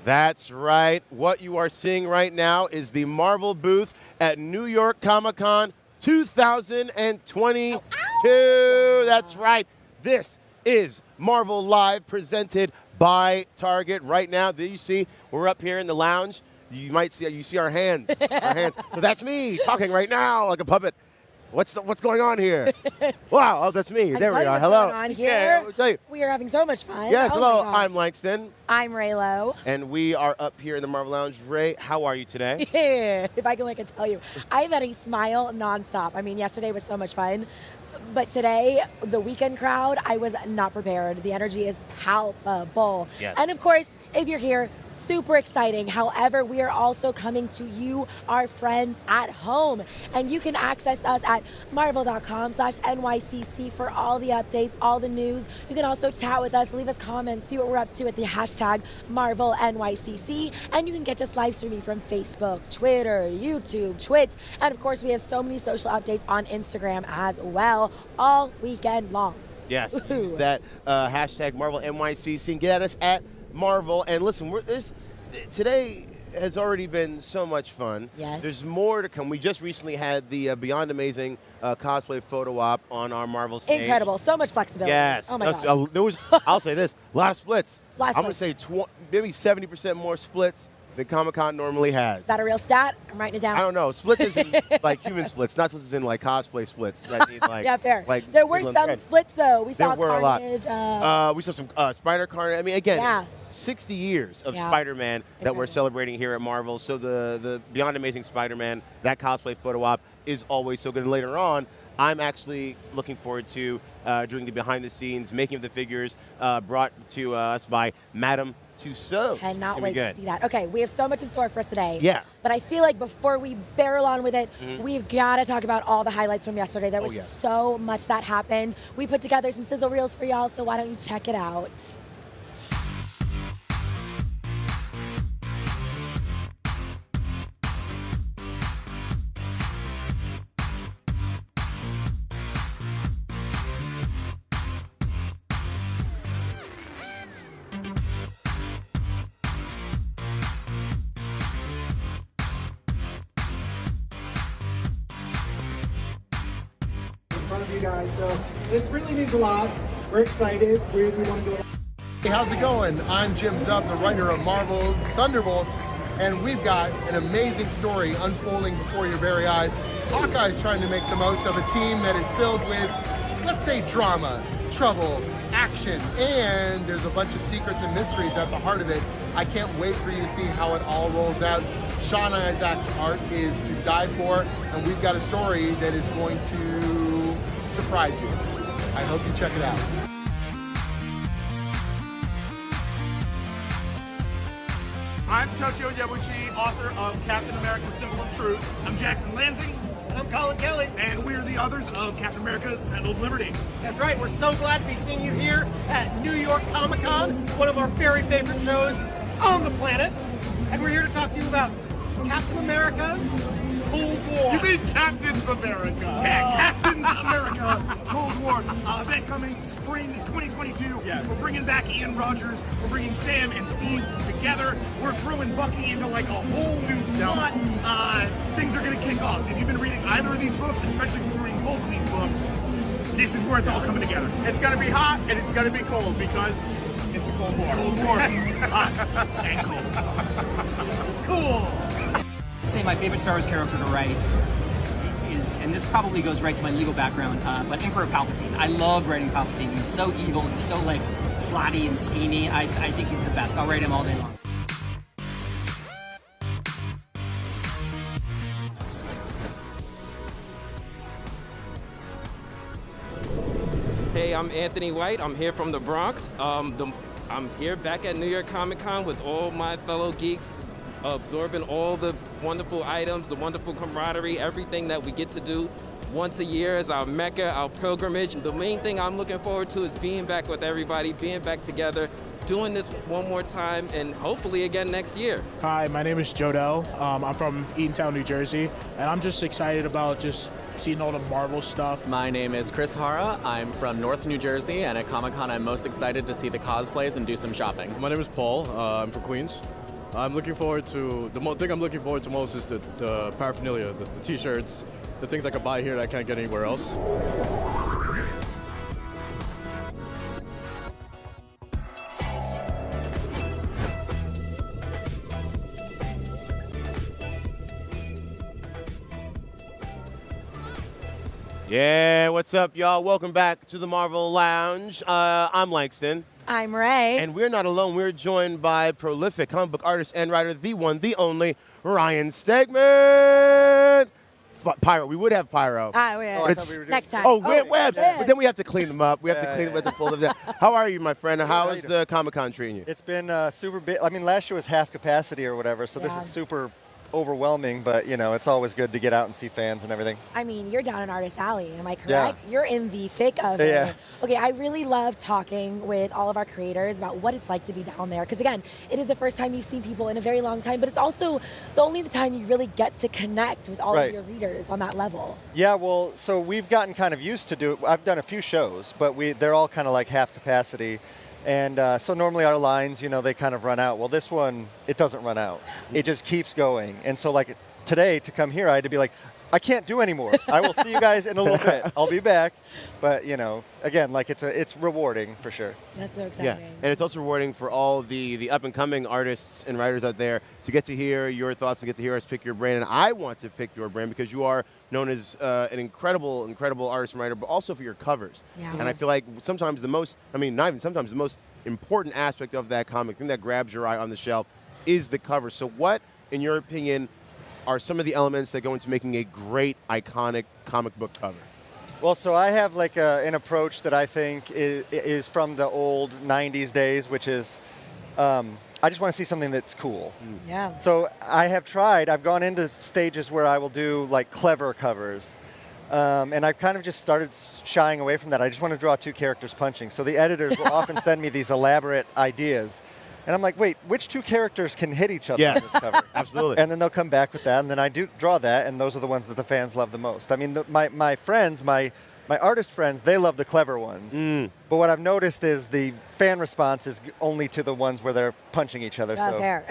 That's right. What you are seeing right now is the Marvel booth at New York Comic-Con 2022. That's right. This is Marvel Live presented by Target. Right now, there you see, we're up here in the lounge. You might see our hands. So that's me talking right now like a puppet. What's going on here? Wow, oh, that's me. There we are. Hello. Going on here. Yeah, let me tell you. We are having so much fun. Yes, Oh hello. my gosh. I'm Langston. I'm Raylo. And we are up here in the Marvel Lounge. Ray, how are you today? If I can tell you, I've had a smile nonstop. I mean, yesterday was so much fun. But today, the weekend crowd, I was not prepared. The energy is palpable. Yes. And of course, if you're here, super exciting. However, we are also coming to you, our friends at home. And you can access us at marvel.com/NYCC for all the updates, all the news. You can also chat with us, leave us comments, see what we're up to at the hashtag MarvelNYCC. And you can catch us live streaming from Facebook, Twitter, YouTube, Twitch. And of course, we have so many social updates on Instagram as well, all weekend long. Yes, use that hashtag MarvelNYCC and get at us at Marvel. And listen, today has already been so much fun. Yes. There's more to come. We just recently had the Beyond Amazing cosplay photo op on our Marvel stage. Incredible. So much flexibility. Yes. Oh my God. There was, I'll say this, a lot of splits. I'm going to say maybe 70% more splits than Comic-Con normally has. Is that a real stat? I'm writing it down. I don't know. Splits is in, like human splits, not splits as in like cosplay splits. That need, like, yeah, fair. Like there were some splits though. We saw there were Carnage. A lot. We saw some Spider Carnage. I mean, again, 60 years of Spider-Man that we're celebrating here at Marvel. So the Beyond Amazing Spider-Man, that cosplay photo op is always so good. And later on, I'm actually looking forward to doing the behind-the-scenes making of the figures brought to us by Madame Tussaud. Cannot wait to see that. Okay, we have so much in store for us today. Yeah. But I feel like before we barrel on with it, we've got to talk about all the highlights from yesterday. There was so much that happened. We put together some sizzle reels for y'all, so why don't you check it out? You guys, so this really means a lot. We're excited. We want to do it. Hey, how's it going? I'm Jim Zub, the writer of Marvel's Thunderbolts, and we've got an amazing story unfolding before your very eyes. Hawkeye's trying to make the most of a team that is filled with, let's say, drama, trouble, action, and there's a bunch of secrets and mysteries at the heart of it. I can't wait for you to see how it all rolls out. Sean Isaac's art is to die for, and we've got a story that is going to surprise you. I hope you check it out. I'm Toshio Yabuchi, author of Captain America: Symbol of Truth. I'm Jackson Lansing. And I'm Colin Kelly. And we're the authors of Captain America: Symbol of Liberty. That's right. We're so glad to be seeing you here at New York Comic-Con, one of our very favorite shows on the planet. And we're here to talk to you about Captain America's Cold War. You mean Captain's America? Yeah, Captain's America Cold War. Event coming spring 2022. Yes. We're bringing back Ian Rogers. We're bringing Sam and Steve together. We're throwing Bucky into like a whole new plot. Things are going to kick off. If you've been reading either of these books, especially if you're reading both of these books, this is where it's all coming together. It's going to be hot and it's going to be cold because it's the Cold War. Cold War. Hot and cold. Cool. I'd say my favorite Star Wars character to write is, and this probably goes right to my legal background, but Emperor Palpatine. I love writing Palpatine. He's so evil, he's so like plotty and schemy. I think he's the best. I'll write him all day long. Hey, I'm Anthony White. I'm here from the Bronx. I'm here back at New York Comic Con with all my fellow geeks, absorbing all the wonderful items, the wonderful camaraderie, everything that we get to do once a year as our mecca, our pilgrimage. The main thing I'm looking forward to is being back with everybody, being back together, doing this one more time, and hopefully again next year. Hi, my name is Jodell. I'm from Eatontown, New Jersey, and I'm just excited about just seeing all the Marvel stuff. My name is Chris Hara. I'm from North New Jersey, and at Comic-Con I'm most excited to see the cosplays and do some shopping. My name is Paul. I'm from Queens. I'm looking forward to, thing I'm looking forward to most is the paraphernalia, the t-shirts, the things I can buy here that I can't get anywhere else. Yeah, what's up, y'all? Welcome back to the Marvel Lounge. I'm Langston. I'm Ray. And we're not alone. We're joined by prolific comic book artist and writer, the one, the only, Ryan Stegman. Pyro. We would have Pyro. Next time. Webs. But then we have to clean them up. We have to clean them. We have to pull them down. How are you, my friend? How is the Comic-Con treating you? It's been super big. I mean, last year was half capacity or whatever, so this is super overwhelming, but you know, it's always good to get out and see fans and everything. I mean, you're down in Artist Alley, am I correct? Yeah. You're in the thick of it. Okay, I really love talking with all of our creators about what it's like to be down there, because again, it is the first time you've seen people in a very long time, but it's also the only time you really get to connect with all of your readers on that level. Yeah, well, so we've gotten kind of used to do it. I've done a few shows, but they're all kind of like half capacity. And so normally our lines, you know, they kind of run out. Well, this one, it doesn't run out. It just keeps going. And so like today to come here, I had to be like, I can't do anymore. I will see you guys in a little bit. I'll be back. But, you know, again, like it's rewarding for sure. That's so exciting. Yeah, and it's also rewarding for all the up-and-coming artists and writers out there to get to hear your thoughts and get to hear us pick your brain. And I want to pick your brain because you are known as an incredible artist and writer, but also for your covers. Yeah. And I feel like sometimes the most important aspect of that comic, thing that grabs your eye on the shelf, is the cover. So what, in your opinion, are some of the elements that go into making a great, iconic comic book cover? Well, so I have like an approach that I think is from the old 90s days, which is I just want to see something that's cool. Yeah. So I've gone into stages where I will do like clever covers. And I've kind of just started shying away from that. I just want to draw two characters punching. So the editors will often send me these elaborate ideas. And I'm like, wait, which two characters can hit each other on this cover? Absolutely. And then they'll come back with that, and then I do draw that, and those are the ones that the fans love the most. I mean, my friends, my artist friends, they love the clever ones. But what I've noticed is the fan response is only to the ones where they're punching each other. Not so fair.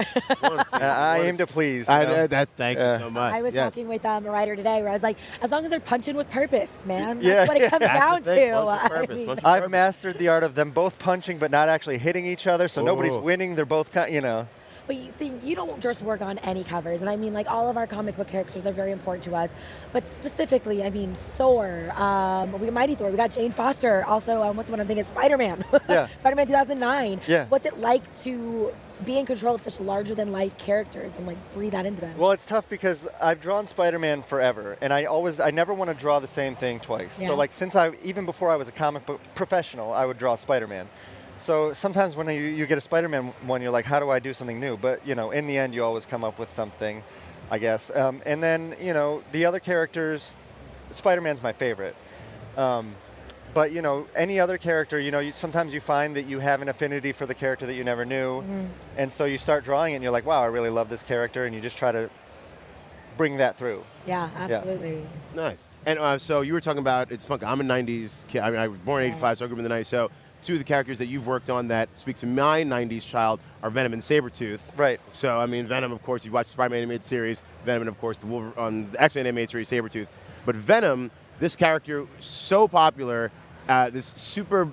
I aim to please. Thank you so much. I was talking with a writer today where I was like, as long as they're punching with purpose, man. Yeah. That's what it comes down to. I've mastered the art of them both punching but not actually hitting each other, so nobody's winning. They're both, you know. But you see, you don't just work on any covers. And I mean, like, all of our comic book characters are very important to us. But specifically, I mean, Thor, we got Mighty Thor, we got Jane Foster. Also, what's the one I'm thinking? Spider-Man. Yeah. Spider-Man 2009. Yeah. What's it like to be in control of such larger-than-life characters and, like, breathe that into them? Well, it's tough because I've drawn Spider-Man forever. And I never want to draw the same thing twice. Yeah. So, like, even before I was a comic book professional, I would draw Spider-Man. So sometimes when you get a Spider-Man one, you're like, how do I do something new? But, you know, in the end, you always come up with something, I guess. And then, you know, the other characters, Spider-Man's my favorite. But, you know, any other character, you know, sometimes you find that you have an affinity for the character that you never knew. Mm-hmm. And so you start drawing it and you're like, wow, I really love this character. And you just try to bring that through. Yeah, absolutely. Yeah. Nice. And so you were talking about, it's funky. I'm a 90s kid. I mean, I was born in 85, so I grew up in the 90s. So two of the characters that you've worked on that speak to my 90s child are Venom and Sabertooth. Right. So, I mean, Venom, of course, you've watched the Spider-Man animated series. Venom, and, of course, the X-Men animated series, Sabertooth. But Venom, this character, so popular, this super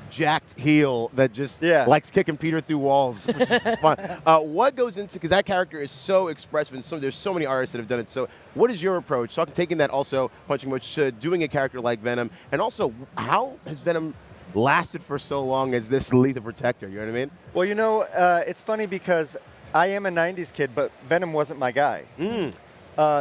jacked heel that just likes kicking Peter through walls, which is fun. What goes into, because that character is so expressive, and there's so many artists that have done it. So what is your approach, taking that also, punching much, to doing a character like Venom, and also, how has Venom lasted for so long as this lethal protector, you know what I mean? Well, you know, it's funny because I am a 90s kid, but Venom wasn't my guy.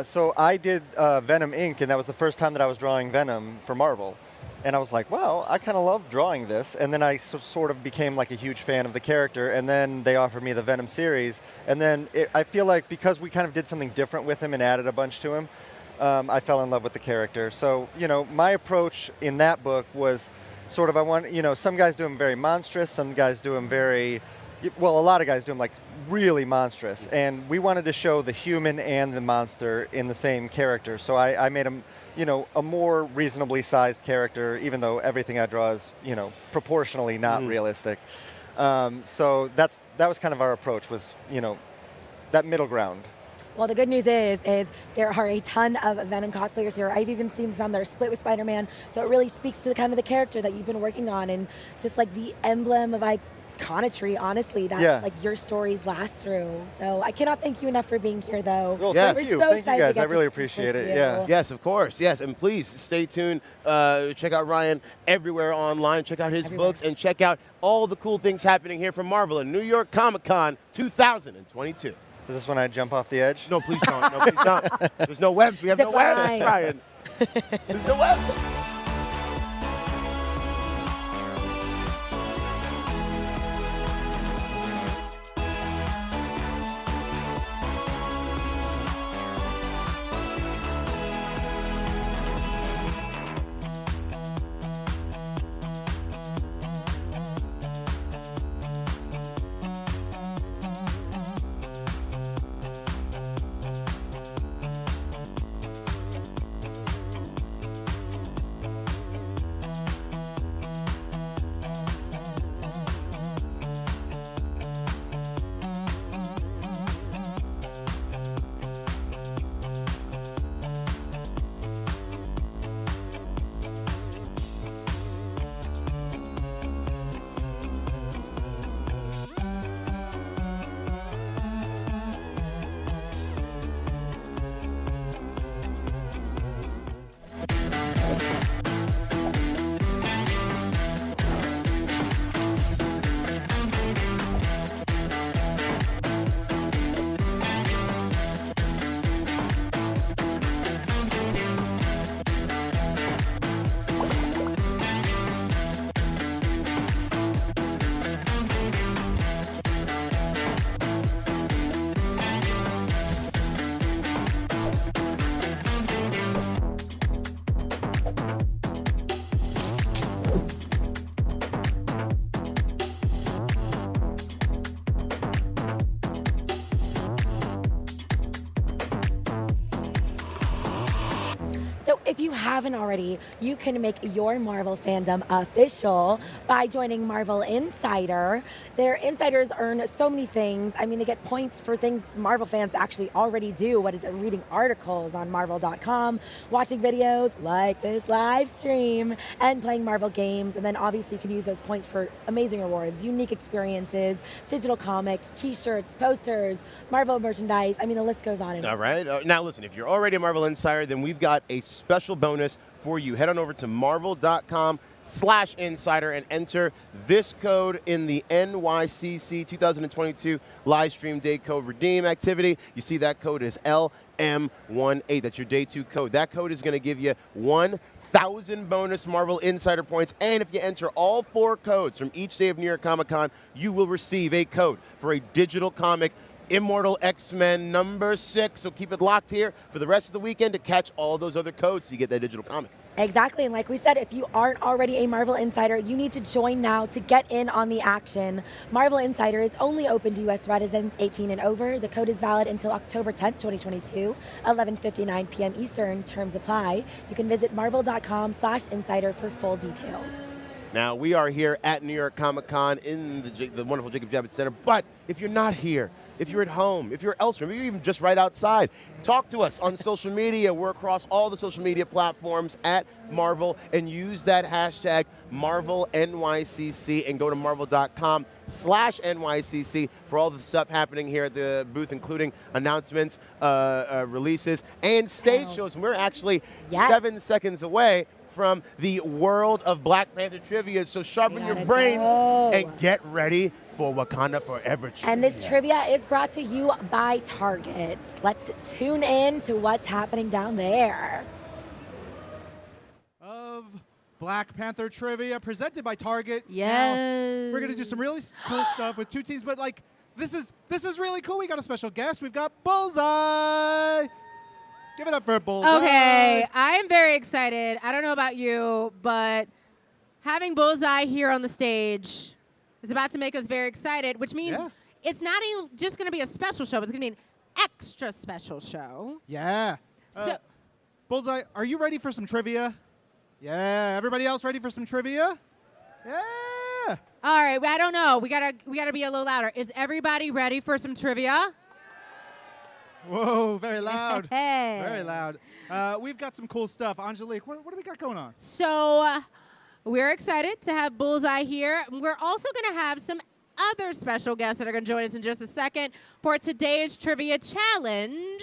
So I did Venom Inc., and that was the first time that I was drawing Venom for Marvel. And I was like, well, I kind of love drawing this. And then I sort of became like a huge fan of the character, and then they offered me the Venom series. And then I feel like because we kind of did something different with him and added a bunch to him, I fell in love with the character. So, you know, my approach in that book was sort of, some guys do him very monstrous, some guys do him a lot of guys do him like really monstrous. And we wanted to show the human and the monster in the same character. So I made him, a more reasonably sized character, even though everything I draw is, proportionally not realistic. So that was kind of our approach was, that middle ground. Well, the good news is there are a ton of Venom cosplayers here. I've even seen some that are split with Spider-Man, so it really speaks to kind of the character that you've been working on and just like the emblem of iconography, honestly, that like your stories last through. So I cannot thank you enough for being here, though. Well, thank you. Thank you, guys. I really appreciate it. Yeah. Yes, of course. Yes, and please stay tuned. Check out Ryan everywhere online. Check out his books and check out all the cool things happening here from Marvel in New York Comic Con 2022. Is this when I jump off the edge? No, please don't. No, please don't. There's no webs. We have no webs, Ryan. There's no webs. So if you haven't already, you can make your Marvel fandom official by joining Marvel Insider. Their insiders earn so many things. I mean, they get points for things Marvel fans actually already do. What is it? Reading articles on Marvel.com, watching videos like this live stream, and playing Marvel games. And then obviously you can use those points for amazing rewards, unique experiences, digital comics, t-shirts, posters, Marvel merchandise. I mean, the list goes on and on. All right. Now listen, if you're already a Marvel Insider, then we've got a special bonus for you. Head on over to marvel.com/insider and enter this code in the NYCC 2022 live stream day code redeem activity. You see that code is LM18. That's your day 2 code. That code is going to give you 1,000 bonus Marvel Insider points. And if you enter all 4 codes from each day of New York Comic Con, you will receive a code for a digital comic, Immortal X-Men #6. So keep it locked here for the rest of the weekend to catch all those other codes so you get that digital comic. Exactly, and like we said, if you aren't already a Marvel Insider, you need to join now to get in on the action. Marvel Insider is only open to U.S. residents 18 and over. The code is valid until October 10th, 2022, 11:59 p.m. Eastern. Terms apply. You can visit marvel.com/insider for full details. Now, we are here at New York Comic Con in the wonderful Jacob Javits Center, but if you're not here, if you're at home, if you're elsewhere, maybe you're even just right outside, talk to us on social media. We're across all the social media platforms at Marvel, and use that hashtag MarvelNYCC and go to marvel.com/NYCC for all the stuff happening here at the booth, including announcements, releases, and stage shows. And we're actually 7 seconds away from the World of Black Panther trivia, so sharpen your brains and get ready for Wakanda Forever trivia. And this trivia is brought to you by Target. Let's tune in to what's happening down there. Of Black Panther trivia presented by Target. Yes. Now, we're gonna do some really cool stuff with 2 teams, but like this is really cool. We got a special guest. We've got Bullseye. Give it up for Bullseye. Okay, I am very excited. I don't know about you, but having Bullseye here on the stage is about to make us very excited, which means it's not just going to be a special show, but it's going to be an extra special show. Yeah. So, Bullseye, are you ready for some trivia? Yeah. Everybody else ready for some trivia? Yeah. All right. I don't know. We gotta be a little louder. Is everybody ready for some trivia? Whoa, very loud. Very loud. We've got some cool stuff. Angelique, what do we got going on? So we're excited to have Bullseye here. We're also going to have some other special guests that are going to join us in just a second for today's trivia challenge,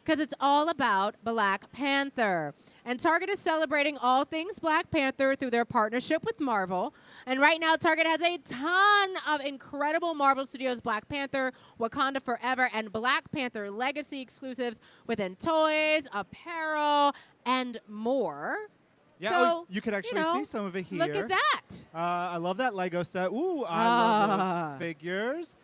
because it's all about Black Panther. And Target is celebrating all things Black Panther through their partnership with Marvel. And right now, Target has a ton of incredible Marvel Studios Black Panther, Wakanda Forever, and Black Panther Legacy exclusives within toys, apparel, and more. Yeah, so, you can actually see some of it here. Look at that. I love that Lego set. Ooh, I love those figures.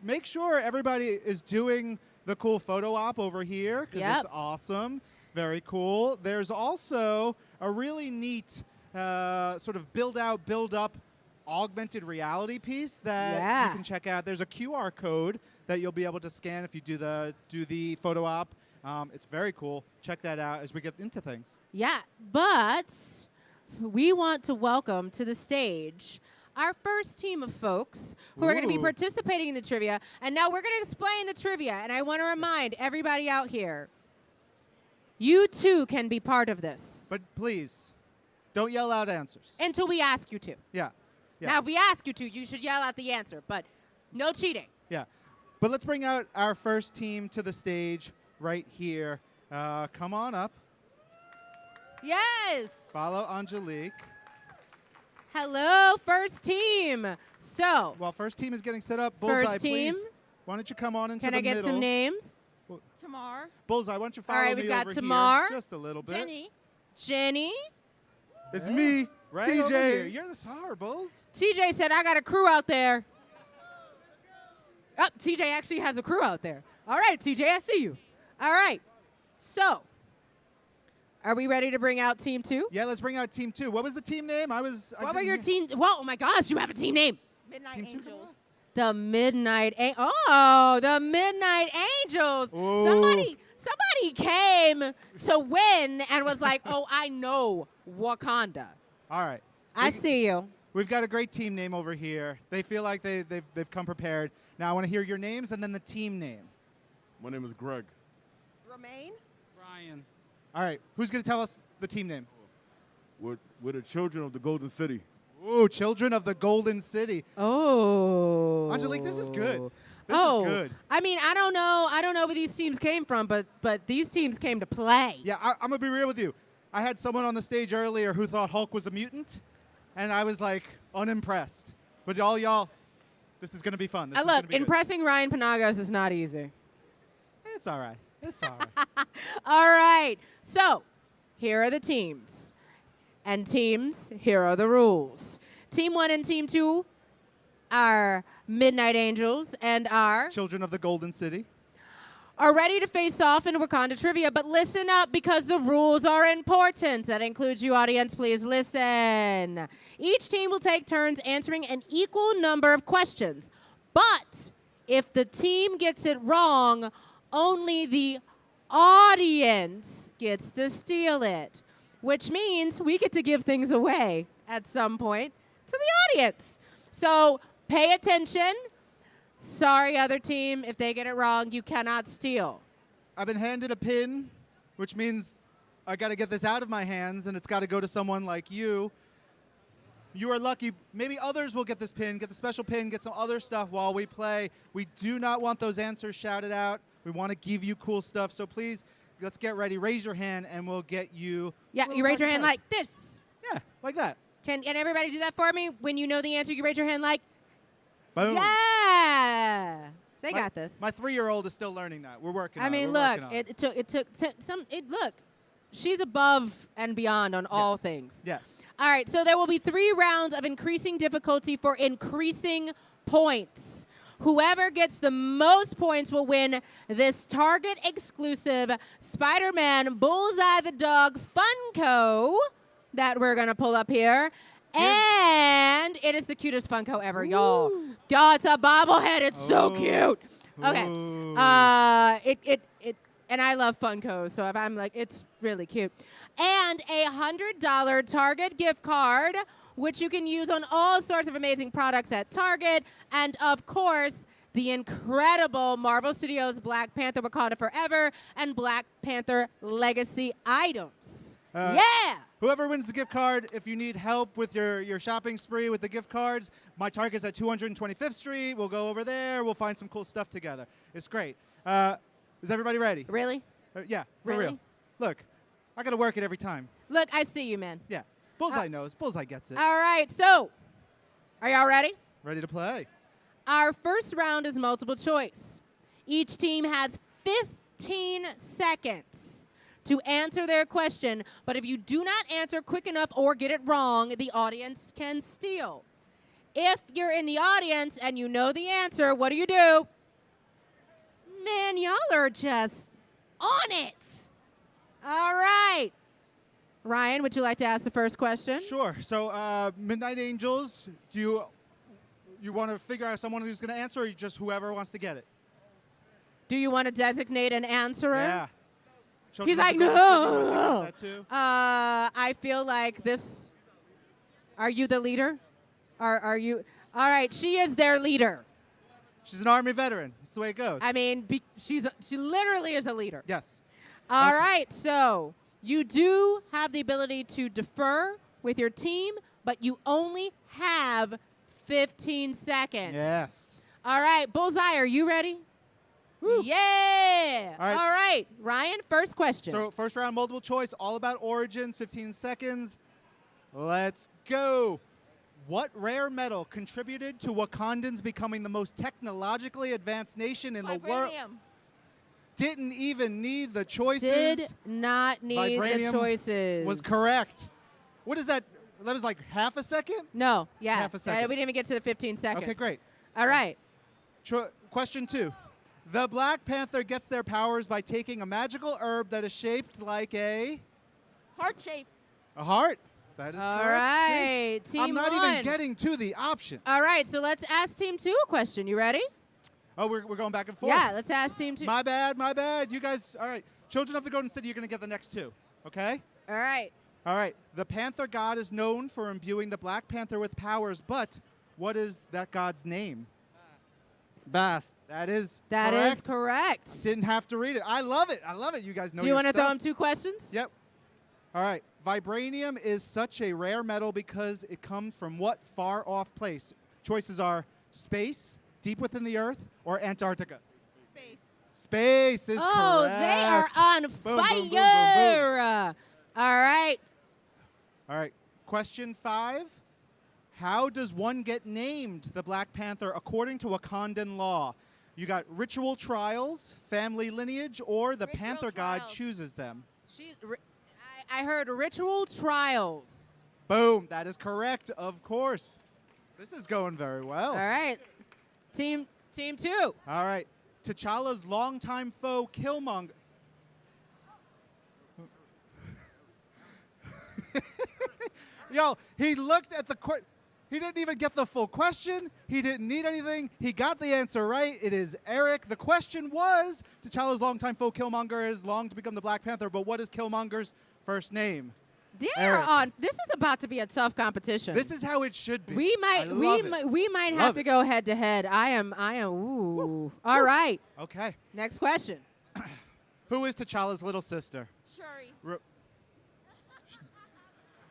Make sure everybody is doing the cool photo op over here, because it's awesome. Very cool. There's also a really neat sort of build up augmented reality piece that you can check out. There's a QR code that you'll be able to scan if you do the photo op. It's very cool. Check that out as we get into things. Yeah, but we want to welcome to the stage our first team of folks who are going to be participating in the trivia. And now we're going to explain the trivia. And I want to remind everybody out here, you too can be part of this. But please, don't yell out answers. Until we ask you to. Yeah. Now, if we ask you to, you should yell out the answer. But no cheating. Yeah. But let's bring out our first team to the stage right here. Come on up. Yes. Follow Angelique. Hello, first team. So. While first team is getting set up, Bullseye, first team. please. Why don't you come on into the middle? Can I get some names? Tamar. Bullseye, why don't you follow me over here? All right, we've got Tamar. Just a little bit. Jenny. It's me, right TJ. over here. You're the star, Bulls. TJ said, I got a crew out there. Oh, TJ actually has a crew out there. All right, TJ, I see you. All right. So, are we ready to bring out Team 2? Yeah, let's bring out Team 2. What was the team name? What were your team? Whoa, oh my gosh, you have a team name. Midnight Angels. The Midnight the Midnight Angels. Ooh. Somebody came to win and was like, oh, I know Wakanda. All right. I see you. We've got a great team name over here. They feel like they've come prepared. Now I want to hear your names and then the team name. My name is Greg. Romaine. Ryan. All right. Who's going to tell us the team name? We're the children of the Golden City. Ooh, Children of the Golden City. Oh. Angelique, this is good. This is good. I mean, I don't know where these teams came from, but these teams came to play. Yeah, I'm going to be real with you. I had someone on the stage earlier who thought Hulk was a mutant, and I was like unimpressed. But y'all, this is going to be fun. This is Look, gonna be impressing Ryan Panagos is not easy. It's all right. It's all right. All right. So, here are the teams. And teams, here are the rules. Team 1 and Team 2 are Midnight Angels and are Children of the Golden City. Are ready to face off in Wakanda trivia, but listen up because the rules are important. That includes you, audience. Please listen. Each team will take turns answering an equal number of questions. But if the team gets it wrong, only the audience gets to steal it, which means we get to give things away at some point to the audience. So pay attention. Sorry, other team, if they get it wrong, you cannot steal. I've been handed a pin, which means I got to get this out of my hands, and it's got to go to someone like you. You are lucky. Maybe others will get this pin, get the special pin, get some other stuff while we play. We do not want those answers shouted out. We want to give you cool stuff. So please, let's get ready. Raise your hand, and we'll get you. Yeah, you raise your hand like this. Yeah, like that. Can everybody do that for me? When you know the answer, you raise your hand like. Boom. Yeah. They got this. My 3-year-old is still learning that. We're working on it. I mean, look, it took some. Look, she's above and beyond on all things. Yes. All right, so there will be 3 rounds of increasing difficulty for increasing points. Whoever gets the most points will win this Target exclusive Spider-Man Bullseye the Dog Funko that we're going to pull up here. And it is the cutest Funko ever, y'all. God, it's a bobblehead. It's so cute. Okay. And I love Funko, so if I'm like, it's really cute. And a $100 Target gift card, which you can use on all sorts of amazing products at Target. And, of course, the incredible Marvel Studios Black Panther Wakanda Forever and Black Panther Legacy items. Yeah! Whoever wins the gift card, if you need help with your shopping spree with the gift cards, my Target's at 225th Street. We'll go over there. We'll find some cool stuff together. It's great. Is everybody ready? Really? Yeah, for Really? real. Look, I got to work it every time. Look, I see you, man. Yeah. Bullseye knows. Bullseye gets it. All right, so are y'all ready? Ready to play. Our first round is multiple choice. Each team has 15 seconds to answer their question, but if you do not answer quick enough or get it wrong, the audience can steal. If you're in the audience and you know the answer, what do? Man, y'all are just on it. All right. Ryan, would you like to ask the first question? Sure. So, Midnight Angels, do you want to figure out someone who's going to answer, or just whoever wants to get it? Do you want to designate an answerer? Yeah. He's like, no. I feel like this. Are you the leader? Are you? All right, she is their leader. She's an Army veteran. That's the way it goes. I mean, she literally is a leader. Yes. All right, so you do have the ability to defer with your team, but you only have 15 seconds. Yes. All right, Bullseye, are you ready? Woo. Yeah. All right. All right, Ryan, first question. So, first round, multiple choice, all about origins, 15 seconds. Let's go. What rare metal contributed to Wakandans becoming the most technologically advanced nation in the world? Didn't even need the choices. Did not need the choices. Was correct. What is that? That was like half a second? No, yeah. Half a second. We didn't even get to the 15 seconds. Okay, great. All right. Question 2. The Black Panther gets their powers by taking a magical herb that is shaped like a... Heart shape. A heart. That is correct. All right, See? team I'm not one. even getting to the option. All right, so let's ask team 2 a question. You ready? Oh, we're going back and forth? Yeah, let's ask team 2. My bad. You guys, all right. Children of the Golden City, you're going to get the next 2, okay? All right. All right. The Panther God is known for imbuing the Black Panther with powers, but what is that god's name? Bass. That is correct. Didn't have to read it. I love it. You guys know Do you want to throw him 2 questions? Yep. All right. Vibranium is such a rare metal because it comes from what far-off place? Choices are space, deep within the Earth, or Antarctica. Space is correct. Oh, they are on Boom, fire. boom, boom, boom, boom. All right. All right. Question 5. How does one get named the Black Panther according to Wakandan law? You got ritual trials, family lineage, or the Panther God chooses them. I heard ritual trials. Boom. That is correct, of course. This is going very well. All right. Team 2. All right. T'Challa's longtime foe, Killmonger. Yo, he looked at the... He didn't even get the full question. He didn't need anything. He got the answer right. It is Eric. The question was, T'Challa's longtime foe, Killmonger, has longed to become the Black Panther, but what is Killmonger's first name? This is about to be a tough competition. This is how it should be. We might have to go head to head. I am. Ooh. All right. Okay. Next question. Who is T'Challa's little sister? Shuri.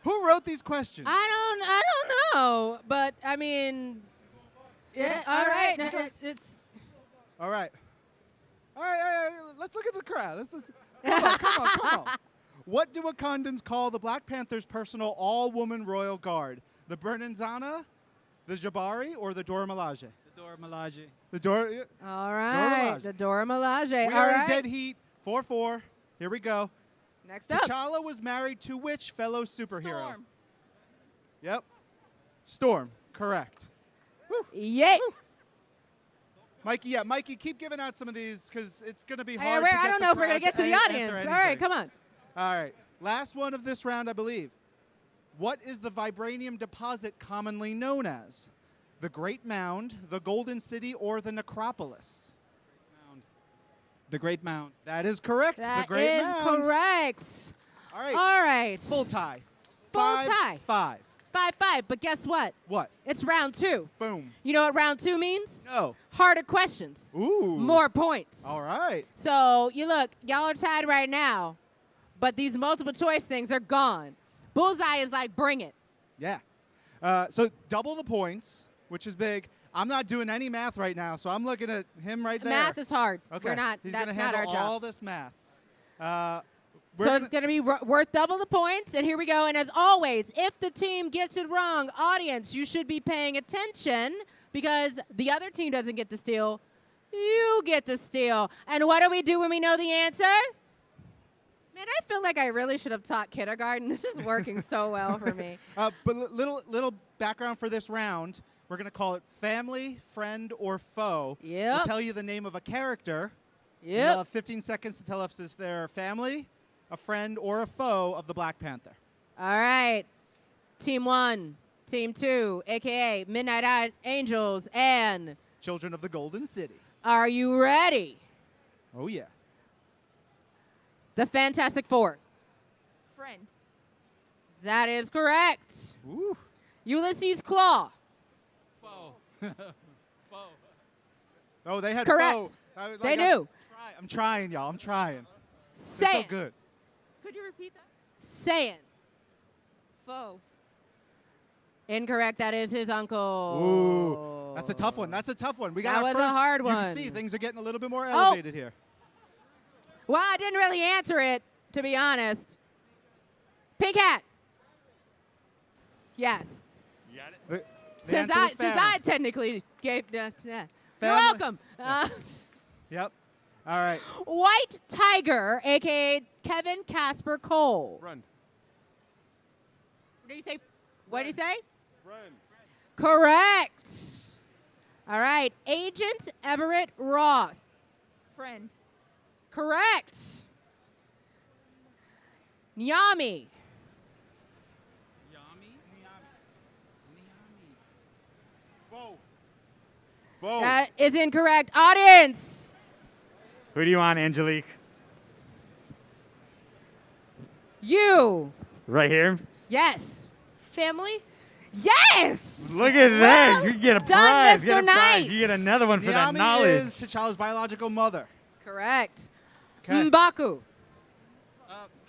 Who wrote these questions? I don't know, but I mean, yeah. All right. All right. Let's look at the crowd. Come on. What do Wakandans call the Black Panther's personal all-woman royal guard? The Bernanzana, the Jabari, or the Dora Milaje? The Dora Milaje. The Dora. All right. The Dora Milaje. We All already right. dead heat. 4-4. Here we go. Next up. T'Challa was married to which fellow superhero? Storm. Yep. Storm. Correct. Yay. Mikey, keep giving out some of these because it's going to be Hey, hard. I don't know if we're going to get to the audience. All right, come on. All right. Last one of this round, I believe. What is the vibranium deposit commonly known as? The Great Mound, the Golden City, or the Necropolis? The Great Mound. That is correct. That the Great is Mound. correct. All right. All right. Full tie. Full tie. 5-5. 5-5. But guess what? What? It's round 2. Boom. You know what round 2 means? No. Harder questions. Ooh. More points. All right. So you look, y'all are tied right now, but these multiple choice things are gone. Bullseye is like, bring it. Yeah. So double the points, which is big. I'm not doing any math right now, so I'm looking at him right there. Math is hard. Okay. We're not. He's That's gonna not handle our job. all this math. So it's going to be worth double the points, and here we go. And as always, if the team gets it wrong, audience, you should be paying attention because the other team doesn't get to steal. You get to steal. And what do we do when we know the answer? Man, I feel like I really should have taught kindergarten. This is working so well for me. But little background for this round. We're going to call it family, friend, or foe. Yep. We'll tell you the name of a character. Yep. You'll have 15 seconds to tell us if they're family, a friend, or a foe of the Black Panther. All right. Team 1, Team 2, a.k.a. Midnight Angels, and Children of the Golden City. are you ready? Oh, yeah. The Fantastic Four. Friend. That is correct. Ooh. Ulysses Claw. Oh, they had Correct. foe. They knew. I'm trying, y'all. I'm trying. Saiyan. They're so good. Could you repeat that? Saiyan. Foe. Incorrect. That is his uncle. Ooh. That's a tough one. That's a tough one. We got That our was a first, hard You one. can see things are getting a little bit more Oh. elevated here. Well, I didn't really answer it, to be honest. Pink Hat. Yes. You got it? Since I technically gave You're Family. welcome. Yep. All right. White Tiger, a.k.a. Kevin Casper Cole. Friend. What do you say? What do you say? Friend. Correct. All right. Agent Everett Ross. Friend. Correct. Nyami. Foe. That is incorrect. Audience. Who do you want, Angelique? You. Right here. Yes. Family? Yes! Look at that. You get a done, prize. Mr. Get a prize. Knight. You get another one for that Nyami knowledge. is T'Challa's biological mother. Correct. Okay. M'Baku.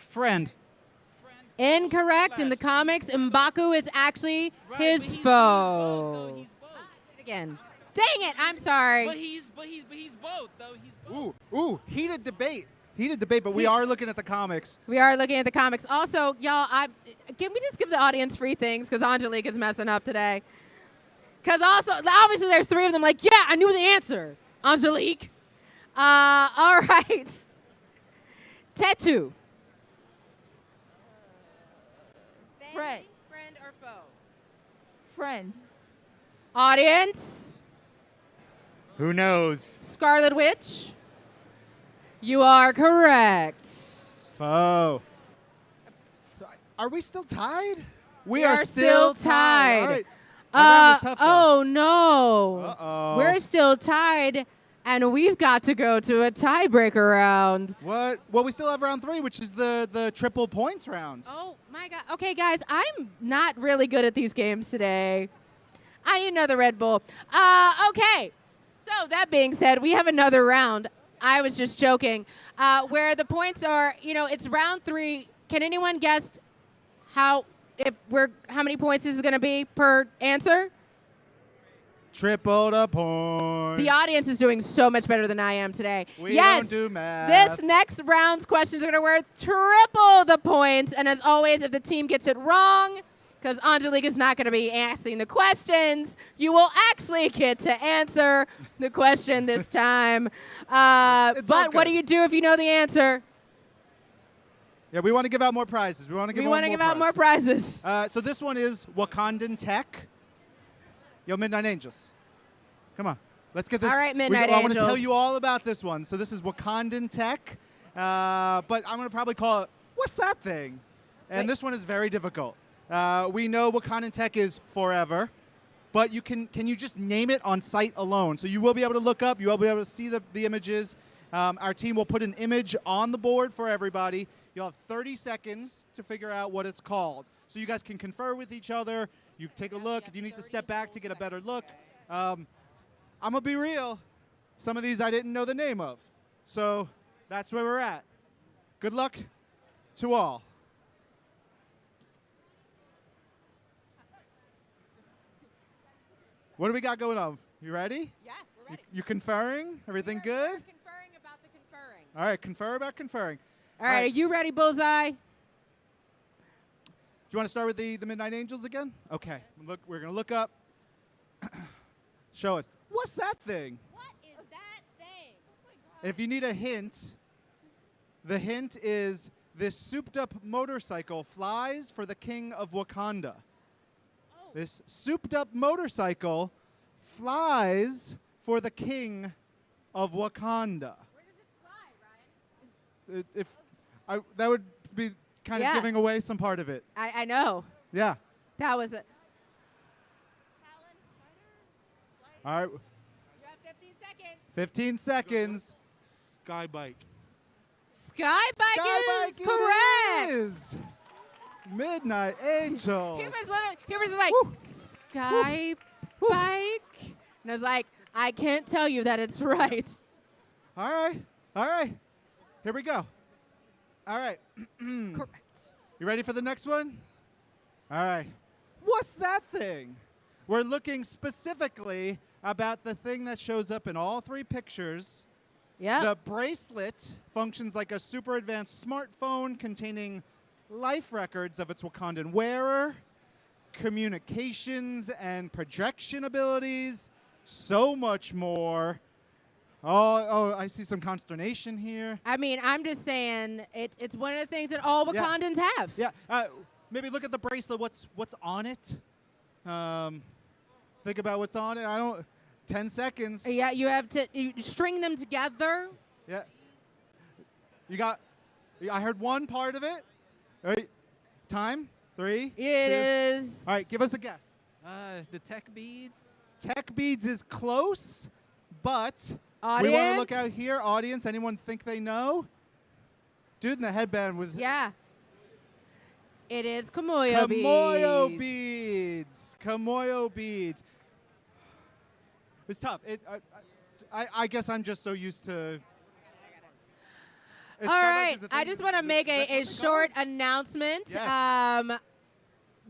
Friend. Incorrect. In the comics, M'Baku is actually his foe. Again. Dang it, I'm sorry. But he's both though. He's both. Ooh, heated debate. Heated debate, but we are looking at the comics. We are looking at the comics. Also, y'all, can we just give the audience free things? Because Angelique is messing up today. Because also, obviously there's 3 of them like, yeah, I knew the answer, Angelique. All right. Tetu. Friend. Friend or foe? Friend. Audience. Who knows? Scarlet Witch. You are correct. Foe. Are we still tied? We are still tied. All right. That round was tough, though. Oh, no. Uh-oh. We're still tied, and we've got to go to a tiebreaker round. What? Well, we still have round 3, which is the triple points round. Oh, my God. Okay, guys, I'm not really good at these games today. I need another Red Bull. Okay. So that being said, we have another round. I was just joking. Where the points are, it's round 3. Can anyone guess how many points is it going to be per answer? Triple the points. The audience is doing so much better than I am today. We yes, don't do math. This next round's questions are going to worth triple the points. And as always, if the team gets it wrong, because Angelique is not going to be asking the questions, you will actually get to answer the question this time. But what do you do if you know the answer? Yeah, we want to give out more prizes. We want to give out more prizes. So this one is Wakandan tech. Yo, Midnight Angels. Come on. Let's get this. All right, Midnight I want to Angels. tell you all about this one. So this is Wakandan tech. But I'm going to probably call it, what's that thing? And this one is very difficult. We know Wakandan tech is forever. But can you just name it on site alone? So you will be able to look up. You will be able to see the images. Our team will put an image on the board for everybody. You'll have 30 seconds to figure out what it's called. So you guys can confer with each other. You take a look. If you need to step back to get a better look. I'm going to be real. Some of these I didn't know the name of. So that's where we're at. Good luck to all. What do we got going on? You ready? Yeah, we're ready. You conferring? Everything good? We're conferring about the conferring. All right, confer about conferring. All right, are you ready, Bullseye? Do you want to start with the Midnight Angels again? Okay. Look, we're going to look up. Show us. What's that thing? What is that thing? And if you need a hint, the hint is this souped-up motorcycle flies for the king of Wakanda. Oh. This souped-up motorcycle flies for the king of Wakanda. Where does it fly, Ryan? That would be kind of giving away some part of it. I know. Yeah. That was it. All right. You have 15 seconds. 15 seconds. Sky bike. Sky bike is correct. Is. Midnight Angels. He was like, Sky bike. And I was like, I can't tell you that it's right. All right. All right. Here we go. All right. Correct. You ready for the next one? All right. What's that thing? We're looking specifically about the thing that shows up in all three pictures. Yeah. The bracelet functions like a super advanced smartphone containing life records of its Wakandan wearer, communications and projection abilities, so much more. Oh, I see some consternation here. I mean, I'm just saying it's one of the things that all Wakandans have. Yeah. Maybe look at the bracelet. What's on it? Think about what's on it. 10 seconds. Yeah, you have to string them together. Yeah. I heard one part of it. All right. Time. 3. It 2. is. All right, give us a guess. The tech beads. Tech beads is close, but Audience? we want to look out here. Audience, anyone think they know? Dude in the headband was... Yeah. It is Kamoyo beads. Kamoyo beads. Kamoyo beads. It was tough. I guess I'm just so used to... All right. I just want to make a short announcement. Yes.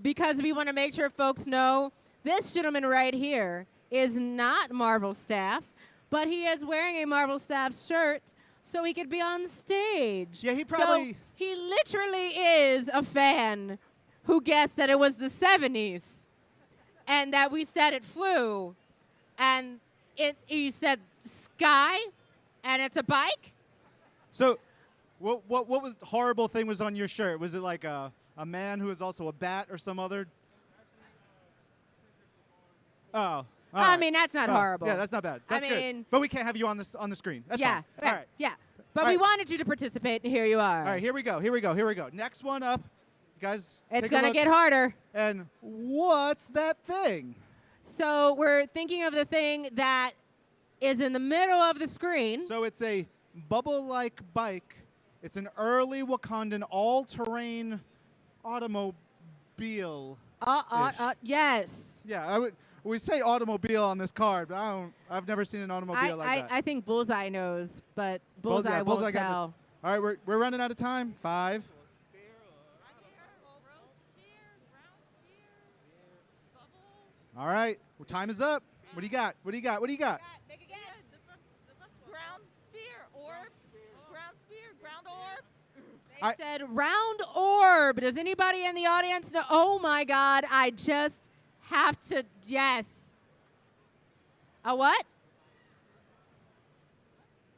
Because we want to make sure folks know this gentleman right here is not Marvel staff, but he is wearing a Marvel staff shirt so he could be on stage. Yeah, he probably... So he literally is a fan who guessed that it was the 70s and that we said it flew. And you said sky, and it's a bike? So what was the horrible thing was on your shirt? Was it like a man who is also a bat or some other? Oh. I mean, that's not horrible. Yeah, that's not bad. That's good. But we can't have you on the screen. That's fine. All right. Yeah. But we wanted you to participate, and here you are. All right, here we go. Next one up. Guys, it's going to get harder. And what's that thing? So we're thinking of the thing that is in the middle of the screen. So it's a bubble-like bike. It's an early Wakandan all-terrain automobile. Yes. Yeah, we say automobile on this card, but I've never seen an automobile like that. I think Bullseye knows, but Bullseye won't tell. All right, we're running out of time. 5. All right, well, time is up. What do you got? Make a guess. The first ground sphere, orb, ground sphere, ground orb. They said round orb. Does anybody in the audience know? Oh my God! I just have to yes. A what?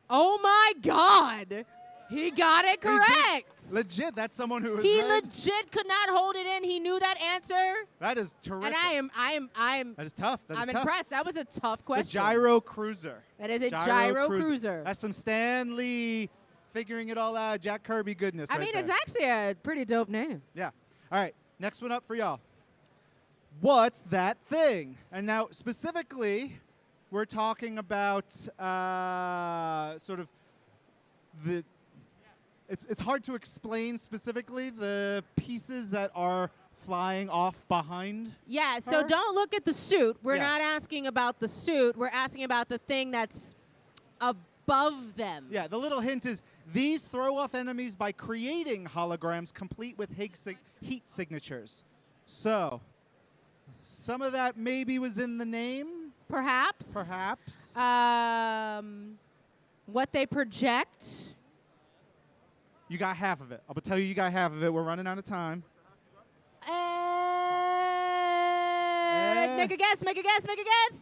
Oh my God! He got it correct. Legit, that's someone who was He right. legit could not hold it in. He knew that answer. That is terrific. And I'm That is tough. I'm impressed. That was a tough question. The gyro cruiser. That is a gyro cruiser. That's some Stan Lee figuring it all out, Jack Kirby goodness. I mean, it's actually a pretty dope name. Yeah. All right, next one up for y'all. What's that thing? And now, specifically, we're talking about sort of the it's hard to explain specifically the pieces that are flying off behind. Yeah, so her. don't look at the suit. We're Yeah. not asking about the suit. We're asking about the thing that's above them. Yeah, the little hint is these throw off enemies by creating holograms complete with heat signatures. So, some of that maybe was in the name. Perhaps. Perhaps. What they project. You got half of it. I'll tell you got half of it. We're running out of time. Make a guess, make a guess, make a guess.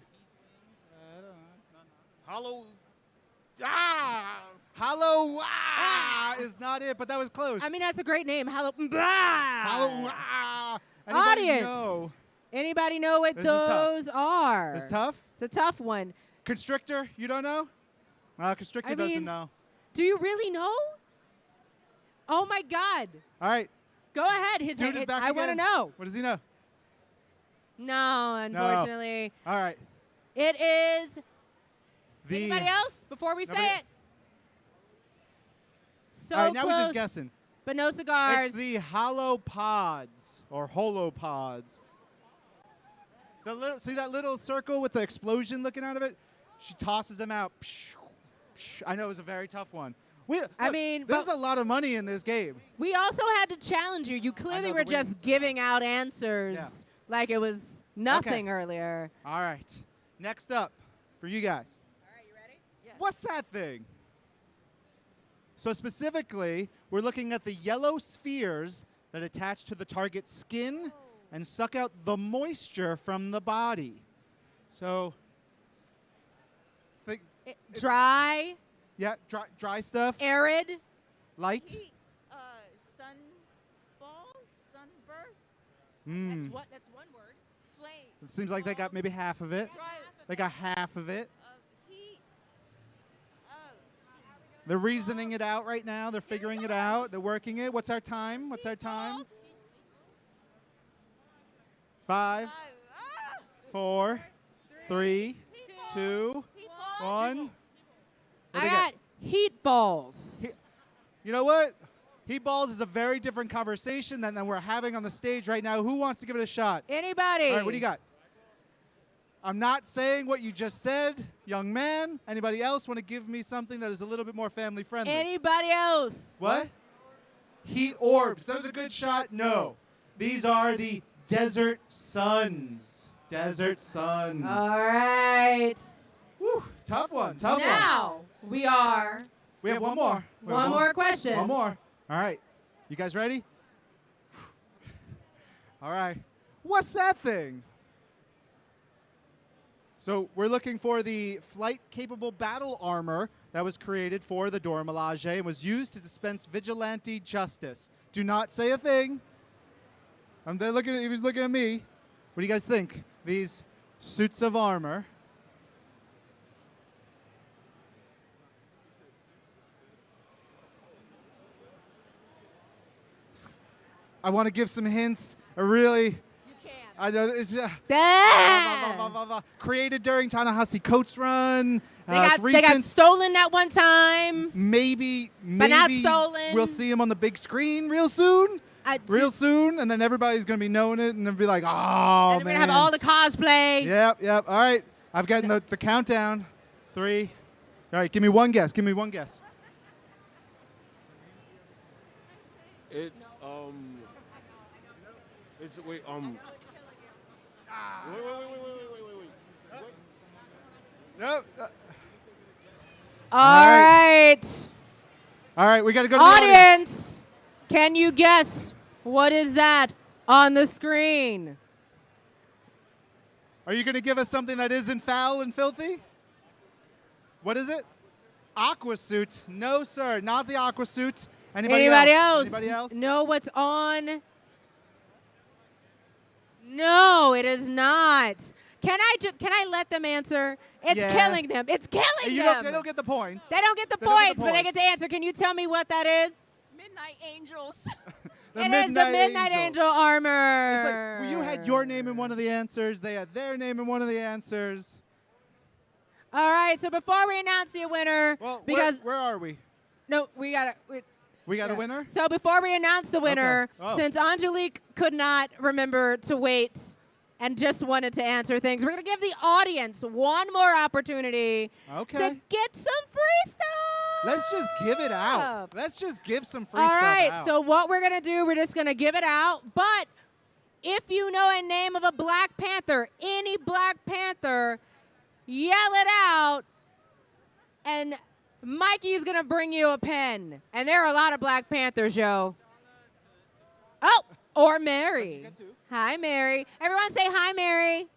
Hollow is not it, but that was close. I mean, that's a great name. Anybody Audience. know? Anybody know what This is tough. those are? It's tough? It's a tough one. Constrictor, you don't know? Constrictor doesn't know. Do you really know? Oh my God. All right. Go ahead. Dude is back I want to again. know. What does he know? No, unfortunately. No. All right. It is. The Anybody else before we Nobody- say it? So All right, now close, we're just guessing. but no cigars. It's the holopods or holopods. See that little circle with the explosion looking out of it? She tosses them out. I know it was a very tough one. I mean, there's a lot of money in this game. We also had to challenge you. You clearly know, were the just wings. giving out answers Yeah. like it was nothing earlier. All right. Next up for you guys. All right, you ready? Yes. What's that thing? So specifically, we're looking at the yellow spheres that attach to the target's skin and suck out the moisture from the body. So, Dry. Yeah, dry stuff. Arid. Light. Sun balls, sunburst, Mm. That's one word. flame. It seems like they got maybe half of it. They got half of it. Heat. They're reasoning it out right now. They're figuring it out. They're working it. What's our time? What's our time? 5, 4, 3, 2, 1. I got heat balls. You know what? Heat balls is a very different conversation than we're having on the stage right now. Who wants to give it a shot? Anybody? All right, what do you got? I'm not saying what you just said, young man. Anybody else want to give me something that is a little bit more family friendly? Anybody else? What? Heat orbs. That was a good shot? No. These are the desert suns. Desert suns. All right. Whew, tough one. Tough one. Now we have one more. One more question. One more. All right. You guys ready? All right. What's that thing? So we're looking for the flight-capable battle armor that was created for the Dora Milaje and was used to dispense vigilante justice. Do not say a thing. They're looking at, he was looking at me. What do you guys think? These suits of armor. I want to give some hints. I know it's created during Ta-Nehisi Coates' run. They got stolen that one time. Maybe, But not stolen. We'll see him on the big screen real soon. Real soon, and then everybody's gonna be knowing it, and they'll be like, "Oh And we're man!" gonna have all the cosplay. Yep. All right, I've gotten the countdown. 3. All right, give me one guess. It's wait. No. All right. All right, we got to go to the Audience, can you guess what is that on the screen? Are you going to give us something that isn't foul and filthy? What is it? Aqua suit. No, sir, not the aqua suit. Anybody else? Anybody else? Know what's on? No, it is not. Can I let them answer? It's Yeah. killing them. It's killing You them. they don't get the points. They don't get the They don't get points, the but they points. get to answer. Can you tell me what that is? Midnight Angels. It is the Midnight Angel armor. It's like, well, you had your name in one of the answers. They had their name in one of the answers. All right, so before we announce the winner, Well, because where are we? no, we gotta. We got a winner? So before we announce the winner, Okay. Oh. since Angelique could not remember to wait and just wanted to answer things, we're going to give the audience one more opportunity to get some free stuff. Let's just give it out. Let's just give some free All stuff right, out. so what we're going to do, we're just going to give it out. But if you know a name of a Black Panther, any Black Panther, yell it out, and Mikey's going to bring you a pen. And there are a lot of Black Panthers, yo. Oh, or Mary. Hi, Mary. Everyone say hi, Mary.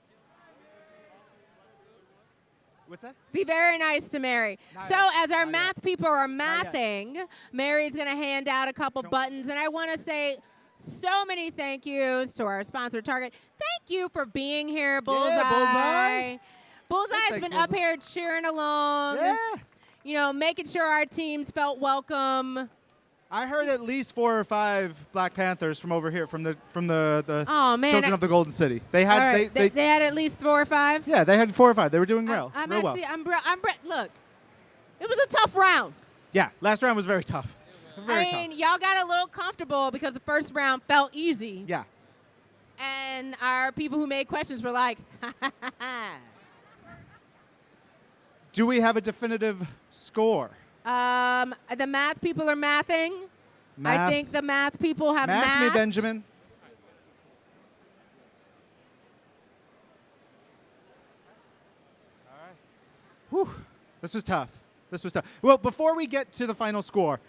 What's that? Be very nice to Mary. So as our math people are mathing, Mary's going to hand out a couple buttons. And I want to say so many thank yous to our sponsor, Target. Thank you for being here, Bullseye. Yeah, Bullseye. Bullseye's Thanks, been up Bullseye. here cheering along. Yeah. You know, making sure our teams felt welcome. I heard at least 4 or 5 Black Panthers from over here, from the Oh, man, Children of the Golden City. They had All right, they had at least 4 or 5. yeah, they had 4 or 5. They were doing real I'm well. actually, look, it was a tough round. Yeah, last round was very tough. Very I mean, y'all got a little comfortable because the first round felt easy. Yeah. And our people who made questions were like, Do we have a definitive score? the math people are mathing. I Math. think the math people have Math me, mathed. Benjamin. All right. Whew. This was tough. This was tough. Well, before we get to the final score,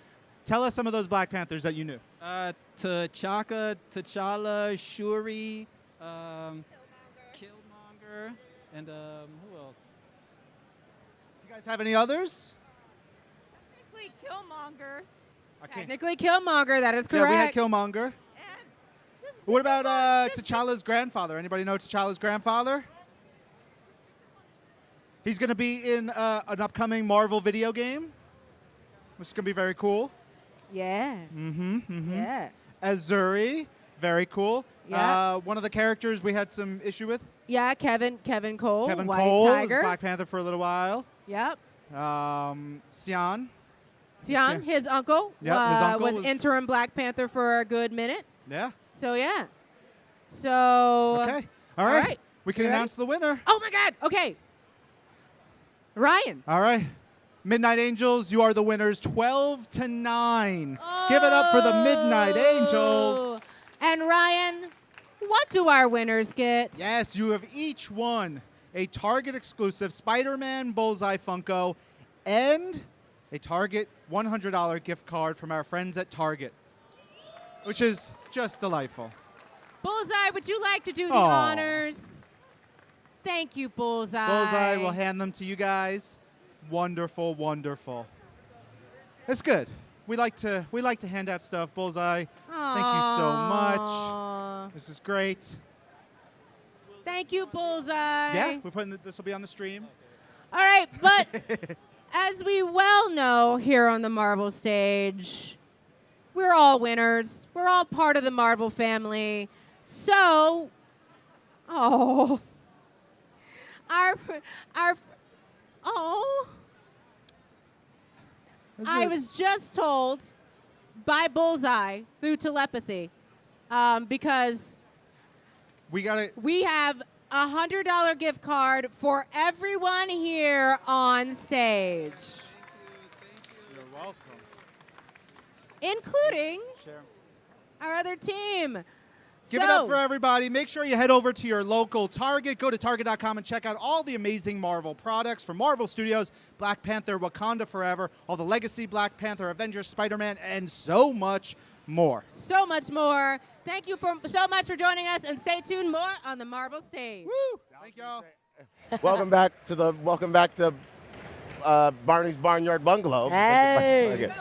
tell us some of those Black Panthers that you knew. T'Chaka, T'Challa, Shuri, Killmonger, and who else? You guys have any others? Technically Killmonger. Technically Killmonger, that is correct. Yeah, we had Killmonger. What about T'Challa's grandfather? Anybody know T'Challa's grandfather? He's going to be in an upcoming Marvel video game, which is going to be very cool. Yeah. Yeah. Azuri, very cool. Yeah. One of the characters we had some issue with. Yeah, Kevin Cole. Kevin White Cole Tiger. was Black Panther for a little while. Yep. Sion. Sion, his uncle, Yeah, his uncle was was- interim Black Panther for a good minute. Yeah. So, yeah. So. Okay. All right. We can You ready? announce the winner. Oh, my God. Okay. Ryan. All right. Midnight Angels, you are the winners, 12-9. Give it up for the Midnight Angels. And Ryan, what do our winners get? Yes, you have each won a Target exclusive Spider-Man Bullseye Funko and a Target $100 gift card from our friends at Target, which is just delightful. Bullseye, would you like to do the Aw. honors? Thank you, Bullseye. Bullseye will hand them to you guys. Wonderful, wonderful. That's good. We like to hand out stuff. Bullseye, thank you so much. This is great. Thank you, Bullseye. Yeah, we're putting this will be on the stream. All right, but as we well know here on the Marvel stage, we're all winners. We're all part of the Marvel family. So, oh, I was just told by Bullseye through telepathy because we have a $100 gift card for everyone here on stage, You're welcome. including our other team. Give it up for everybody. Make sure you head over to your local Target. Go to Target.com and check out all the amazing Marvel products from Marvel Studios, Black Panther, Wakanda Forever, all the Legacy Black Panther, Avengers, Spider-Man, and so much more. So much more. Thank you so much for joining us, and stay tuned more on the Marvel stage. Woo! Thank y'all. Welcome back to Barney's Barnyard Bungalow. Hey.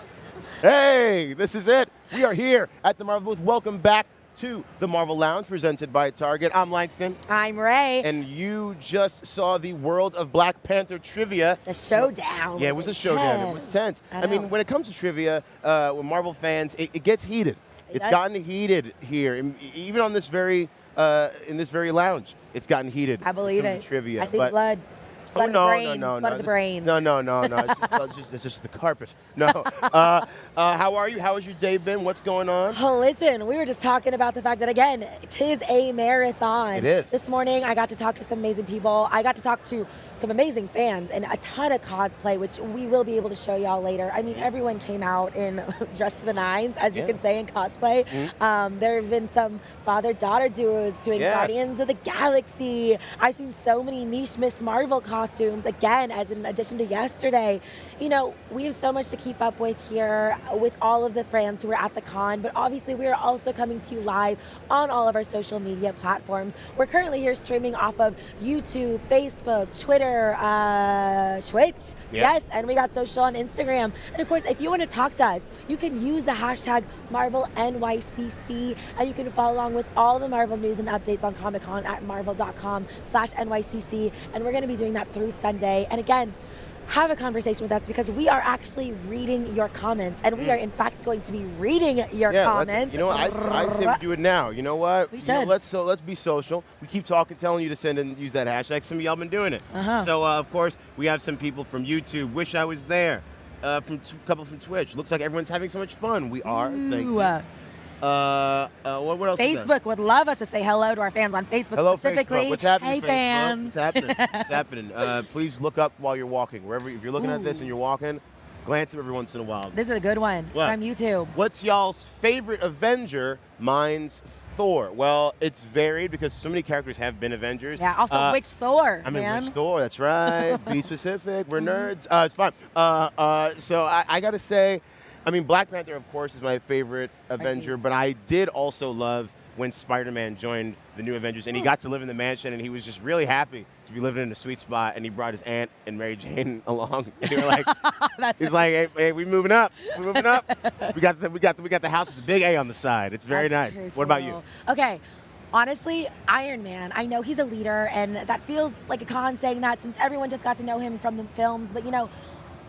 Hey, this is it. We are here at the Marvel booth. Welcome back to the Marvel Lounge, presented by Target. I'm Langston. I'm Ray. And you just saw the World of Black Panther trivia. The showdown. Yeah, it was a showdown. It was tense. I mean, when it comes to trivia, with Marvel fans, it gets heated. It's does. gotten heated here, even on this very in this very lounge. It's gotten heated. I believe with some of it. the trivia. I see But blood. Blood of the brains. Blood of the brains. No. It's just the carpet. No. How are you? How has your day been? What's going on? Oh, listen, we were just talking about the fact that, again, 'tis a marathon. It is. This morning, I got to talk to some amazing people. I got to talk to some amazing fans and a ton of cosplay, which we will be able to show y'all later. I mean, everyone came out in dressed to the nines, as you can say, in cosplay. There have been some father-daughter duos doing Guardians of the Galaxy. I've seen so many niche Miss Marvel costumes, again, as in addition to yesterday. You know, we have so much to keep up with here with all of the fans who are at the con, but obviously we are also coming to you live on all of our social media platforms. We're currently here streaming off of YouTube, Facebook, Twitter, Twitch, yes, and we got social on Instagram. And of course, if you want to talk to us, you can use the hashtag MarvelNYCC, and you can follow along with all the Marvel news and updates on Comic-Con at marvel.com/NYCC, and we're going to be doing that through Sunday. And again, have a conversation with us because we are actually reading your comments, and we are in fact going to be reading your comments. You know what? I say we do it now. You know what? We should. You know, let's be social. We keep telling you to send and use that hashtag. Some of y'all been doing it. So of course we have some people from YouTube. Wish I was there. From a couple from Twitch. Looks like everyone's having so much fun. We are. Thank you. What else? Facebook would love us to say hello to our fans on Facebook. Hello, specifically. Facebook. What's happening? Hey, Facebook? fans. What's happening? What's happening? Please look up while you're walking. Wherever, if you're looking at this and you're walking, glance up every once in a while. This is a good one from YouTube. What's y'all's favorite Avenger? Mine's Thor. Well, it's varied because so many characters have been Avengers. Yeah. Also, which Thor? I mean, which Thor? That's right. Be specific. We're nerds. It's fine. So I gotta say. I mean, Black Panther, of course, is my favorite Avenger, but I did also love when Spider-Man joined the new Avengers, and he got to live in the mansion, and he was just really happy to be living in a sweet spot, and he brought his aunt and Mary Jane along, and they were like, he's like, hey, we moving up, we moving up. We got the house with the big A on the side. It's very nice. What about you? Okay. Honestly, Iron Man. I know he's a leader, and that feels like a con saying that since everyone just got to know him from the films, but you know,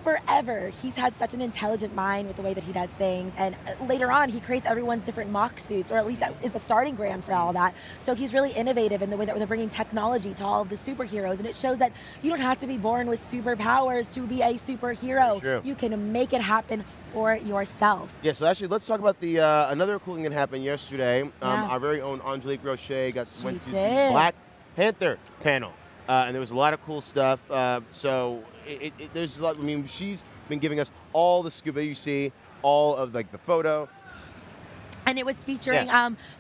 forever, he's had such an intelligent mind with the way that he does things, and later on he creates everyone's different mock suits, or at least that is the starting ground for all that. So he's really innovative in the way that they're bringing technology to all of the superheroes, and it shows that you don't have to be born with superpowers to be a superhero. True. You can make it happen for yourself. Yeah, so actually, let's talk about the another cool thing that happened yesterday. Our very own Angelique Roche went to the Black Panther panel, and there was a lot of cool stuff. So there's a lot. I mean, she's been giving us all the scuba you see, all of like the photo. And it was featuring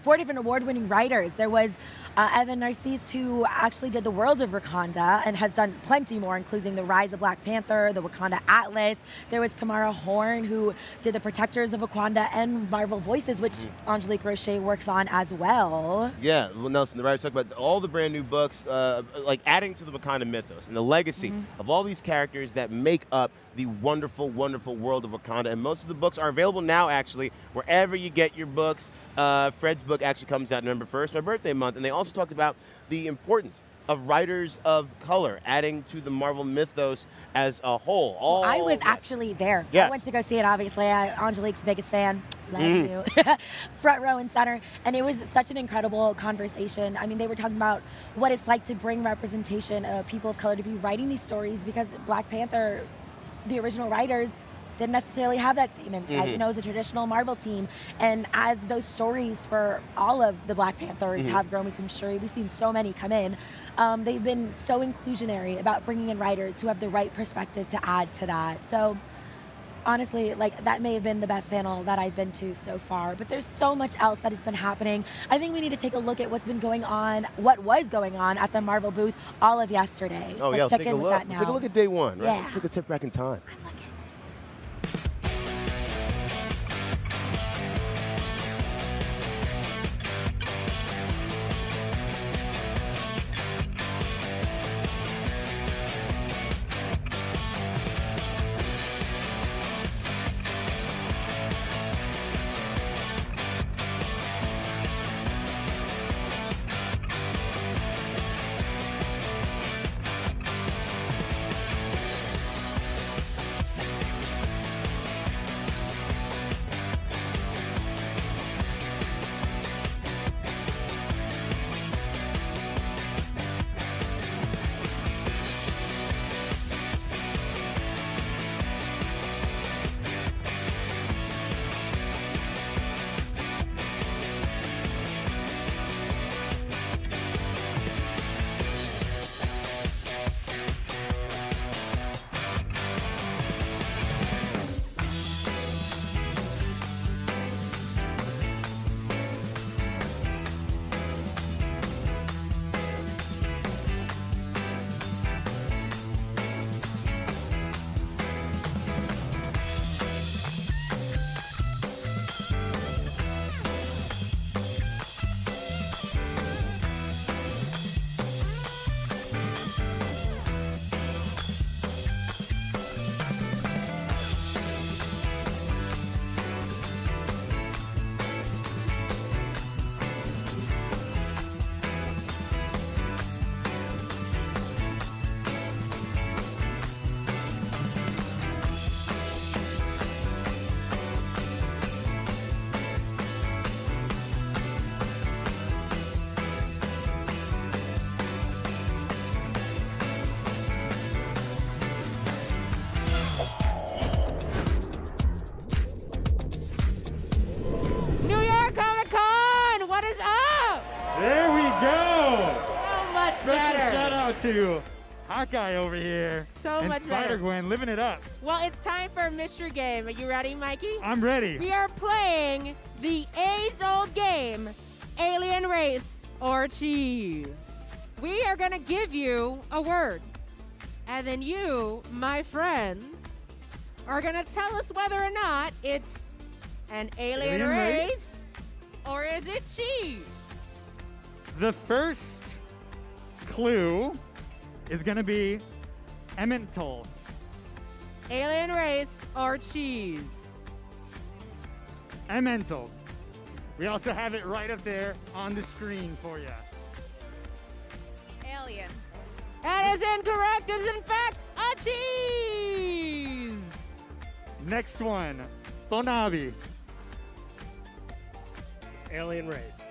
4 different award-winning writers. There was Evan Narcisse, who actually did the world of Wakanda and has done plenty more, including the Rise of Black Panther, the Wakanda Atlas. There was Kamara Horn, who did the Protectors of Wakanda and Marvel Voices, which Angelique Roche works on as well. Yeah, well, Nelson, the writers talk about all the brand new books, like adding to the Wakanda mythos and the legacy of all these characters that make up the wonderful, wonderful world of Wakanda. And most of the books are available now, actually, wherever you get your books. Fred's book actually comes out November 1st, my birthday month. And they also talked about the importance of writers of color, adding to the Marvel mythos as a whole. I was actually there. Yes. I went to go see it, obviously. Angelique's biggest fan. Love you. Front row and center. And it was such an incredible conversation. I mean, they were talking about what it's like to bring representation of people of color to be writing these stories, because Black Panther, the original writers, didn't necessarily have that same insight. You know, it was a traditional Marvel team. And as those stories for all of the Black Panthers have grown, we've seen Shuri, we've seen so many come in. They've been so inclusionary about bringing in writers who have the right perspective to add to that. So honestly, like, that may have been the best panel that I've been to so far, but there's so much else that has been happening. I think we need to take a look at what's been going on, what was going on at the Marvel booth all of yesterday. Oh, Let's check in with that now. Let's take a look at day one, right? Yeah. Let's take a trip back in time. to Hawkeye over here. So and much better. Spider-Gwen living it up. Well, it's time for a mystery game. Are you ready, Mikey? I'm ready. We are playing the age-old game, Alien Race or Cheese. We are going to give you a word. And then you, my friends, are going to tell us whether or not it's an alien race or is it cheese? The first clue is going to be Emmental. Alien race or cheese? Emmental. We also have it right up there on the screen for you. Alien. That is incorrect. It is, in fact, a cheese. Next one, Bonabi. Alien race.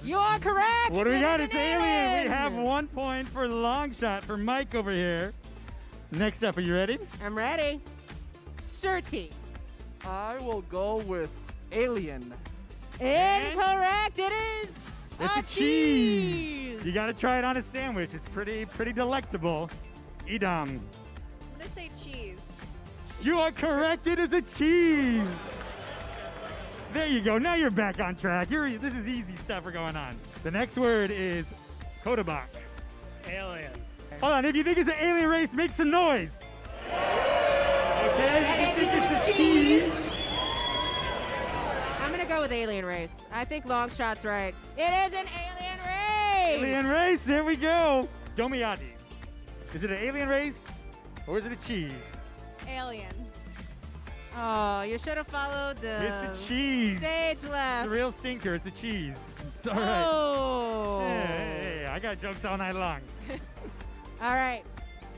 You are correct. What do we got? It's It's alien. We have 1 point for the long shot for Mike over here. Next up, are you ready? I'm ready. Shirty. I will go with alien. Incorrect. It is It's a cheese. You got to try it on a sandwich. It's pretty delectable. Idam. I'm gonna say cheese. You are correct. It is a cheese. There you go. Now you're back on track. This is easy stuff we're going on. The next word is Kodabak. Alien. Hold on. If you think it's an alien race, make some noise. Okay. If you think it's a cheese. I'm going to go with alien race. I think long shot's right. It is an alien race. Alien race. There we go. Domiati. Is it an alien race or is it a cheese? Alien. Oh, you should have followed the It's a cheese. stage left. It's a real stinker. It's a cheese. It's all right. Oh. Hey, I got jokes all night long. All right.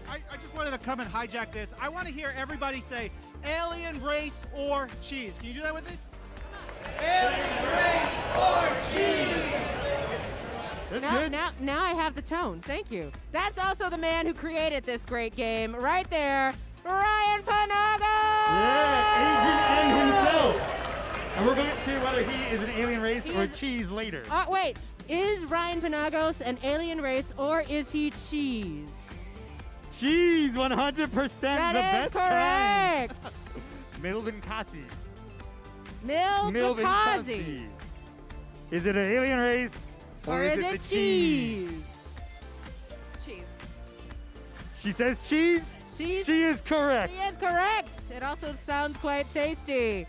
I just wanted to come and hijack this. I want to hear everybody say alien race or cheese. Can you do that with us? Alien race or cheese. Now I have the tone. Thank you. That's also the man who created this great game right there, Ryan Panago. Yeah, Agent N himself. And we're going to whether he is an alien race or cheese later. Wait, is Ryan Panagos an alien race or is he cheese? Cheese, 100%. That the is best correct. kind. Milvin Kasi. Milvin Kasi. Is it an alien race or is it the cheese? Cheese. She says cheese. She is correct. She is correct. It also sounds quite tasty.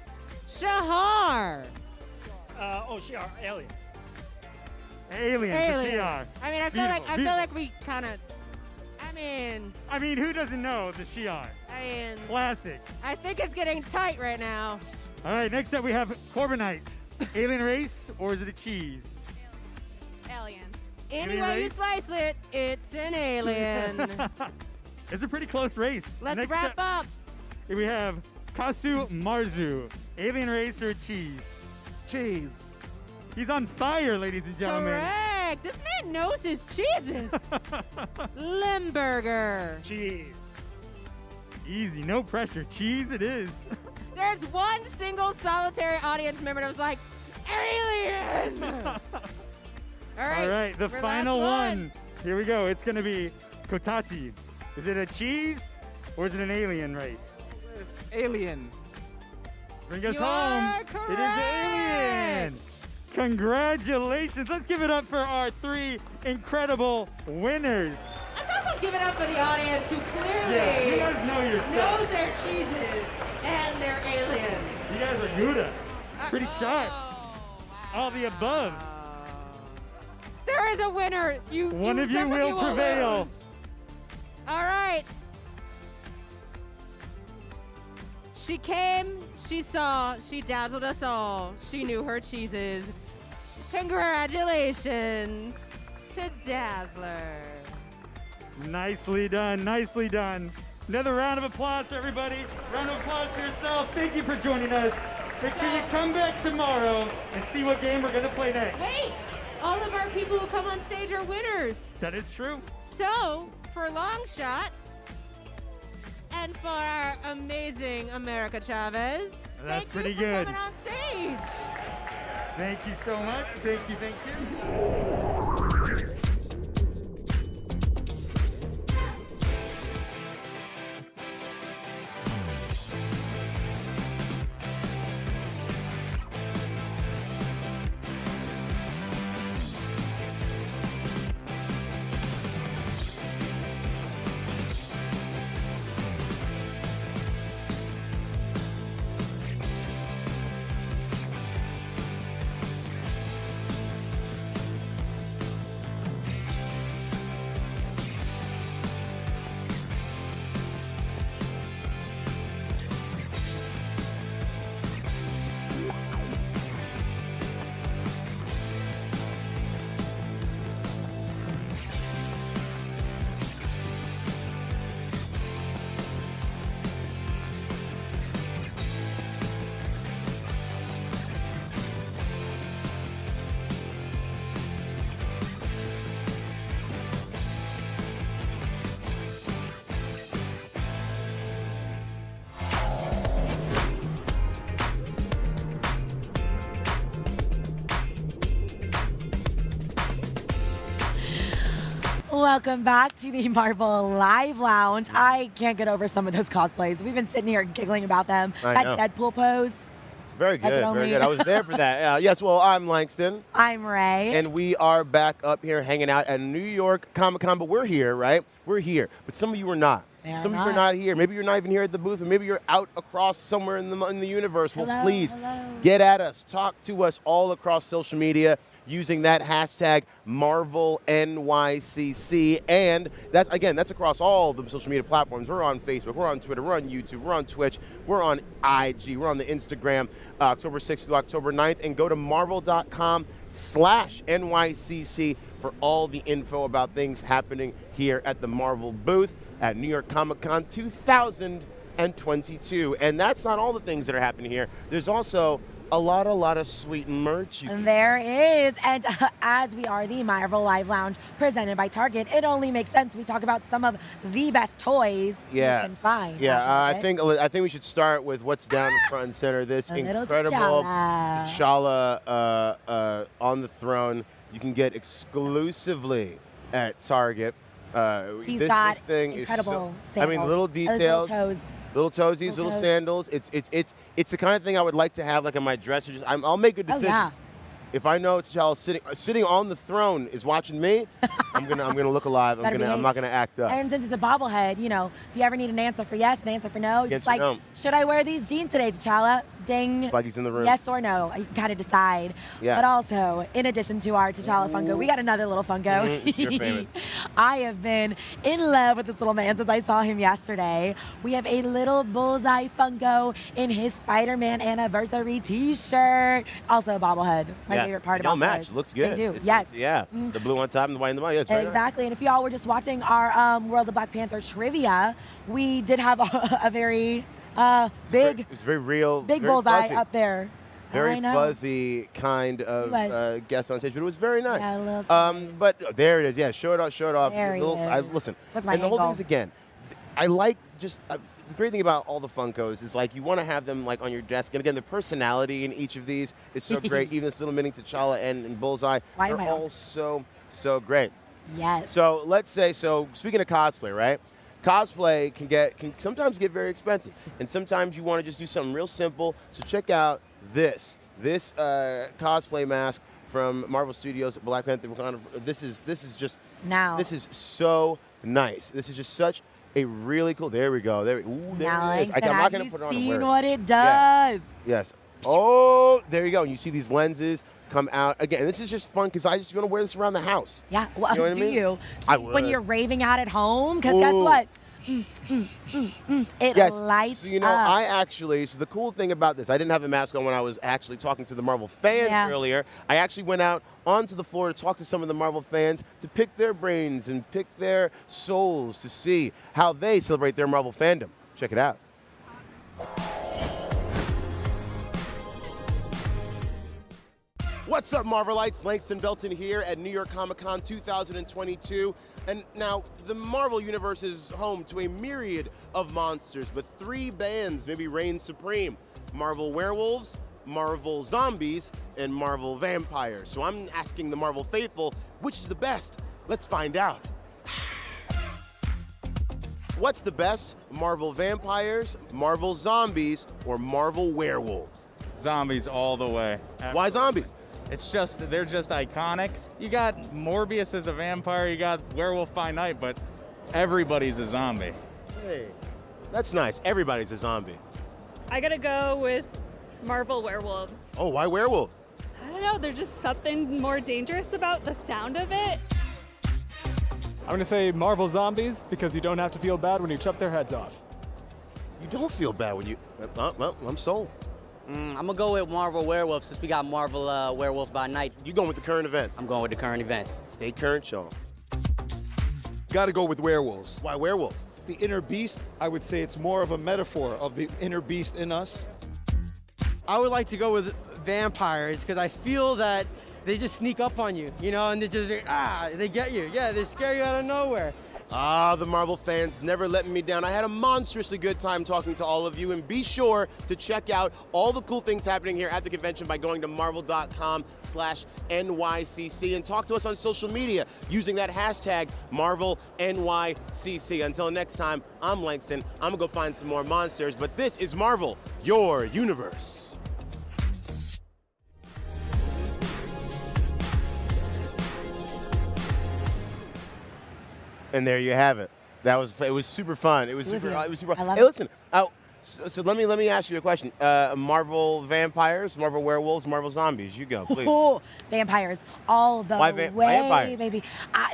Shahar. Shahar, alien. Alien. For Shiar. I mean, I feel like we kind of. I mean, who doesn't know the Shiar? Classic. I think it's getting tight right now. All right, next up we have Corbinite. Alien race or is it a cheese? Alien. Any Alien way you race? slice it, it's an alien. It's a pretty close race. Let's Next wrap up. We have Kasu Marzu. Alien race or cheese? Cheese. He's on fire, ladies and gentlemen. Correct. This man knows his cheeses. Limburger. Cheese. Easy, no pressure. Cheese it is. There's one single solitary audience member that was like, alien! All right, the for final last one. Here we go. It's going to be Kotati. Is it a cheese or is it an alien race? Alien. Bring us You home. are It is alien. Congratulations. Let's give it up for our 3 incredible winners. Let's also give it up for the audience who clearly Yeah, you guys know your stuff. knows their cheeses and their aliens. You guys are Gouda. Pretty sharp. All the above. There is a winner. One of you will prevail. lose. All right. She came, she saw, she dazzled us all. She knew her cheeses. Congratulations to Dazzler. Nicely done. Nicely done. Another round of applause for everybody. Round of applause for yourself. Thank you for joining us. Make sure you come back tomorrow and see what game we're going to play next. Hey, all of our people who come on stage are winners. That is true. So, for Long Shot and for our amazing America Chavez, That's thank pretty you for good. coming on stage. Thank you so much. Thank you. Thank you. Welcome back to the Marvel Live Lounge. I can't get over some of those cosplays. We've been sitting here giggling about them. I That know. Deadpool pose. Very good, very good. I was there for that. Yes, well, I'm Langston. I'm Ray. And we are back up here hanging out at New York Comic-Con, but we're here, right? We're here. But some of you are not. Some of you are not here. Maybe you're not even here at the booth, or maybe you're out across somewhere in the universe. Well, Hello, please hello. get at us. Talk to us all across social media using that hashtag MarvelNYCC. And that's across all the social media platforms. We're on Facebook, we're on Twitter, we're on YouTube, we're on Twitch, we're on IG, we're on the Instagram, October 6th through October 9th. And go to marvel.com/NYCC for all the info about things happening here at the Marvel booth at New York Comic Con 2022. And that's not all the things that are happening here. There's also a lot of sweet merch. There is. And as we are the Marvel Live Lounge presented by Target, it only makes sense we talk about some of the best toys you can find. Yeah, at I Target. think we should start with what's down front and center. This A little incredible T'Challa. T'Challa on the throne. You can get exclusively at Target. He's this got thing incredible is so, I mean, sandals. little details. Little toesies, Little little toes. sandals. It's the kind of thing I would like to have like in my dresser. I'll make good decisions. yeah. If I know T'Challa sitting on the throne is watching me, I'm gonna look alive. Better I'm behave. not gonna act up. And since it's a bobblehead, if you ever need an answer for yes, an answer for no, Yes it's or like, no. should I wear these jeans today, T'Challa? Ding. It's like he's in the room. Yes or no. You can kind of decide. Yeah. But also, in addition to our T'Challa Funko, we got another little Funko. It's your favorite. I have been in love with this little man since I saw him yesterday. We have a little Bullseye Funko in his Spider-Man anniversary T-shirt. Also a bobblehead. My Yes. favorite part They don't about match. those. Looks good. They do. It's- Yes. Yeah. The blue on top and the white in the bottom. Yeah, it's very nice. Exactly. And if y'all were just watching our World of Black Panther trivia, we did have a very big, It's very real. big very bullseye fuzzy. up there. I Very know. fuzzy kind of was. guest on stage, but it was very nice. Yeah, a little but there it is. Yeah, show it off. Show it off. There he is. Listen, What's my and the whole thing angle? is again. I like just the great thing about all the Funkos is like you want to have them like on your desk, and again the personality in each of these is so great. Even this little mini T'Challa and Bullseye, Why am they're I all so great. Yes. So let's say, speaking of cosplay, right? Cosplay can sometimes get very expensive, and sometimes you want to just do something real simple. So check out this cosplay mask from Marvel Studios, Black Panther. This is just Now. This is so nice. This is just such a really cool. There we go. There it is. I'm not gonna put it on and wear seen it. what it Yeah. does? Yes. Oh, there you go. You see these lenses come out again. This is just fun because I just want to wear this around the house. Yeah. Well, You know what I do mean? you? I When would. you're raving out at home? Because guess Ooh. what? It Yes. lights So, you know, up. so the cool thing about this, I didn't have a mask on when I was actually talking to the Marvel fans Yeah. earlier. I actually went out onto the floor to talk to some of the Marvel fans to pick their brains and pick their souls to see how they celebrate their Marvel fandom. Check it out. What's up, Marvelites? Langston Belton here at New York Comic Con 2022. And now, the Marvel Universe is home to a myriad of monsters, but three bands maybe reign supreme. Marvel Werewolves, Marvel Zombies, and Marvel Vampires. So I'm asking the Marvel faithful, which is the best? Let's find out. What's the best? Marvel Vampires, Marvel Zombies, or Marvel Werewolves? Zombies all the way. Why zombies? They're just iconic. You got Morbius as a vampire, you got Werewolf by Night, but everybody's a zombie. Hey, that's nice. Everybody's a zombie. I gotta go with Marvel Werewolves. Oh, why werewolves? I don't know, there's just something more dangerous about the sound of it. I'm gonna say Marvel Zombies because you don't have to feel bad when you chop their heads off. You don't feel bad when you. Well, I'm sold. I'm gonna go with Marvel Werewolves since we got Marvel Werewolf by Night. You going with the current events? I'm going with the current events. Stay current, Sean. Gotta go with werewolves. Why werewolves? The inner beast, I would say it's more of a metaphor of the inner beast in us. I would like to go with vampires because I feel that they just sneak up on you, and they just, they get you. Yeah, they scare you out of nowhere. Ah, the Marvel fans never letting me down. I had a monstrously good time talking to all of you, and be sure to check out all the cool things happening here at the convention by going to marvel.com/NYCC and talk to us on social media using that hashtag MarvelNYCC. Until next time, I'm Langston. I'm gonna go find some more monsters, but this is Marvel, your universe. And there you have it. It was super fun. It was super. I love Hey, it. listen. So let me ask you a question. Marvel vampires, Marvel werewolves, Marvel zombies. You go, please. Oh, vampires all the Why way, vampires? baby.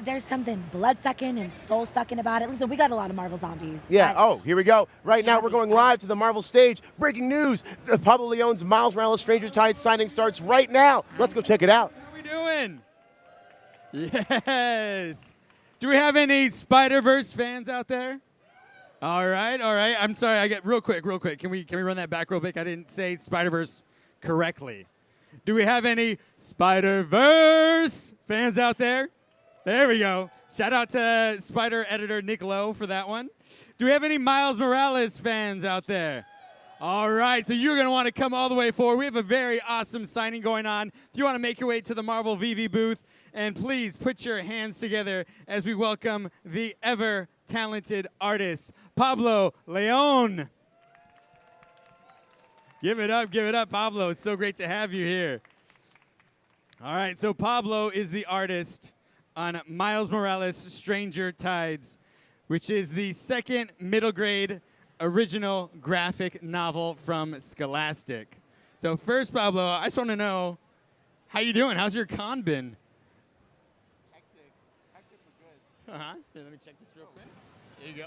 There's something blood-sucking and soul-sucking about it. Listen, we got a lot of Marvel zombies. Yeah. Oh, here we go. Right now, we're going live to the Marvel stage. Breaking news: Pablo Leon's Miles Morales Stranger Tides signing starts right now. Let's go check it out. What are we doing? Yes. Do we have any Spider-Verse fans out there? All right. I'm sorry. I get real quick. Can we run that back real quick? I didn't say Spider-Verse correctly. Do we have any Spider-Verse fans out there? There we go. Shout out to Spider editor Nick Lowe for that one. Do we have any Miles Morales fans out there? All right, so you're going to want to come all the way forward. We have a very awesome signing going on. If you want to make your way to the Marvel VV booth, and please put your hands together as we welcome the ever-talented artist, Pablo Leon. Give it up, Pablo. It's so great to have you here. All right, so Pablo is the artist on Miles Morales Stranger Tides, which is the second middle grade original graphic novel from Scholastic. So first, Pablo, I just want to know, how you doing? How's your con been? Hectic but good. Here, let me check this real quick. There you go.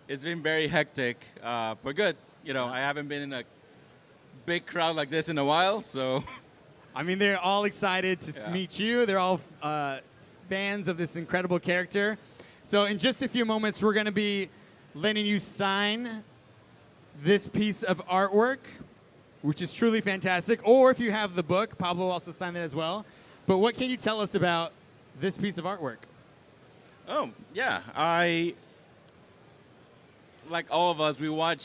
It's been very hectic, but good. You know, I haven't been in a big crowd like this in a while, so. I mean, they're all excited to meet you. They're all fans of this incredible character. So in just a few moments, we're going to be letting you sign this piece of artwork, which is truly fantastic. Or if you have the book, Pablo will also sign that as well. But what can you tell us about this piece of artwork? Oh, yeah. Like all of us,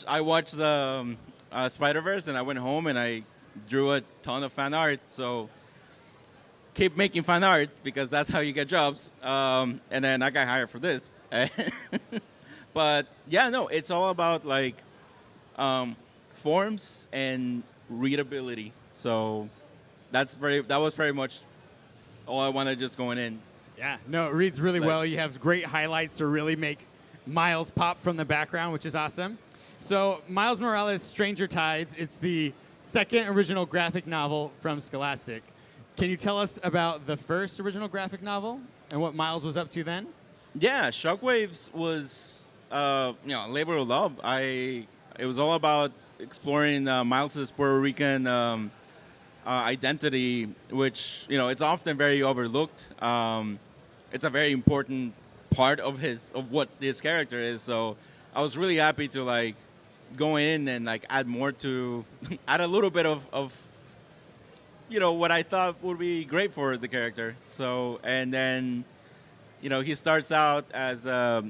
I watched the Spider-Verse, and I went home and I drew a ton of fan art. So keep making fan art, because that's how you get jobs. And then I got hired for this. But yeah, no, it's all about like forms and readability. So that was pretty much all I wanted just going in. Yeah, no, it reads really well. You have great highlights to really make Miles pop from the background, which is awesome. So Miles Morales Stranger Tides, it's the second original graphic novel from Scholastic. Can you tell us about the first original graphic novel and what Miles was up to then? Yeah, Shockwaves was labor of love. It was all about exploring Miles' Puerto Rican identity, which it's often very overlooked. It's a very important part of what his character is. So I was really happy to like go in and like add a little bit of what I thought would be great for the character. So, and then he starts out as a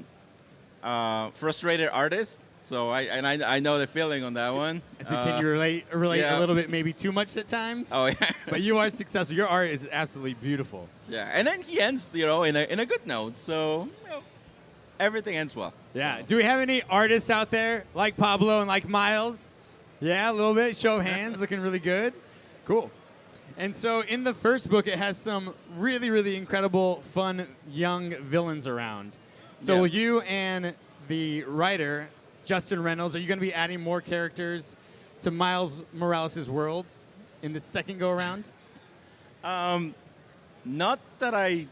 frustrated artist. So I know the feeling on that one. So can you relate yeah. a little bit, maybe too much at times? Oh yeah. But you are successful. Your art is absolutely beautiful. Yeah, and then he ends, in a good note. So everything ends well. Yeah. So. Do we have any artists out there like Pablo and like Miles? Yeah, a little bit. Show of hands, looking really good. Cool. And so in the first book, it has some really, really incredible, fun, young villains around. So you and the writer, Justin Reynolds, are you going to be adding more characters to Miles Morales' world in the second go-around? Not that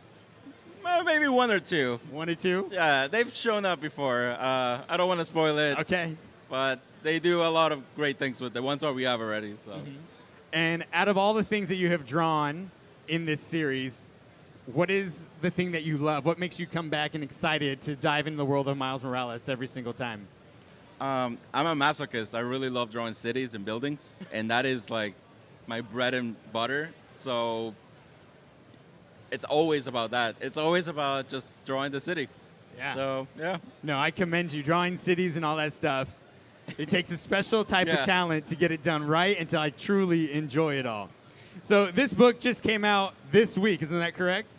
maybe one or two. One or two? Yeah, they've shown up before. I don't want to spoil it. Okay. But they do a lot of great things with the ones that we have already. So. Mm-hmm. And out of all the things that you have drawn in this series, what is the thing that you love? What makes you come back and excited to dive into the world of Miles Morales every single time? I'm a masochist. I really love drawing cities and buildings, and that is like my bread and butter. So it's always about that. It's always about just drawing the city. Yeah. So, yeah. No, I commend you. Drawing cities and all that stuff. It takes a special type of talent to get it done right and to like truly enjoy it all. So this book just came out this week, isn't that correct?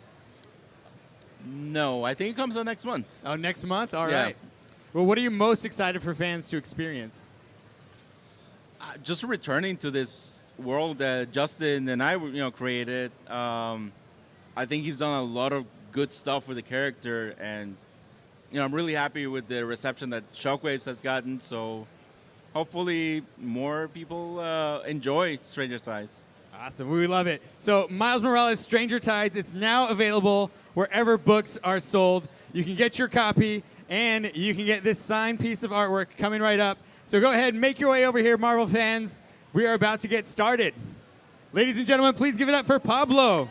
No, I think it comes out next month. Oh, next month? All Yeah. right. Well, what are you most excited for fans to experience? Just returning to this world that Justin and I, created. I think he's done a lot of good stuff with the character, and I'm really happy with the reception that Shockwaves has gotten. So hopefully more people enjoy Stranger Tides. Awesome. We love it. So Miles Morales, Stranger Tides, it's now available wherever books are sold. You can get your copy, and you can get this signed piece of artwork coming right up. So go ahead and make your way over here, Marvel fans. We are about to get started. Ladies and gentlemen, please give it up for Pablo.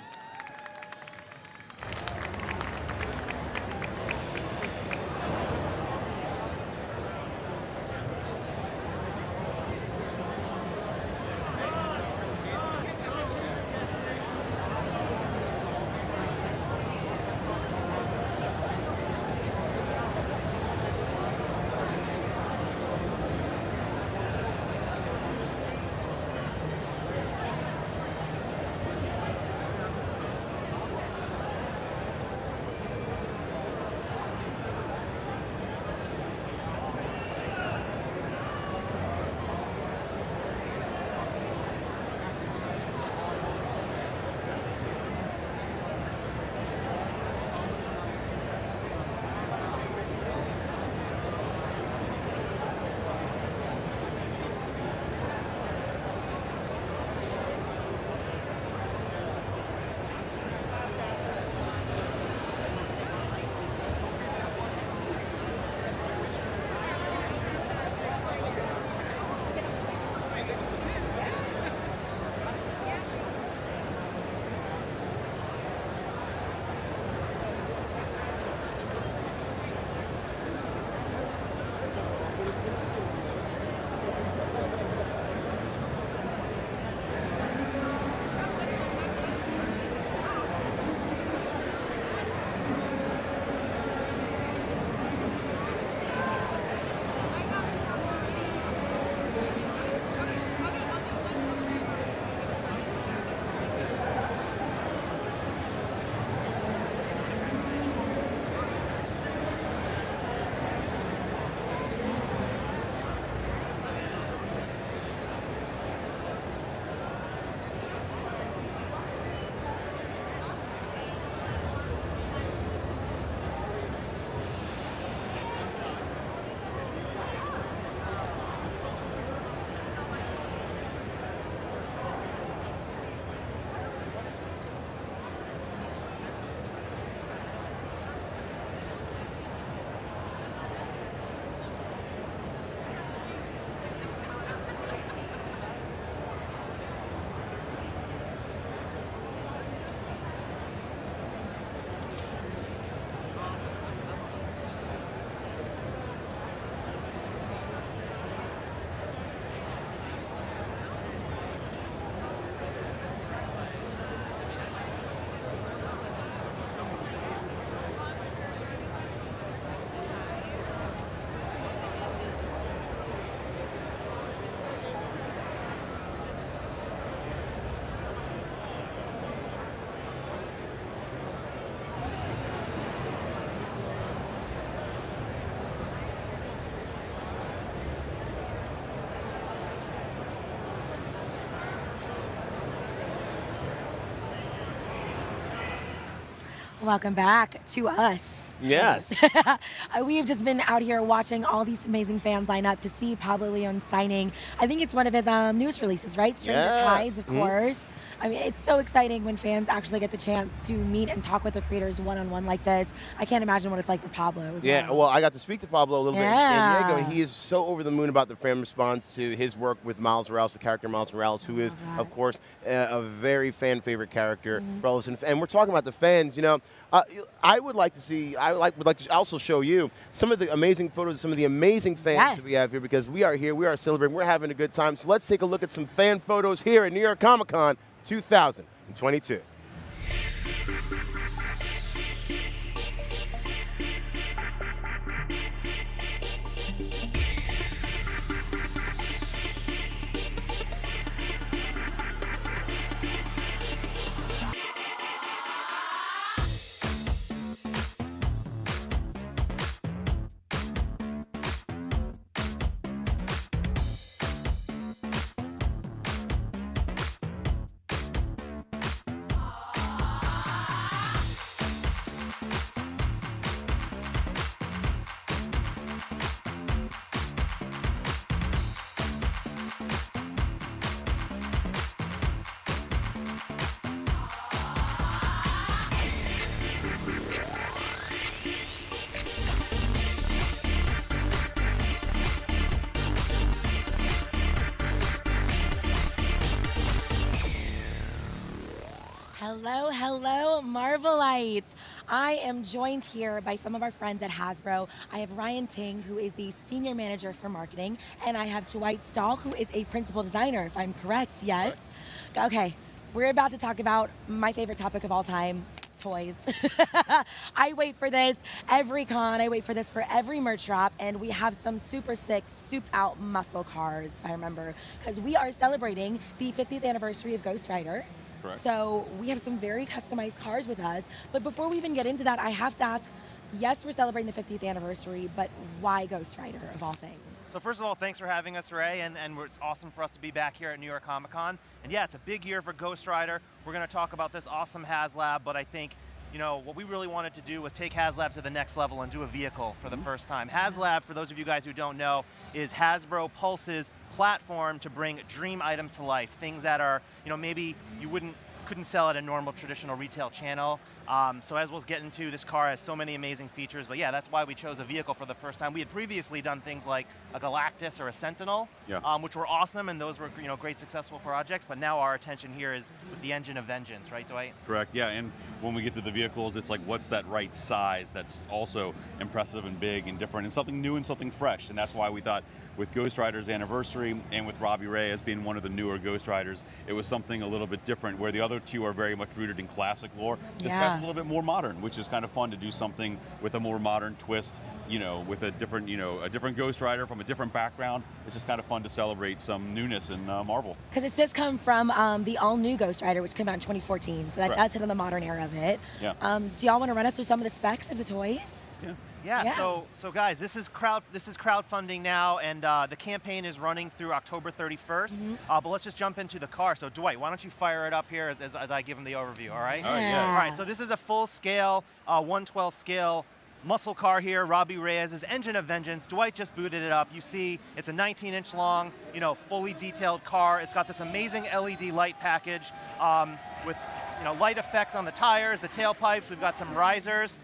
Welcome back to us. Yes. We have just been out here watching all these amazing fans line up to see Pablo Leon signing. I think it's one of his newest releases, right? Stranger Tides, of course. I mean, it's so exciting when fans actually get the chance to meet and talk with the creators one-on-one like this. I can't imagine what it's like for Pablo as well, I got to speak to Pablo a little bit in San Diego, and he is so over the moon about the fan response to his work with Miles Morales, the character Miles Morales, who is, of course, a very fan-favorite character for all of us. And we're talking about the fans, I would like to also show you some of the amazing photos of some of the amazing fans that we have here, because we are here, we are celebrating, we're having a good time. So let's take a look at some fan photos here at New York Comic Con 2022. Hello, hello, Marvelites. I am joined here by some of our friends at Hasbro. I have Ryan Ting, who is the Senior Manager for Marketing, and I have Dwight Stahl, who is a Principal Designer, if I'm correct, yes? Okay, we're about to talk about my favorite topic of all time, toys. I wait for this every con. I wait for this for every merch drop, and we have some super sick, souped out muscle cars, if I remember, because we are celebrating the 50th anniversary of Ghost Rider. Correct. So we have some very customized cars with us. But before we even get into that, I have to ask, yes, we're celebrating the 50th anniversary, but why Ghost Rider, of all things? So first of all, thanks for having us, Ray, and it's awesome for us to be back here at New York Comic Con. And yeah, it's a big year for Ghost Rider. We're going to talk about this awesome HasLab, but I think, you know, what we really wanted to do was take HasLab to the next level and do a vehicle for the first time. HasLab, for those of you guys who don't know, is Hasbro Pulse's platform to bring dream items to life. Things that are, you know, maybe you couldn't sell at a normal traditional retail channel. So as we'll get into, this car has so many amazing features, but yeah, that's why we chose a vehicle for the first time. We had previously done things like a Galactus or a Sentinel, which were awesome, and those were, you know, great successful projects, but now our attention here is with the Engine of Vengeance, right, Dwight? Correct, yeah, and when we get to the vehicles, it's like, what's that right size that's also impressive and big and different, and something new and something fresh, and that's why we thought with Ghost Rider's anniversary and with Robbie Ray as being one of the newer Ghost Riders, it was something a little bit different, where the other two are very much rooted in classic lore. This guy's a little bit more modern, which is kind of fun to do something with a more modern twist, you know, with a different, you know, a different Ghost Rider from a different background. It's just kind of fun to celebrate some newness in Marvel. Because it does come from the all-new Ghost Rider, which came out in 2014, so that does hit on the modern era of it. Yeah. Do y'all want to run us through some of the specs of the toys? Yeah. So guys, this is crowdfunding now, and the campaign is running through October 31st. But let's just jump into the car. So Dwight, why don't you fire it up here as I give him the overview, all right? All right, yeah. All right, so this is a full-scale, 1/12 scale muscle car here, Robbie Reyes' Engine of Vengeance. Dwight just booted it up. You see it's a 19-inch long, you know, fully detailed car. It's got this amazing LED light package with, you know, light effects on the tires, the tailpipes. We've got some risers.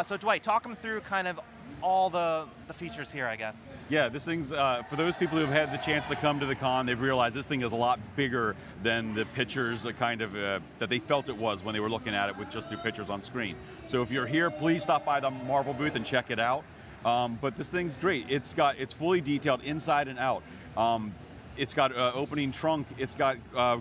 So Dwight, talk them through kind of all the features here, I guess. Yeah, this thing's, for those people who've had the chance to come to the con, they've realized this thing is a lot bigger than the pictures that kind of, that they felt it was when they were looking at it with just the pictures on screen. So if you're here, please stop by the Marvel booth and check it out. But this thing's great. It's fully detailed inside and out. It's got opening trunk, it's got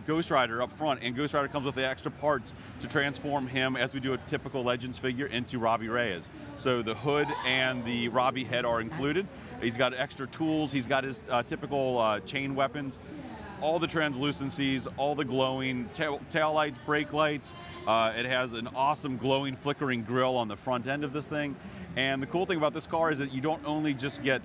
Ghost Rider up front, and Ghost Rider comes with the extra parts to transform him, as we do a typical Legends figure, into Robbie Reyes. So the hood and the Robbie head are included. He's got extra tools, he's got his typical chain weapons, all the translucencies, all the glowing tail lights, brake lights. It has an awesome glowing flickering grille on the front end of this thing. And the cool thing about this car is that you don't only just get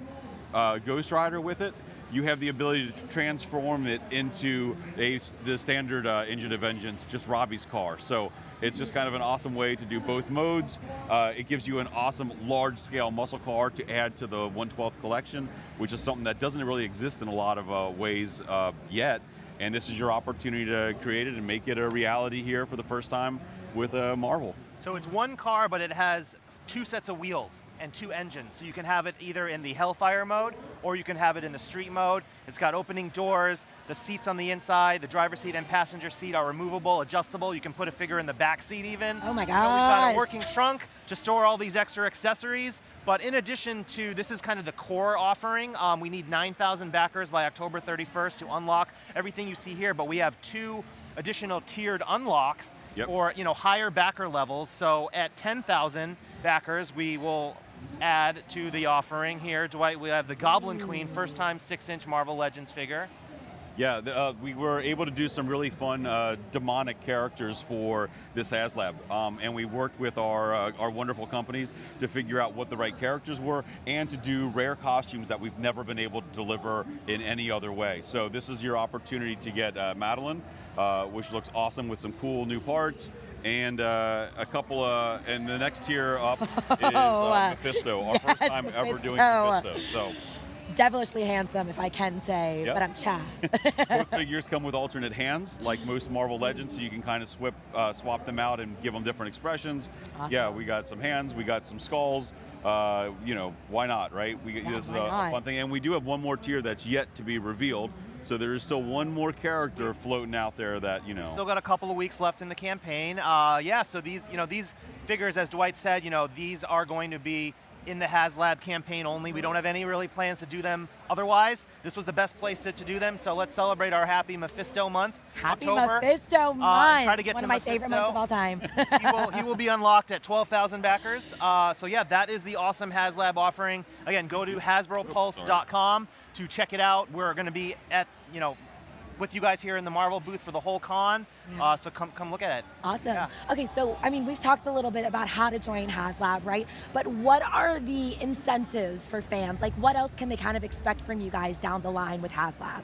Ghost Rider with it, you have the ability to transform it into the standard Engine of Vengeance, just Robbie's car. So it's just kind of an awesome way to do both modes. It gives you an awesome large-scale muscle car to add to the 1/12 collection, which is something that doesn't really exist in a lot of ways yet. And this is your opportunity to create it and make it a reality here for the first time with Marvel. So it's one car, but it has 2 sets of wheels and 2 engines. So you can have it either in the Hellfire mode or you can have it in the street mode. It's got opening doors, the seats on the inside, the driver's seat and passenger seat are removable, adjustable. You can put a figure in the back seat even. Oh my We've got gosh. a working trunk to store all these extra accessories. But in addition to, this is kind of the core offering. We need 9,000 backers by October 31st to unlock everything you see here, but we have 2 additional tiered unlocks for, you know, higher backer levels. So at 10,000 backers, we will add to the offering here. Dwight, we have the Goblin Queen, first time 6-inch Marvel Legends figure. Yeah, we were able to do some really fun demonic characters for this HasLab, and we worked with our wonderful companies to figure out what the right characters were and to do rare costumes that we've never been able to deliver in any other way. So this is your opportunity to get Madeline, which looks awesome with some cool new parts, and a couple and the next tier up is Mephisto, our first time ever doing Mephisto. So. Devilishly handsome, if I can say, but I'm Cha. Both figures come with alternate hands, like most Marvel Legends, so you can kind of swap them out and give them different expressions. Awesome. Yeah, we got some hands, we got some skulls. You know, why not, right? This is a fun thing, and we do have one more tier that's yet to be revealed. So there is still one more character floating out there that, you know. Still got a couple of weeks left in the campaign. Yeah, so these figures, as Dwight said, these are going to be in the HasLab campaign only. We don't have any really plans to do them otherwise. This was the best place to do them, so let's celebrate our Happy Mephisto month. Happy October. Mephisto month. Try to get one to of my Mephisto. favorite months of all time. He will be unlocked at 12,000 backers. So yeah, that is the awesome HasLab offering. Again, go to HasbroPulse.com to check it out. We're going to be at, with you guys here in the Marvel booth for the whole con. Yeah. So come look at it. Awesome. Yeah. Okay, so we've talked a little bit about how to join HasLab, right? But what are the incentives for fans? Like, what else can they kind of expect from you guys down the line with HasLabs?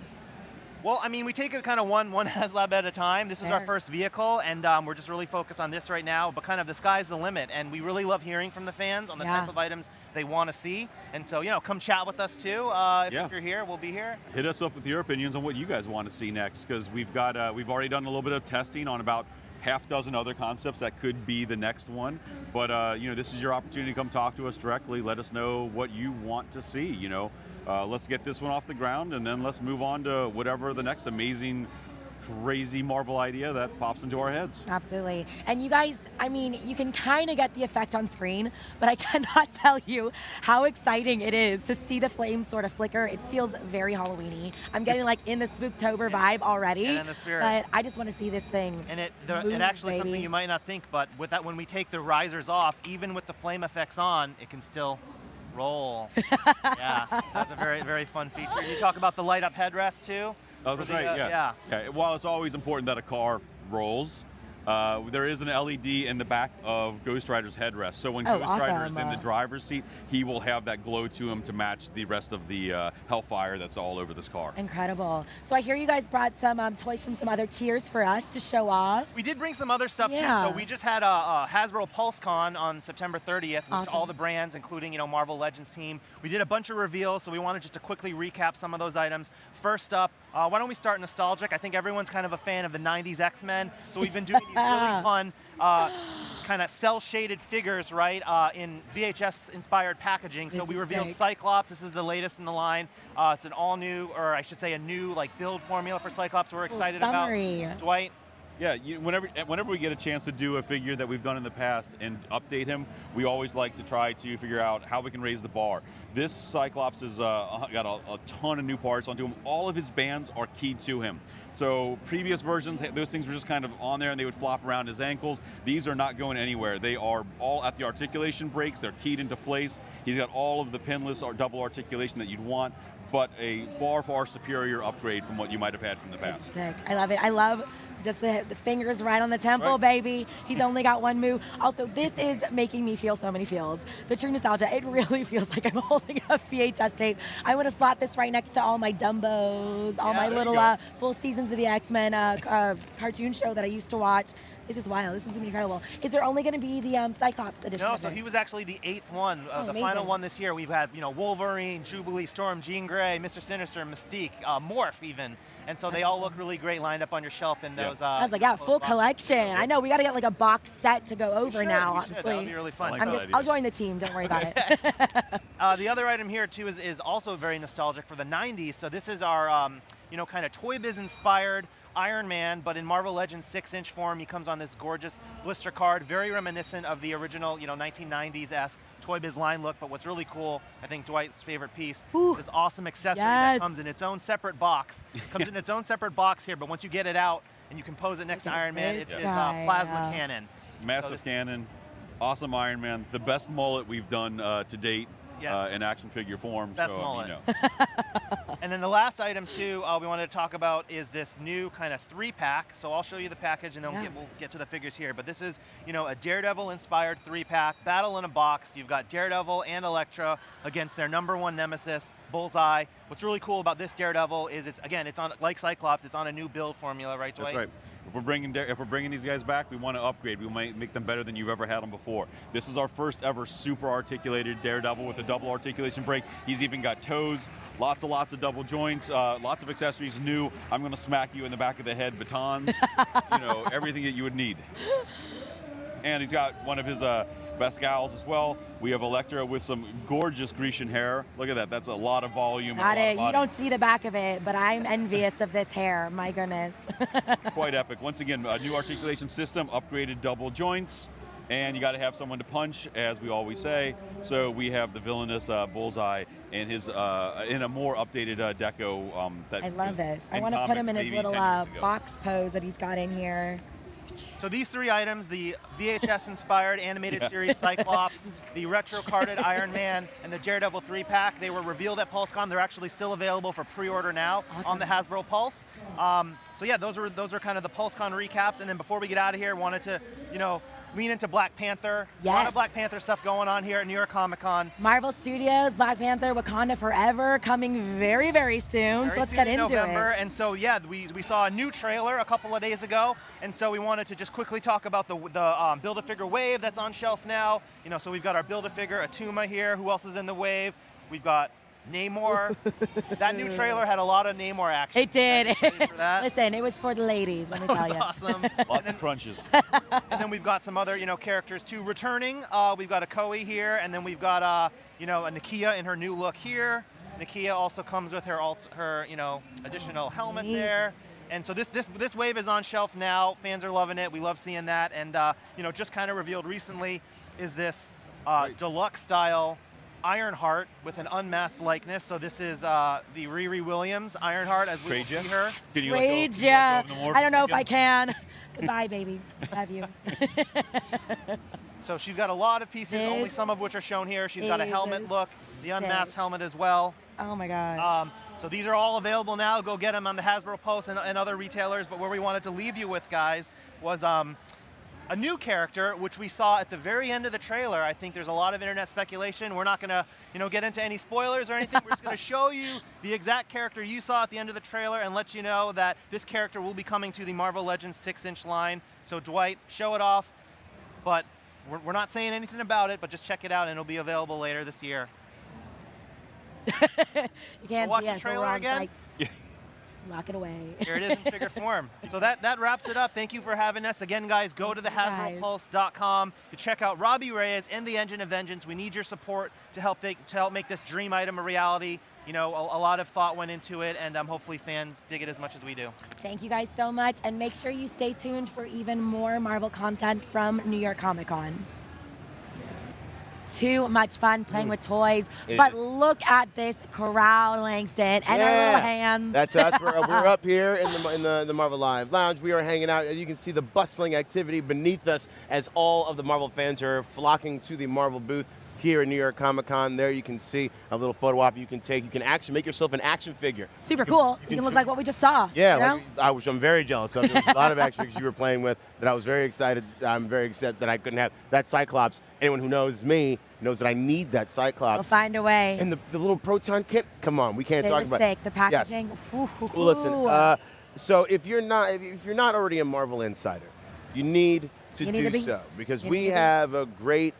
Well, we take it kind of one HasLab at a time. This is our first vehicle, and we're just really focused on this right now, but kind of the sky's the limit, and we really love hearing from the fans on the type of items they want to see. And so, come chat with us too. If you're here, we'll be here. Hit us up with your opinions on what you guys want to see next, because we've already done a little bit of testing on about half dozen other concepts that could be the next one. But this is your opportunity to come talk to us directly. Let us know what you want to see. Let's get this one off the ground, and then let's move on to whatever the next amazing, crazy Marvel idea that pops into our heads. Absolutely. And you guys, you can kind of get the effect on screen, but I cannot tell you how exciting it is to see the flames sort of flicker. It feels very Halloween-y. I'm getting in the Spooktober vibe already. And in the spirit. But I just want to see this thing. And it move, actually baby. something you might not think, but with that, when we take the risers off, even with the flame effects on, it can still roll. Yeah, that's a very, very fun feature. You talk about the light up headrest too? Oh, that's right, yeah. While it's always important that a car rolls, there is an LED in the back of Ghost Rider's headrest. So when Ghost Rider is in the driver's seat, he will have that glow to him to match the rest of the hellfire that's all over this car. Incredible. So I hear you guys brought some toys from some other tiers for us to show off. We did bring some other stuff too. So we just had a Hasbro PulseCon on September 30th, with all the brands, including Marvel Legends team. We did a bunch of reveals, so we wanted just to quickly recap some of those items. First up, why don't we start nostalgic? I think everyone's kind of a fan of the 90s X-Men, so we've been doing these really fun kind of cell-shaded figures, right, in VHS-inspired packaging. So we revealed Cyclops. This is the latest in the line. It's an all-new, or I should say a new build formula for Cyclops we're excited about. Dwight? Yeah, whenever we get a chance to do a figure that we've done in the past and update him, we always like to try to figure out how we can raise the bar. This Cyclops has got a ton of new parts onto him. All of his bands are keyed to him. So previous versions, those things were just kind of on there and they would flop around his ankles. These are not going anywhere. They are all at the articulation brakes. They're keyed into place. He's got all of the pinless or double articulation that you'd want, but a far, far superior upgrade from what you might have had from the past. It's sick. I love it. I love just the fingers right on the temple, baby. He's only got one move. Also, this is making me feel so many feels. The true nostalgia, it really feels like I'm holding a VHS tape. I want to slot this right next to all my Dumbos, all my little full seasons of the X-Men cartoon show that I used to watch. This is wild. This is going to be incredible. Is there only going to be the Cyclops edition? No, so he was actually the 8th one, the final one this year. We've had, Wolverine, Jubilee, Storm, Jean Grey, Mr. Sinister, Mystique, Morph even. And so they all look really great lined up on your shelf in those. I was like, full collection. I know, we got to get a box set to go over now, honestly. That would be really fun. I'll join the team. Don't worry about it. The other item here, too, is also very nostalgic for the 90s. So this is our, kind of Toy Biz inspired Iron Man, but in Marvel Legends 6-inch form. He comes on this gorgeous blister card, very reminiscent of the original, 1990s-esque Toy Biz line look. But what's really cool, I think Dwight's favorite piece, this awesome accessory that comes in its own separate box. Comes in its own separate box here, but once you get it out and you can pose it next to Iron Man, it's his plasma cannon. Massive cannon, awesome Iron Man, the best mullet we've done to date. In action figure form. Best mullet. And then the last item, too, we wanted to talk about is this new kind of 3-pack. So I'll show you the package, and then we'll get to the figures here. But this is, a Daredevil-inspired 3-pack, battle in a box. You've got Daredevil and Elektra against their #1 nemesis, Bullseye. What's really cool about this Daredevil is it's on, like Cyclops, it's on a new build formula, right, Dwight? That's right. If we're bringing these guys back, we want to upgrade. We might make them better than you've ever had them before. This is our first ever super articulated Daredevil with a double articulation brake. He's even got toes, lots of double joints, lots of accessories new. I'm going to smack you in the back of the head, batons, everything that you would need. And he's got one of his Best gals as well. We have Elektra with some gorgeous Grecian hair. Look at that. That's a lot of volume. Got and a lot it. of You body. don't see the back of it, but I'm envious of this hair. My goodness. Quite epic. Once again, a new articulation system, upgraded double joints, and you got to have someone to punch, as we always say. So we have the Villainous Bullseye in his in a more updated deco. That I love was this. I in want to put him comics in his maybe little 10 years ago. box pose that he's got in here. So these 3 items, the VHS-inspired animated series Cyclops, the retro-carded Iron Man, and the Daredevil 3-pack, they were revealed at PulseCon. They're actually still available for pre-order now on the Hasbro Pulse. So yeah, those are kind of the PulseCon recaps. And then before we get out of here, wanted to, lean into Black Panther. Yes. A lot of Black Panther stuff going on here at New York Comic Con. Marvel Studios, Black Panther, Wakanda Forever, coming very, very soon. So let's get into November. it. And so, yeah, we saw a new trailer a couple of days ago. And so we wanted to just quickly talk about the Build-A-Figure wave that's on shelf now. So we've got our Build-A-Figure Atuma here. Who else is in the wave? We've got Namor. That new trailer had a lot of Namor action. It did. For that. Listen, it was for the ladies, let me tell you. Awesome. Lots of crunches. And then we've got some other, characters too returning. We've got a Koei here, and then we've got, a Nakia in her new look here. Nakia also comes with her additional helmet there. And so this wave is on shelf now. Fans are loving it. We love seeing that. And just kind of revealed recently is this deluxe style Ironheart with an unmasked likeness. So this is the Riri Williams Ironheart as we will see her. Great, yeah. I don't know if I can. Goodbye, baby. Love you. So she's got a lot of pieces, only some of which are shown here. She's got a helmet look, the unmasked helmet as well. Oh my God. So these are all available now. Go get them on the Hasbro Pulse and other retailers. But where we wanted to leave you with, guys, was a new character, which we saw at the very end of the trailer. I think there's a lot of internet speculation. We're not going to, get into any spoilers or anything. We're just going to show you the exact character you saw at the end of the trailer and let you know that this character will be coming to the Marvel Legends 6-inch line. So Dwight, show it off. But we're not saying anything about it, but just check it out, and it'll be available later this year. You can't watch see the us, trailer we're again. Lock it away. Here it is in figure form. So that wraps it up. Thank you for having us. Again, guys, go to the HasbroPulse.com to check out Robbie Reyes and the Engine of Vengeance. We need your support to help make this dream item a reality. A lot of thought went into it, and hopefully fans dig it as much as we do. Thank you guys so much, and make sure you stay tuned for even more Marvel content from New York Comic Con. Too much fun playing with toys, but look at this crowd, Langston, and our little hands. That's us. We're up here in the Marvel Live Lounge. We are hanging out. As you can see, the bustling activity beneath us as all of the Marvel fans are flocking to the Marvel booth here in New York Comic Con. There you can see a little photo op you can take. You can actually make yourself an action figure. Super cool. You can look like what we just saw. Yeah, I'm very jealous of. There was a lot of action figures you were playing with that I was very excited. I'm very excited that I couldn't have that Cyclops. Anyone who knows me knows that I need that Cyclops. We'll find a way. And the little proton kit. Come on, we can't talk about sick. The packaging. Yes. Well, listen. So if you're not already a Marvel insider, you need to do so, because we have a great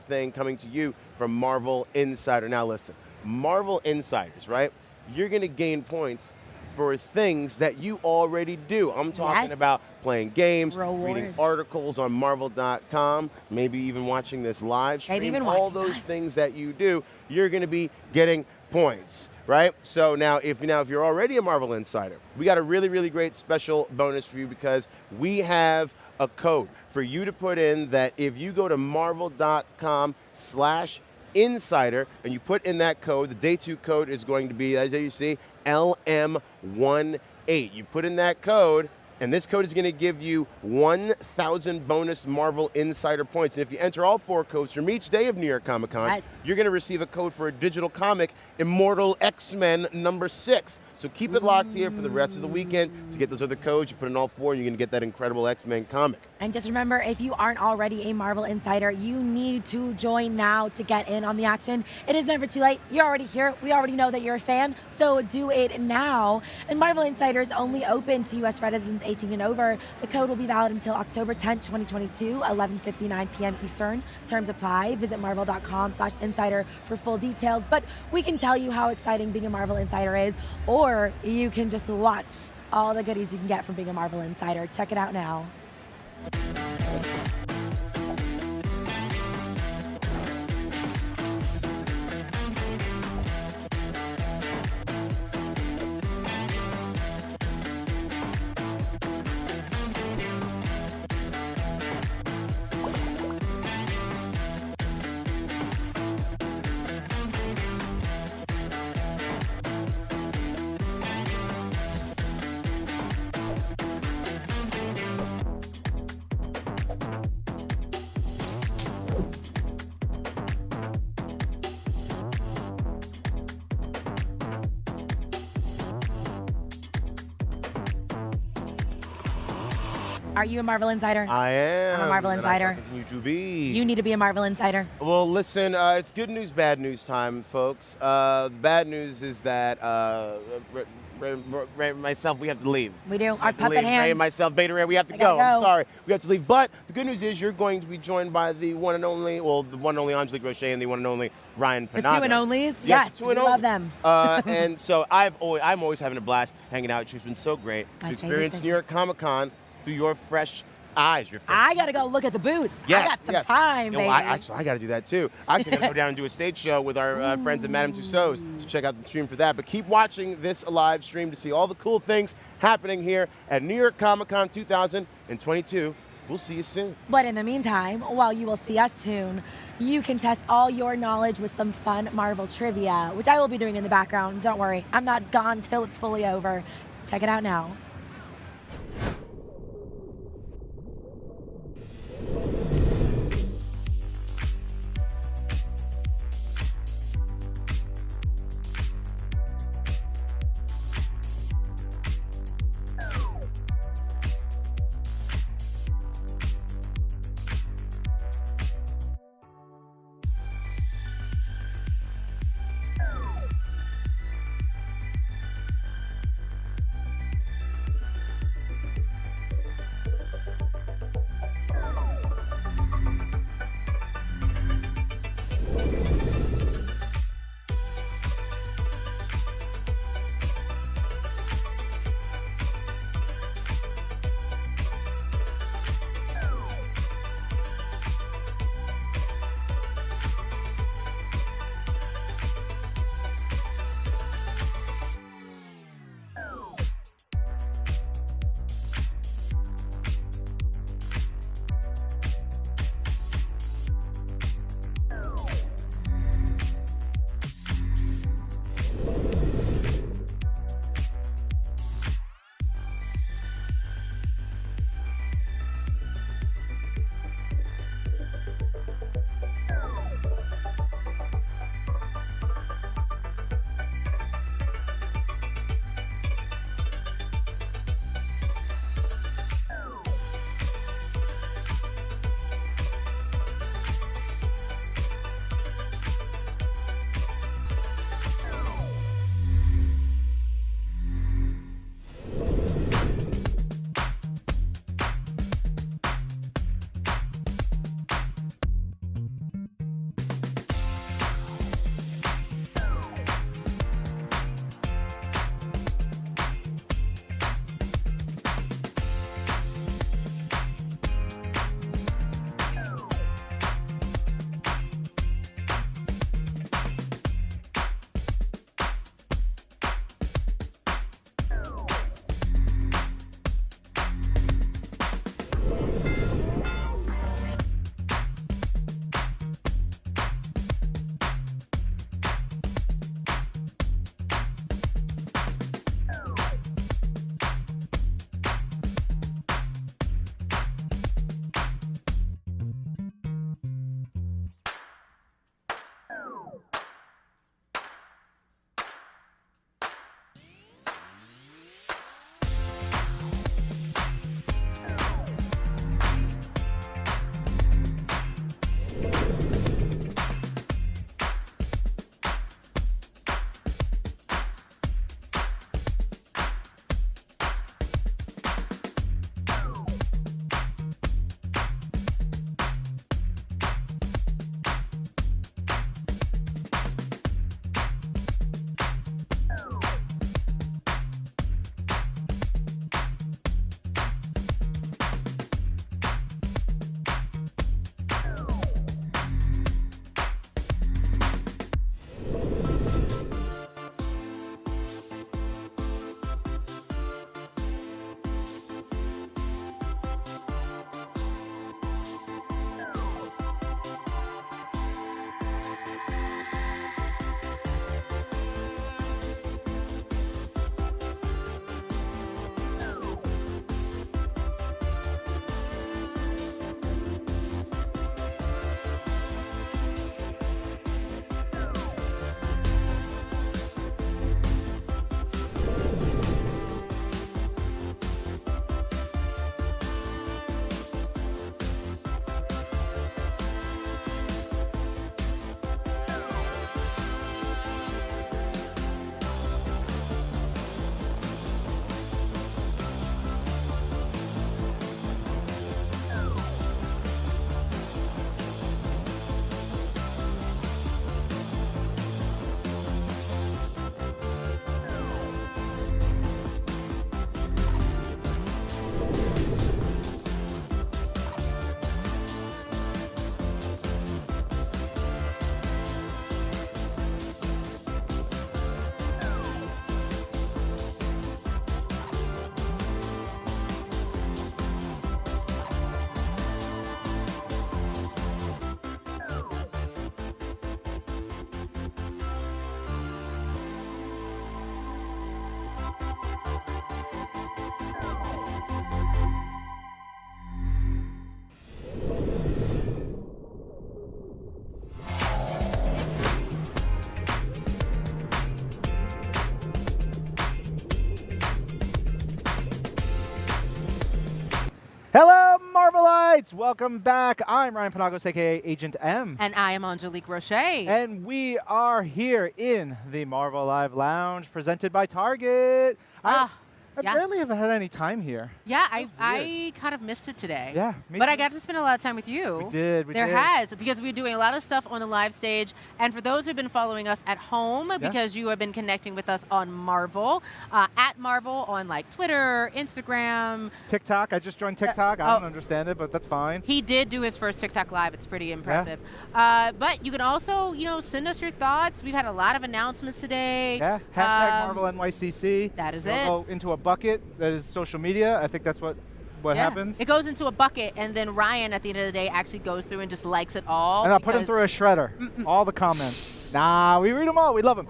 thing coming to you from Marvel Insider. Now listen, Marvel Insiders, right? You're going to gain points for things that you already do. I'm talking about playing games, reading articles on Marvel.com, maybe even watching this live stream. All those things that you do, you're going to be getting points, right? So now if you're already a Marvel Insider, we got a really great special bonus for you, because we have a code for you to put in that if you go to marvel.com/insider and you put in that code, the day 2 code is going to be, as you see, LM18. You put in that code, and this code is going to give you 1,000 bonus Marvel Insider points. And if you enter all 4 codes from each day of New York Comic Con, you're going to receive a code for a digital comic, Immortal X-Men #6. So keep it locked here for the rest of the weekend to get those other codes. You put in all 4, and you're going to get that incredible X-Men comic. And just remember, if you aren't already a Marvel Insider, you need to join now to get in on the action. It is never too late. You're already here. We already know that you're a fan, so do it now. And Marvel Insider is only open to U.S. residents 18 and over. The code will be valid until October 10th, 2022, 11:59 p.m. Eastern. Terms apply. Visit marvel.com/insider for full details. But we can tell you how exciting being a Marvel Insider is, or you can just watch all the goodies you can get from being a Marvel Insider. Check it out now. Are you a Marvel Insider? I am. I'm a Marvel and Insider. I shall continue to be. You need to be a Marvel Insider. Well, listen, it's good news, bad news time, folks. The bad news is that Ray and myself, we have to leave. We do. Our puppet Ray hands. and myself, Beta Ray, we have to go. I'm sorry. We have to leave. But the good news is you're going to be joined by the one and only, the one and only Angelique Roche and the one and only Ryan Panagos. The two and onlys? Yes, two we and love only. them. And so I'm always having a blast hanging out. It's been so great to experience New York Comic Con through your fresh eyes. I got to go look at the booth. Yes, I got some time, baby. I got to do that too. I actually got to go down and do a stage show with our friends at Madame Tussauds. So check out the stream for that. But keep watching this live stream to see all the cool things happening here at New York Comic Con 2022. We'll see you soon. But in the meantime, while you will see us soon, you can test all your knowledge with some fun Marvel trivia, which I will be doing in the background. Don't worry. I'm not gone till it's fully over. Check it out now. Hello, Marvelites! Welcome back. I'm Ryan Panagos, aka Agent M. And I am Angelique Roche. And we are here in the Marvel Live Lounge presented by Target. I barely have had any time here. Yeah, I kind of missed it today. Yeah, but I got to spend a lot of time with you. We did. There has, because we're doing a lot of stuff on the live stage. And for those who've been following us at home, because you have been connecting with us on Marvel, at Marvel on like Twitter, Instagram. TikTok. I just joined TikTok. I don't understand it, but that's fine. He did do his first TikTok live. It's pretty impressive. But you can also, send us your thoughts. We've had a lot of announcements today. Yeah. Hashtag Marvel NYCC. That is You'll it. Go into a bucket that is social media. I think that's what happens. It goes into a bucket, and then Ryan, at the end of the day, actually goes through and just likes it all. And I'll put them through a shredder. All the comments. Nah, we read them all. We love them.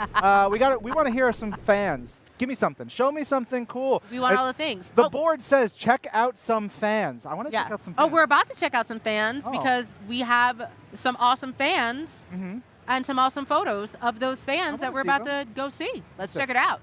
We want to hear some fans. Give me something. Show me something cool. We want all the things. The board says check out some fans. I want to check out some fans. Oh, we're about to check out some fans because we have some awesome fans and some awesome photos of those fans that we're about to go see. Let's check it out.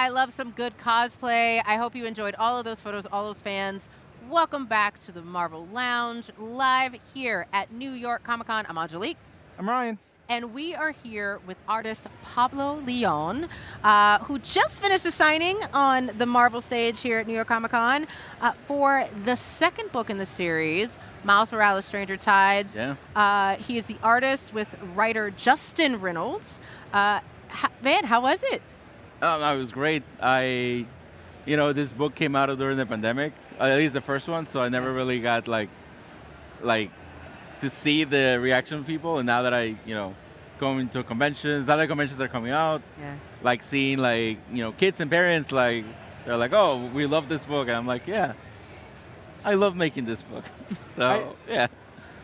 I love some good cosplay. I hope you enjoyed all of those photos, all those fans. Welcome back to the Marvel Lounge, live here at New York Comic Con. I'm Angelique. I'm Ryan. And we are here with artist Pablo Leon, who just finished a signing on the Marvel stage here at New York Comic Con for the second book in the series, Miles Morales, Stranger Tides. Yeah. He is the artist with writer Justin Reynolds. Man, how was it? No, it was great. This book came out during the pandemic, at least the first one, so I never really got like to see the reaction of people. And now that I, going to conventions, other conventions are coming out, like seeing kids and parents, they're like, oh, we love this book. And I'm like, yeah, I love making this book. Yeah.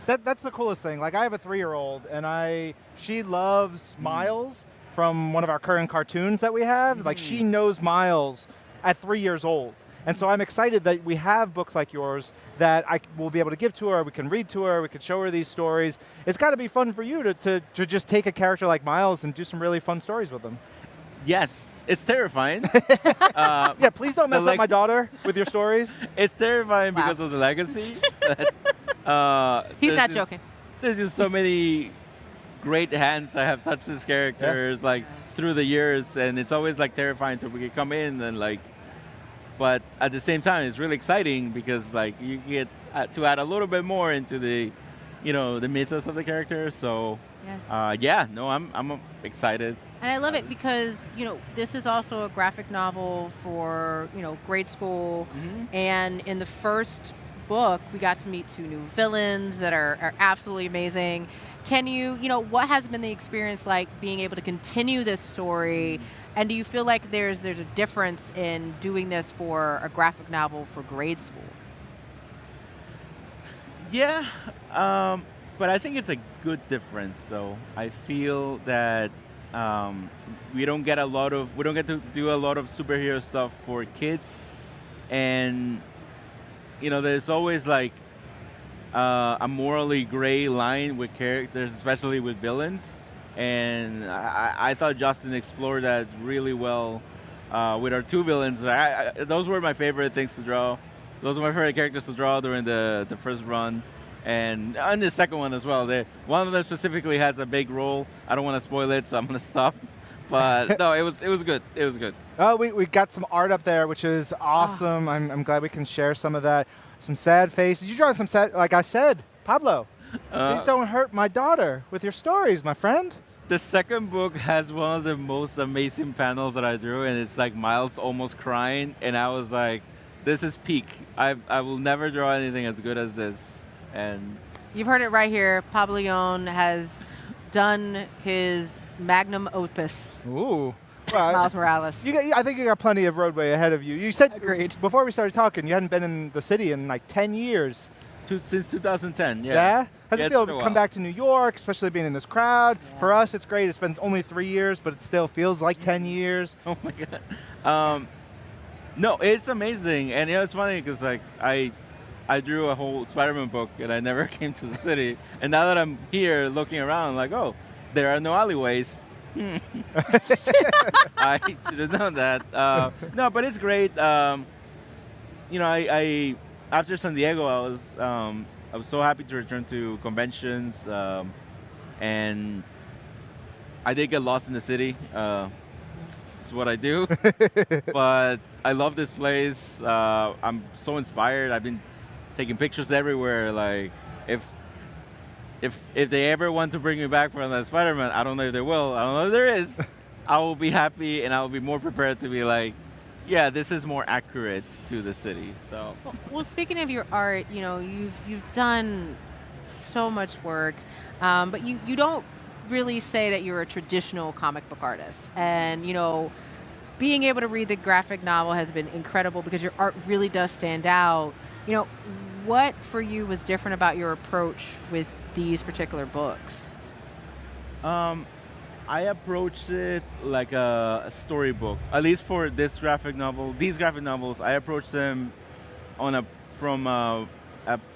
That's the coolest thing. Like, I have a 3-year-old, and she loves Miles from one of our current cartoons that we have. Like, she knows Miles at 3 years old. And so I'm excited that we have books like yours that I will be able to give to her, we can read to her, we can show her these stories. It's got to be fun for you to just take a character like Miles and do some really fun stories with him. Yes, it's terrifying. Yeah, please don't mess up my daughter with your stories. It's terrifying because of the legacy. He's not joking. There's just so many great hands that have touched these characters through the years, and it's always terrifying to come in and but at the same time it's really exciting because you get to add a little bit more into the the mythos of the character. So I'm excited. And I love it because, this is also a graphic novel for, grade school. Mm-hmm. And in the first book, we got to meet 2 new villains that are absolutely amazing. Can you, what has been the experience like being able to continue this story? And do you feel like there's a difference in doing this for a graphic novel for grade school? Yeah, but I think it's a good difference, though. I feel that we don't get to do a lot of superhero stuff for kids, and there's always like a morally gray line with characters, especially with villains. And I thought Justin explored that really well with our 2 villains. Those were my favorite things to draw. Those were my favorite characters to draw during the first run. And on the second one as well. One of them specifically has a big role. I don't want to spoil it, so I'm going to stop. But no, it was good. It was good. Oh, we got some art up there, which is awesome. I'm glad we can share some of that. Some sad faces. You draw some sad, like I said, Pablo. Please don't hurt my daughter with your stories, my friend. The second book has one of the most amazing panels that I drew, and it's like Miles almost crying, and I was like, this is peak. I will never draw anything as good as this. And you've heard it right here. Pablo Leon has done his magnum opus. Ooh. Well, Miles Morales. I think you got plenty of roadway ahead of you. You said Agreed. Before we started talking, you hadn't been in the city in like 10 years. Since 2010, yeah. Yeah? How's it feel to been a come while. back to New York, especially being in this crowd? Yeah. For us, it's great. It's been only 3 years, but it still feels like 10 years. Oh, my God. No, it's amazing. And it's funny because like I drew a whole Spider-Man book, and I never came to the city. And now that I'm here looking around, like, oh, there are no alleyways. I should have known that. No, but it's great. I after San Diego, I was so happy to return to conventions, and I did get lost in the city. This is what I do, but I love this place. I'm so inspired. I've been taking pictures everywhere. Like if they ever want to bring me back for another Spider-Man, I don't know if they will. I don't know if there is. I will be happy, and I will be more prepared to be like, yeah, this is more accurate to the city. So. Well, speaking of your art, you've done so much work, but you don't really say that you're a traditional comic book artist. And being able to read the graphic novel has been incredible because your art really does stand out. What for you was different about your approach with these particular books? I approached it like a storybook. At least for this graphic novel, these graphic novels, I approached them from a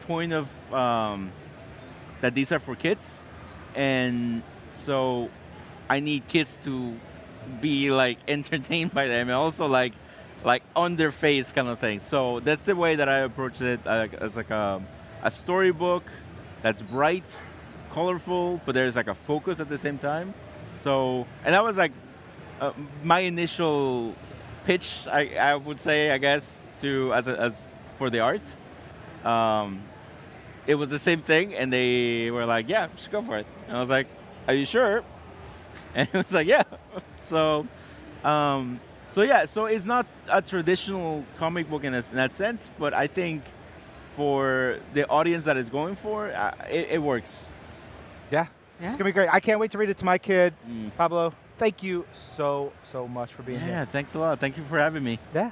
point of that these are for kids, and so I need kids to be like entertained by them, and also like on their face kind of thing. So that's the way that I approached it, as like a storybook that's bright, colorful, but there's like a focus at the same time. So, and that was like my initial pitch, I would say, I guess, as for the art. It was the same thing, and they were like, "Yeah, just go for it." And I was like, "Are you sure?" And it was like, "Yeah." So it's not a traditional comic book in that sense, but I think for the audience that it's going for, it works. Yeah. It's going to be great. I can't wait to read it to my kid. Pablo, thank you so much for being here. Yeah, thanks a lot. Thank you for having me. Yeah.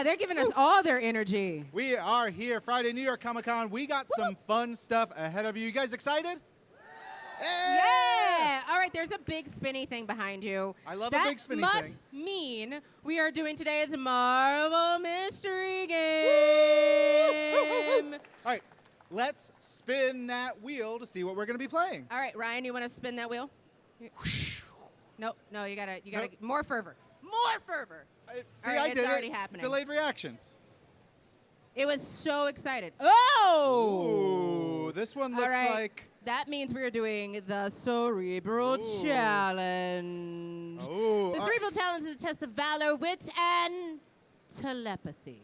they're giving us all their energy. We are here, Friday, New York Comic Con. We got some fun stuff ahead of you. You guys excited? Yeah! All right, there's a big spinny thing behind you. I love a big spinny thing. That must mean we are doing today's Marvel Mystery Game. All right, let's spin that wheel to see what we're going to be playing. All right, Ryan, you want to spin that wheel? No, you gotta more fervor. More fervor. See, All right, I it's did already it. happening. Delayed reaction. It was so excited. Oh! Ooh, this one looks All right. like... That means we're doing the Cerebral Challenge. Ooh, The Cerebral Challenge is a test of valor, wit, and telepathy.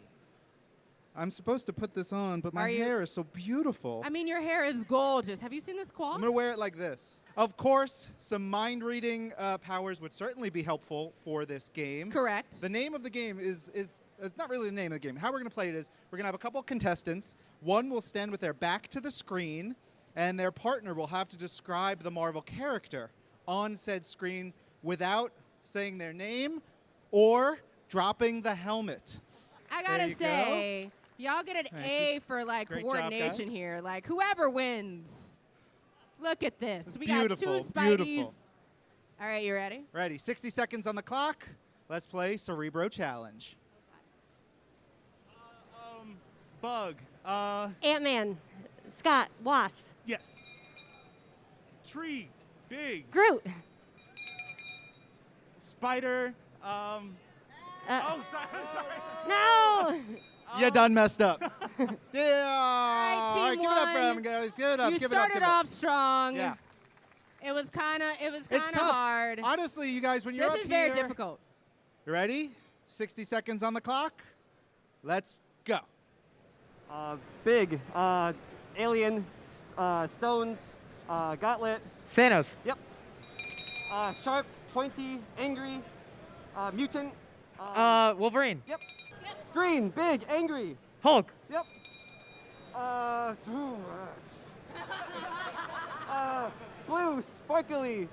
I'm supposed to put this on, but my Are you? hair is so beautiful. I mean, your hair is gorgeous. Have you seen this coif? I'm going to wear it like this. Of course, some mind-reading powers would certainly be helpful for this game. Correct. The name of the game is it's not really the name of the game. How we're going to play it is we're going to have a couple contestants. One will stand with their back to the screen, and their partner will have to describe the Marvel character on said screen without saying their name or dropping the helmet. I gotta say, y'all get an Thank A you. for like Great job, coordination guys. here. Like whoever wins. Look at this. It's We got two beautiful, Spideys. beautiful. All right, you ready? Ready. 60 seconds on the clock. Let's play Cerebro Challenge. Bug. Ant-Man. Scott. Wasp. Yes. Tree. Big. Groot. Spider. Oh, sorry. No! You done messed up. Yeah. All right, team give it up for one. them, guys. Give it up. You give it up. started give it up. off strong. Yeah. It was kind of It's tough. hard. Honestly, you guys, when you're This up is very here- difficult. You ready? 60 seconds on the clock. Let's go. Big, alien, stones, gauntlet. Thanos. Yep. Sharp, pointy, angry, mutant. Wolverine. Yep. Green, big, angry. Hulk. Yep. Blue, sparkly.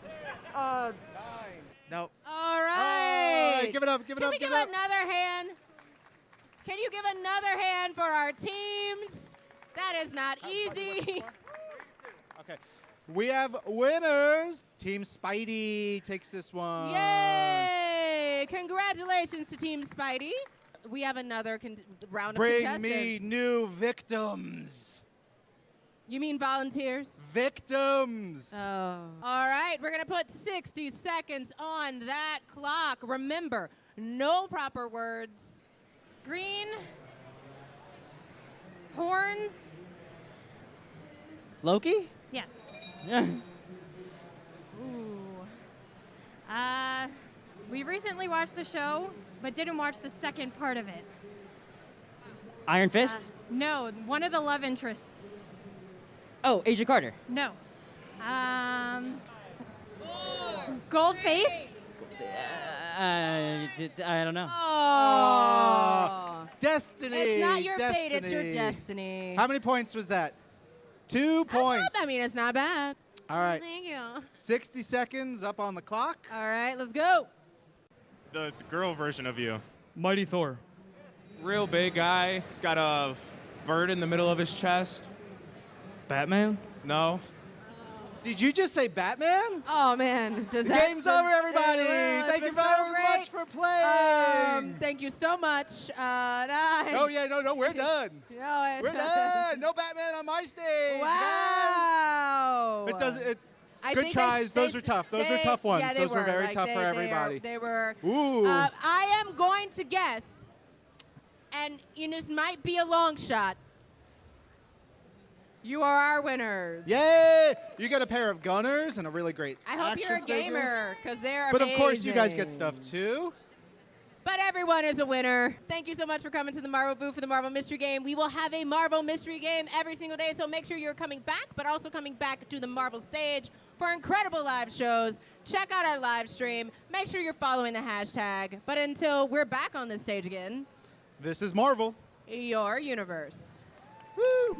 Nope. All right. give it up, give it Can up, we give give it up. another hand? Can you give another hand for our teams? That is not easy. Okay. We have winners. Team Spidey takes this one. Yay! Congratulations to Team Spidey. We have another round of Bring contestants. me new victims. You mean volunteers? Victims. Oh. All right, we're going to put 60 seconds on that clock. Remember, no proper words. Green. Horns. Loki? Yes. Yeah. Ooh. We recently watched the show, but didn't watch the second part of it. Iron Fist? No, one of the love interests. Oh, Agent Carter. No. Goldface. I don't know. Oh. Destiny. It's not your destiny. fate, it's your destiny. How many points was that? 2 points. I mean, it's not bad. All right. Thank you. 60 seconds up on the clock. All right, let's go. The girl version of you. Mighty Thor. Real big guy. He's got a bird in the middle of his chest. Batman? No. Did you just say Batman? Oh, man. The game's over, everybody. Thank you very much for playing. Thank you so much. Oh, yeah, no, we're done. No, We're done. No Batman on my stage. Wow. Guys. It doesn't. I Good think tries. Those are tough. Those are tough ones. Yeah, they Those were very Like, tough for everybody. They were. Ooh. I am going to guess, and this might be a long shot. You are our winners. Yay! You get a pair of gunners and a really great I hope action you're a figure. gamer, because they're But amazing. of course, you guys get stuff too. But everyone is a winner. Thank you so much for coming to the Marvel booth for the Marvel Mystery Game. We will have a Marvel Mystery Game every single day, so make sure you're coming back, but also coming back to the Marvel stage for incredible live shows. Check out our live stream. Make sure you're following the hashtag. But until we're back on this stage again, This is Marvel. your universe. Woo!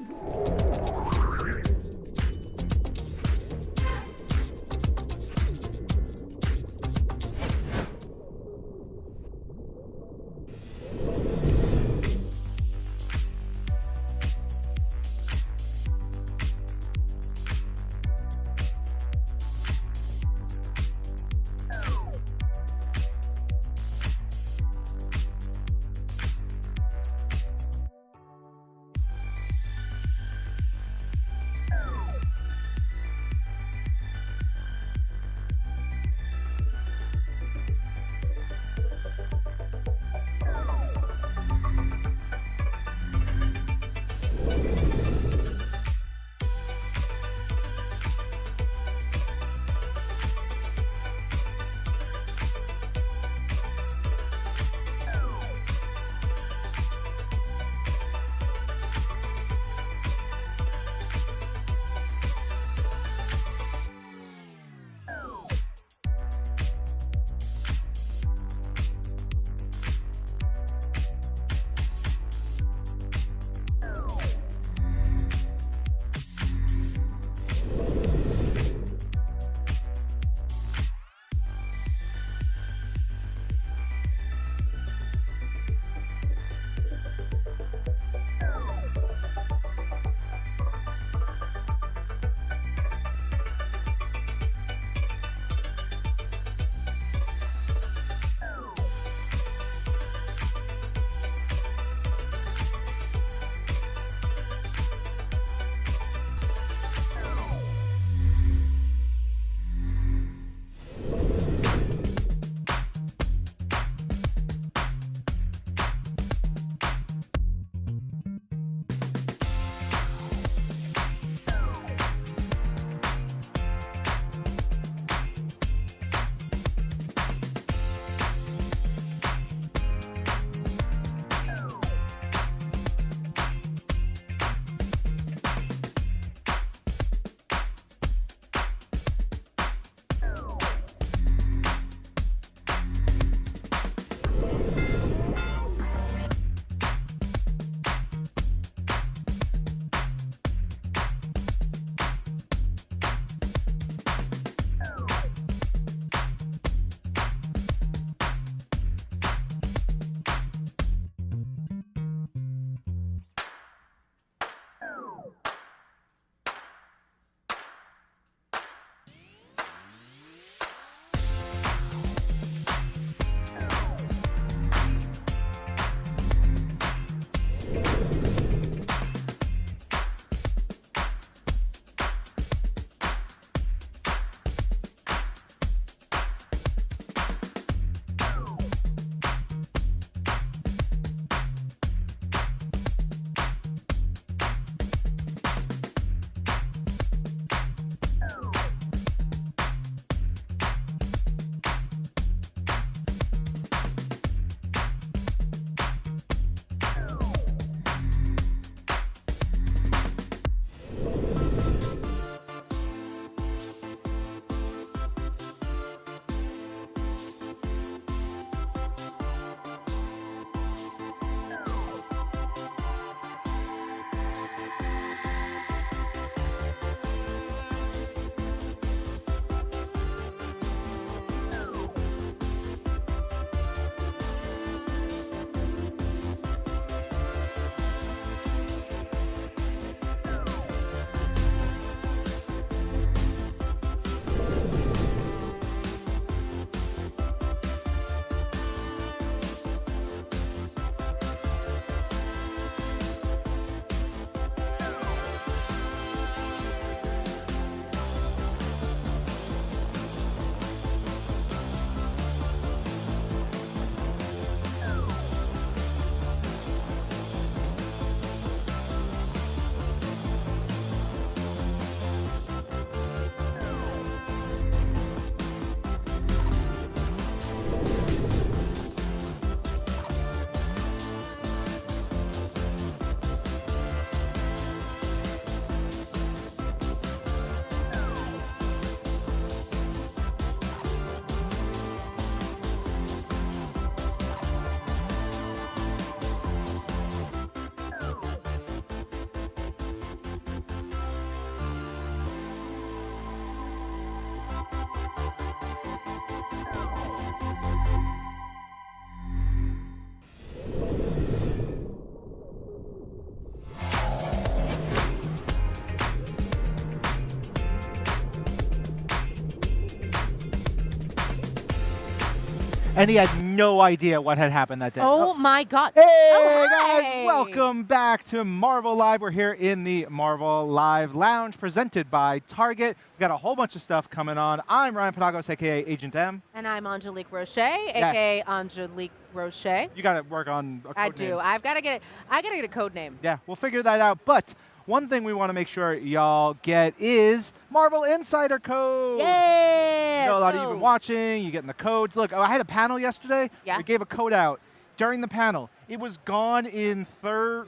and he had no idea what had happened that day. Oh my God. Hey, oh, guys, welcome back to Marvel Live. We're here in the Marvel Live Lounge presented by Target. We've got a whole bunch of stuff coming on. I'm Ryan Panagos, a.k.a. Agent M. And I'm Angelique Roche, a.k.a. Angelique Roche. You got to work on a code name. I've got to get it. I got to get a code name. Yeah, we'll figure that out. But one thing we want to make sure y'all get is Marvel Insider Code. Yeah. You know, a lot of you have been watching. You're getting the codes. Look, I had a panel yesterday. Yeah. We gave a code out during the panel. It was gone in 3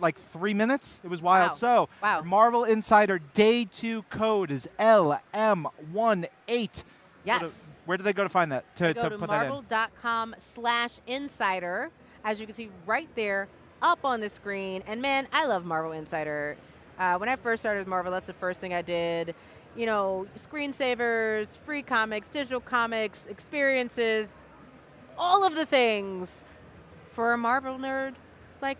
minutes. It was wild. Wow. So, wow. Marvel Insider Day 2 code is LM18. Yes. Where do they go to find that? Go to put that in? marvel.com/insider. As you can see right there up on the screen. And man, I love Marvel Insider. When I first started with Marvel, that's the first thing I did. You know, screensavers, free comics, digital comics, experiences, all of the things for a Marvel nerd like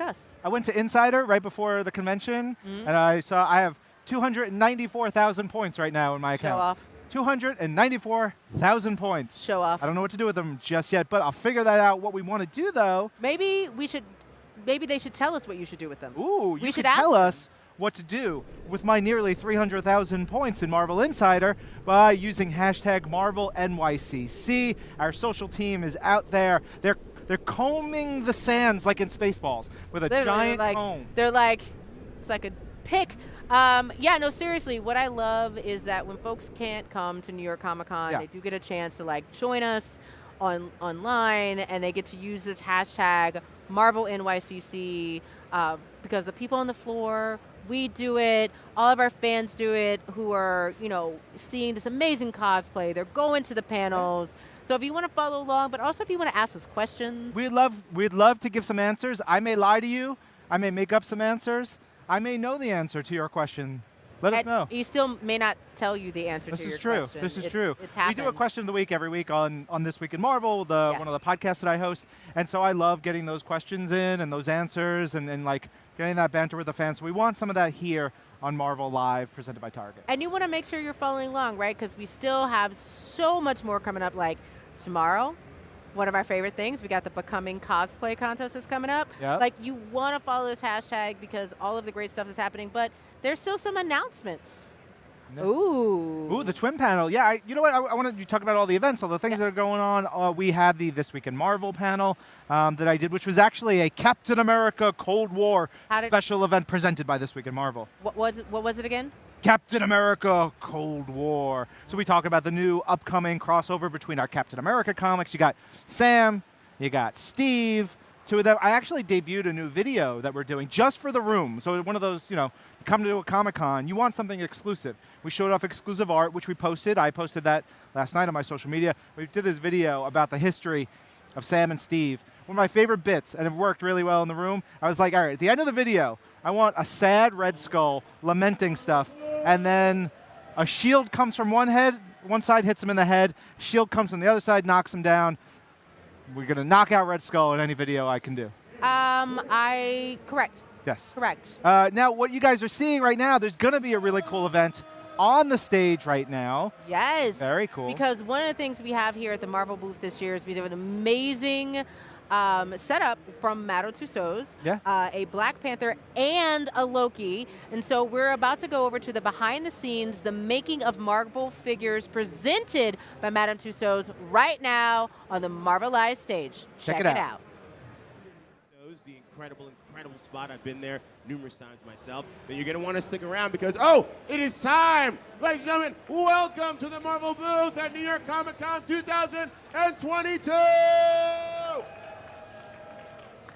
us. I went to Insider right before the convention, and I have 294,000 points right now in my account. Show off. 294,000 points. Show off. I don't know what to do with them just yet, but I'll figure that out. What we want to do, though. Maybe they should tell us what you should do with them. Ooh, you should tell us what to do with my nearly 300,000 points in Marvel Insider by using hashtag MarvelNYCC. Our social team is out there. They're combing the sands like in Spaceballs with a giant comb. They're like, it's like a pick. Yeah, no, seriously, what I love is that when folks can't come to New York Comic Con, they do get a chance to join us online, and they get to use this hashtag MarvelNYCC because the people on the floor, we do it, all of our fans do it who are, seeing this amazing cosplay. They're going to the panels. So if you want to follow along, but also if you want to ask us questions. We'd love to give some answers. I may lie to you. I may make up some answers. I may know the answer to your question. Let us know. He still may not tell you the answer to your question. This is true. It's happened. We do a question of the week every week on This Week in Marvel, one of the podcasts that I host. And so I love getting those questions in and those answers and getting that banter with the fans. So we want some of that here on Marvel Live presented by Target. And you want to make sure you're following along, right? Because we still have so much more coming up, like tomorrow. One of our favorite things, we got the Becoming Cosplay contest that's coming up. Yep. You want to follow this hashtag because all of the great stuff is happening, but there's still some announcements. Ooh, the Twin panel. Yeah, you know what? I wanted to talk about all the events, all the things that are going on. We had the This Week in Marvel panel that I did, which was actually a Captain America Cold War special event presented by This Week in Marvel. What was it again? Captain America Cold War. So we talk about the new upcoming crossover between our Captain America comics. You got Sam, you got Steve, two of them. I actually debuted a new video that we're doing just for the room. So one of those, come to a Comic-Con, you want something exclusive. We showed off exclusive art, which we posted. I posted that last night on my social media. We did this video about the history of Sam and Steve. One of my favorite bits, and it worked really well in the room. I was like, all right, at the end of the video, I want a sad Red Skull lamenting stuff, and then a shield comes from one side hits him in the head, shield comes from the other side, knocks him down. We're going to knock out Red Skull in any video I can do. Correct. Yes. Correct. Now, what you guys are seeing right now, there's going to be a really cool event on the stage right now. Yes. Very cool. Because one of the things we have here at the Marvel booth this year is we have an amazing setup from Tussaud, a Black Panther and a Loki. And so we're about to go over to the behind the scenes, the making of Marvel figures presented by Madame Tussaud right now on the Marvel Live stage. Check it out. The incredible spot. I've been there numerous times myself. Then you're going to want to stick around because, it is time. Ladies and gentlemen, welcome to the Marvel booth at New York Comic Con 2022.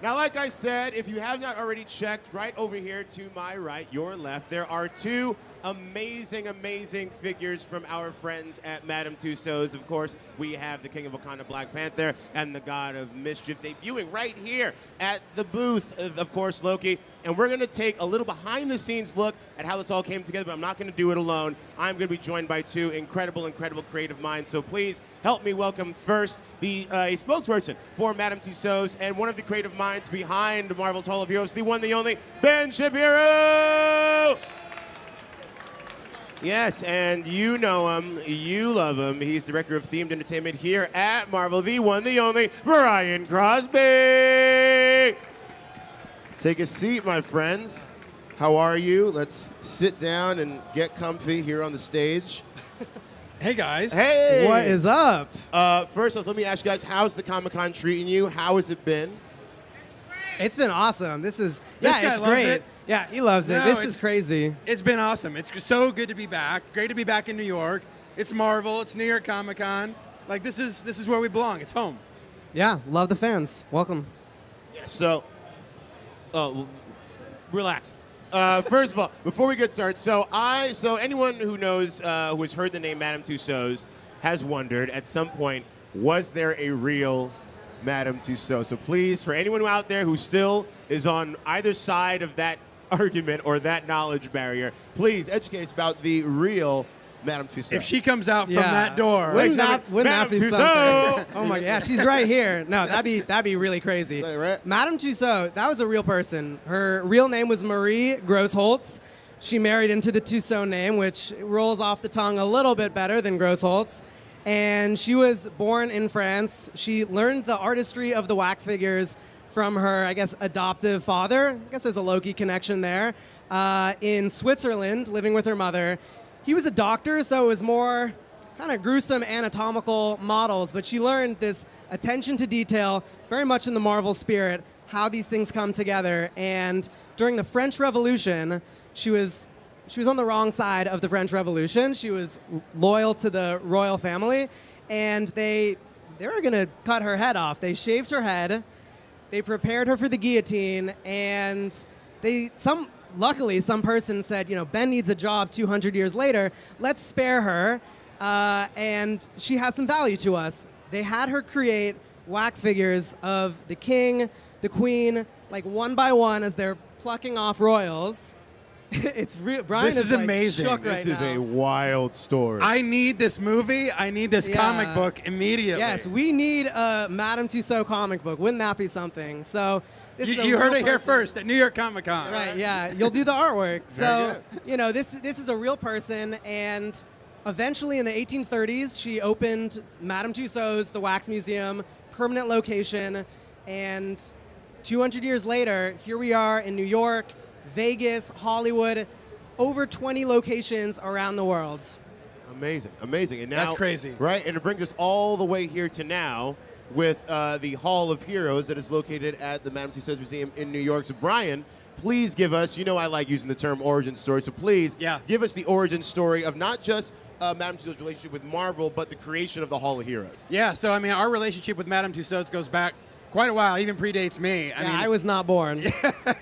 Now, like I said, if you have not already checked, right over here to my right, your left, there are two amazing figures from our friends at Madame Tussauds. Of course, we have the King of Wakanda, Black Panther, and the God of Mischief debuting right here at the booth, of course, Loki. And we're going to take a little behind-the-scenes look at how this all came together, but I'm not going to do it alone. I'm going to be joined by two incredible creative minds. So please help me welcome first a spokesperson for Madame Tussauds and one of the creative minds behind Marvel's Hall of Heroes, the one, the only, Ben Shapiro! Yes, and you know him, you love him. He's director of themed entertainment here at Marvel, the one, the only, Brian Crosby. Take a seat, my friends. How are you? Let's sit down and get comfy here on the stage. Hey, guys. Hey! What is up? First off, let me ask you guys, how's the Comic-Con treating you? How has it been? It's been awesome. This is, This yeah, guy it's loves great. it. Yeah, he loves it. No, This it's- is crazy. It's been awesome. It's so good to be back. Great to be back in New York. It's Marvel. It's New York Comic Con. Like this is where we belong. It's home. Yeah, love the fans. Welcome. Yeah, so, relax. First of all, before we get started, so anyone who knows, who has heard the name Madame Tussauds has wondered at some point, was there a real Madame Tussaud? So please, for anyone out there who still is on either side of that argument or that knowledge barrier, please educate us about the real Madame Tussaud. If she comes out from that door, Wouldn't that Madame be Tussaud! something? Oh my, yeah, she's right here. No, that'd be really crazy. Right. Madame Tussaud, that was a real person. Her real name was Marie Grossholtz. She married into the Tussaud name, which rolls off the tongue a little bit better than Grossholtz. And she was born in France. She learned the artistry of the wax figures from her, I guess, adoptive father. I guess there's a Loki connection there. In Switzerland, living with her mother. He was a doctor, so it was more kind of gruesome anatomical models, but she learned this attention to detail, very much in the Marvel spirit, how these things come together. And during the French Revolution, she was on the wrong side of the French Revolution. She was loyal to the royal family, and they were going to cut her head off. They shaved her head. They prepared her for the guillotine, and luckily, some person said, Ben needs a job 200 years later. Let's spare her, and she has some value to us. They had her create wax figures of the king, the queen, like one by one as they're plucking off royals. It's real. Brian This is like, amazing. shook This right is now. a wild story. I need this movie. I need this comic book immediately. Yes, we need a Madame Tussaud comic book. Wouldn't that be something? So this is a You heard real it here person. first at New York Comic Con. Right, yeah. You'll do the artwork. Very So, this is a real person, and eventually in the 1830s, she opened Madame Tussauds, the Wax Museum, permanent location, and 200 years later, here we are in New York, Vegas, Hollywood, over 20 locations around the world. Amazing, amazing. And now, That's crazy. Right, and it brings us all the way here to now with the Hall of Heroes that is located at the Madame Tussauds Museum in New York. So Brian, please give us, I like using the term origin story, so please give us the origin story of not just Madame Tussauds' relationship with Marvel, but the creation of the Hall of Heroes. Yeah, so our relationship with Madame Tussauds goes back quite a while, even predates me. I was not born. Oh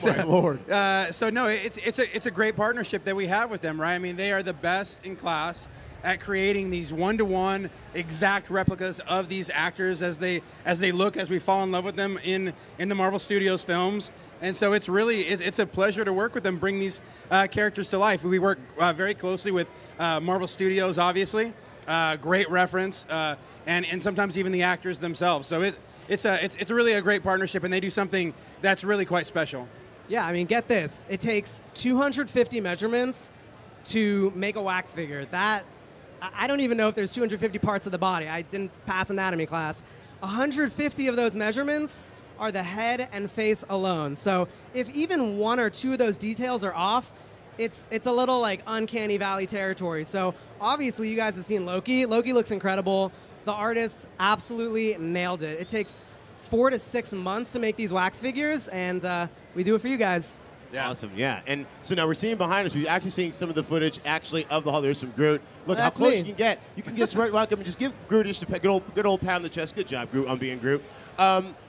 my Lord. It's a great partnership that we have with them, right? I mean, they are the best in class at creating these one-to-one exact replicas of these actors as we fall in love with them in the Marvel Studios films. And so it's a pleasure to work with them, bring these characters to life. We work very closely with Marvel Studios, obviously. Great reference, and sometimes even the actors themselves. So it's really a great partnership, and they do something that's really quite special. Yeah, I mean, get this. It takes 250 measurements to make a wax figure. I don't even know if there's 250 parts of the body. I didn't pass anatomy class. 150 of those measurements are the head and face alone. So if even one or two of those details are off, it's a little like uncanny valley territory. So obviously you guys have seen Loki. Loki looks incredible. The artists absolutely nailed it. It takes 4 to 6 months to make these wax figures, and we do it for you guys. Yeah. Awesome, yeah. And so now we're seeing behind us, we're actually seeing some of the footage actually of the Hall. There's some Groot. Look how That's close me. you can get. You can get right welcome and just give Groot just a good old pound on the chest. Good job, Groot, on being Groot.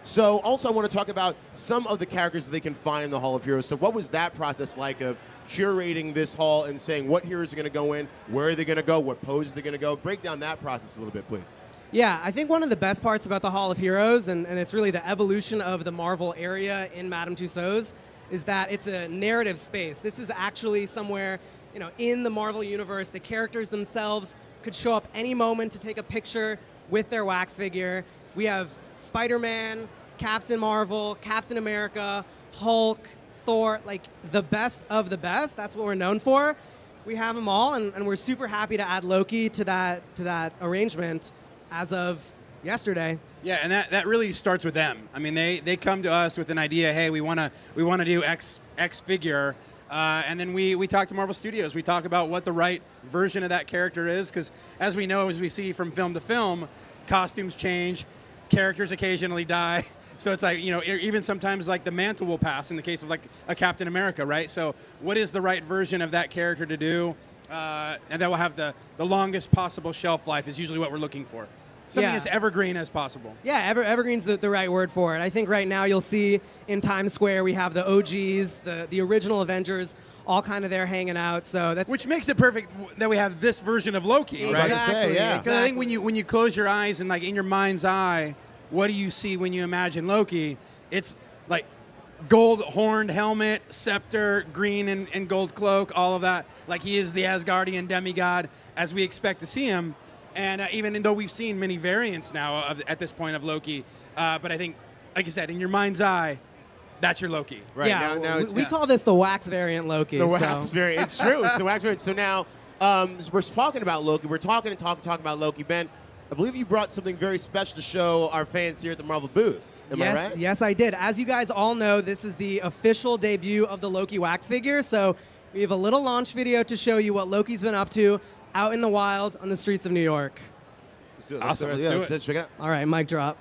So also I want to talk about some of the characters that they can find in the Hall of Heroes. So what was that process like of curating this hall and saying what heroes are going to go in, where are they going to go, what poses they're going to go? Break down that process a little bit, please. Yeah, I think one of the best parts about the Hall of Heroes, and it's really the evolution of the Marvel area in Madame Tussauds, is that it's a narrative space. This is actually somewhere, in the Marvel universe, the characters themselves could show up any moment to take a picture with their wax figure. We have Spider-Man, Captain Marvel, Captain America, Hulk, Thor, like the best of the best. That's what we're known for. We have them all, and we're super happy to add Loki to that arrangement as of yesterday. Yeah, and that really starts with them. I mean, they come to us with an idea. Hey, we want to do X figure, and then we talk to Marvel Studios. We talk about what the right version of that character is, because as we know, as we see from film to film, costumes change, characters occasionally die. So it's like, even sometimes like the mantle will pass in the case of like a Captain America, right? So what is the right version of that character to do? And that will have the longest possible shelf life is usually what we're looking for. Something as evergreen as possible. Yeah, evergreen's the right word for it. I think right now you'll see in Times Square we have the OGs, the original Avengers, all kind of there hanging out. So that's which makes it perfect that we have this version of Loki, right? Exactly. Because I think when you close your eyes and like in your mind's eye, what do you see when you imagine Loki? It's like gold horned helmet, scepter, green and gold cloak, all of that. Like he is the Asgardian demigod as we expect to see him. And even though we've seen many variants now at this point of Loki, but I think, like I said, in your mind's eye, that's your Loki. Right. Yeah, now we call this the wax variant Loki. The wax variant. It's true. It's the wax variant. So now we're talking about Loki. We're talking about Loki. Ben, I believe you brought something very special to show our fans here at the Marvel booth. Am I right? Yes, I did. As you guys all know, this is the official debut of the Loki wax figure. So we have a little launch video to show you what Loki's been up to out in the wild on the streets of New York. Let's do it. Awesome. Let's do it. Check it out. All right, mic drop.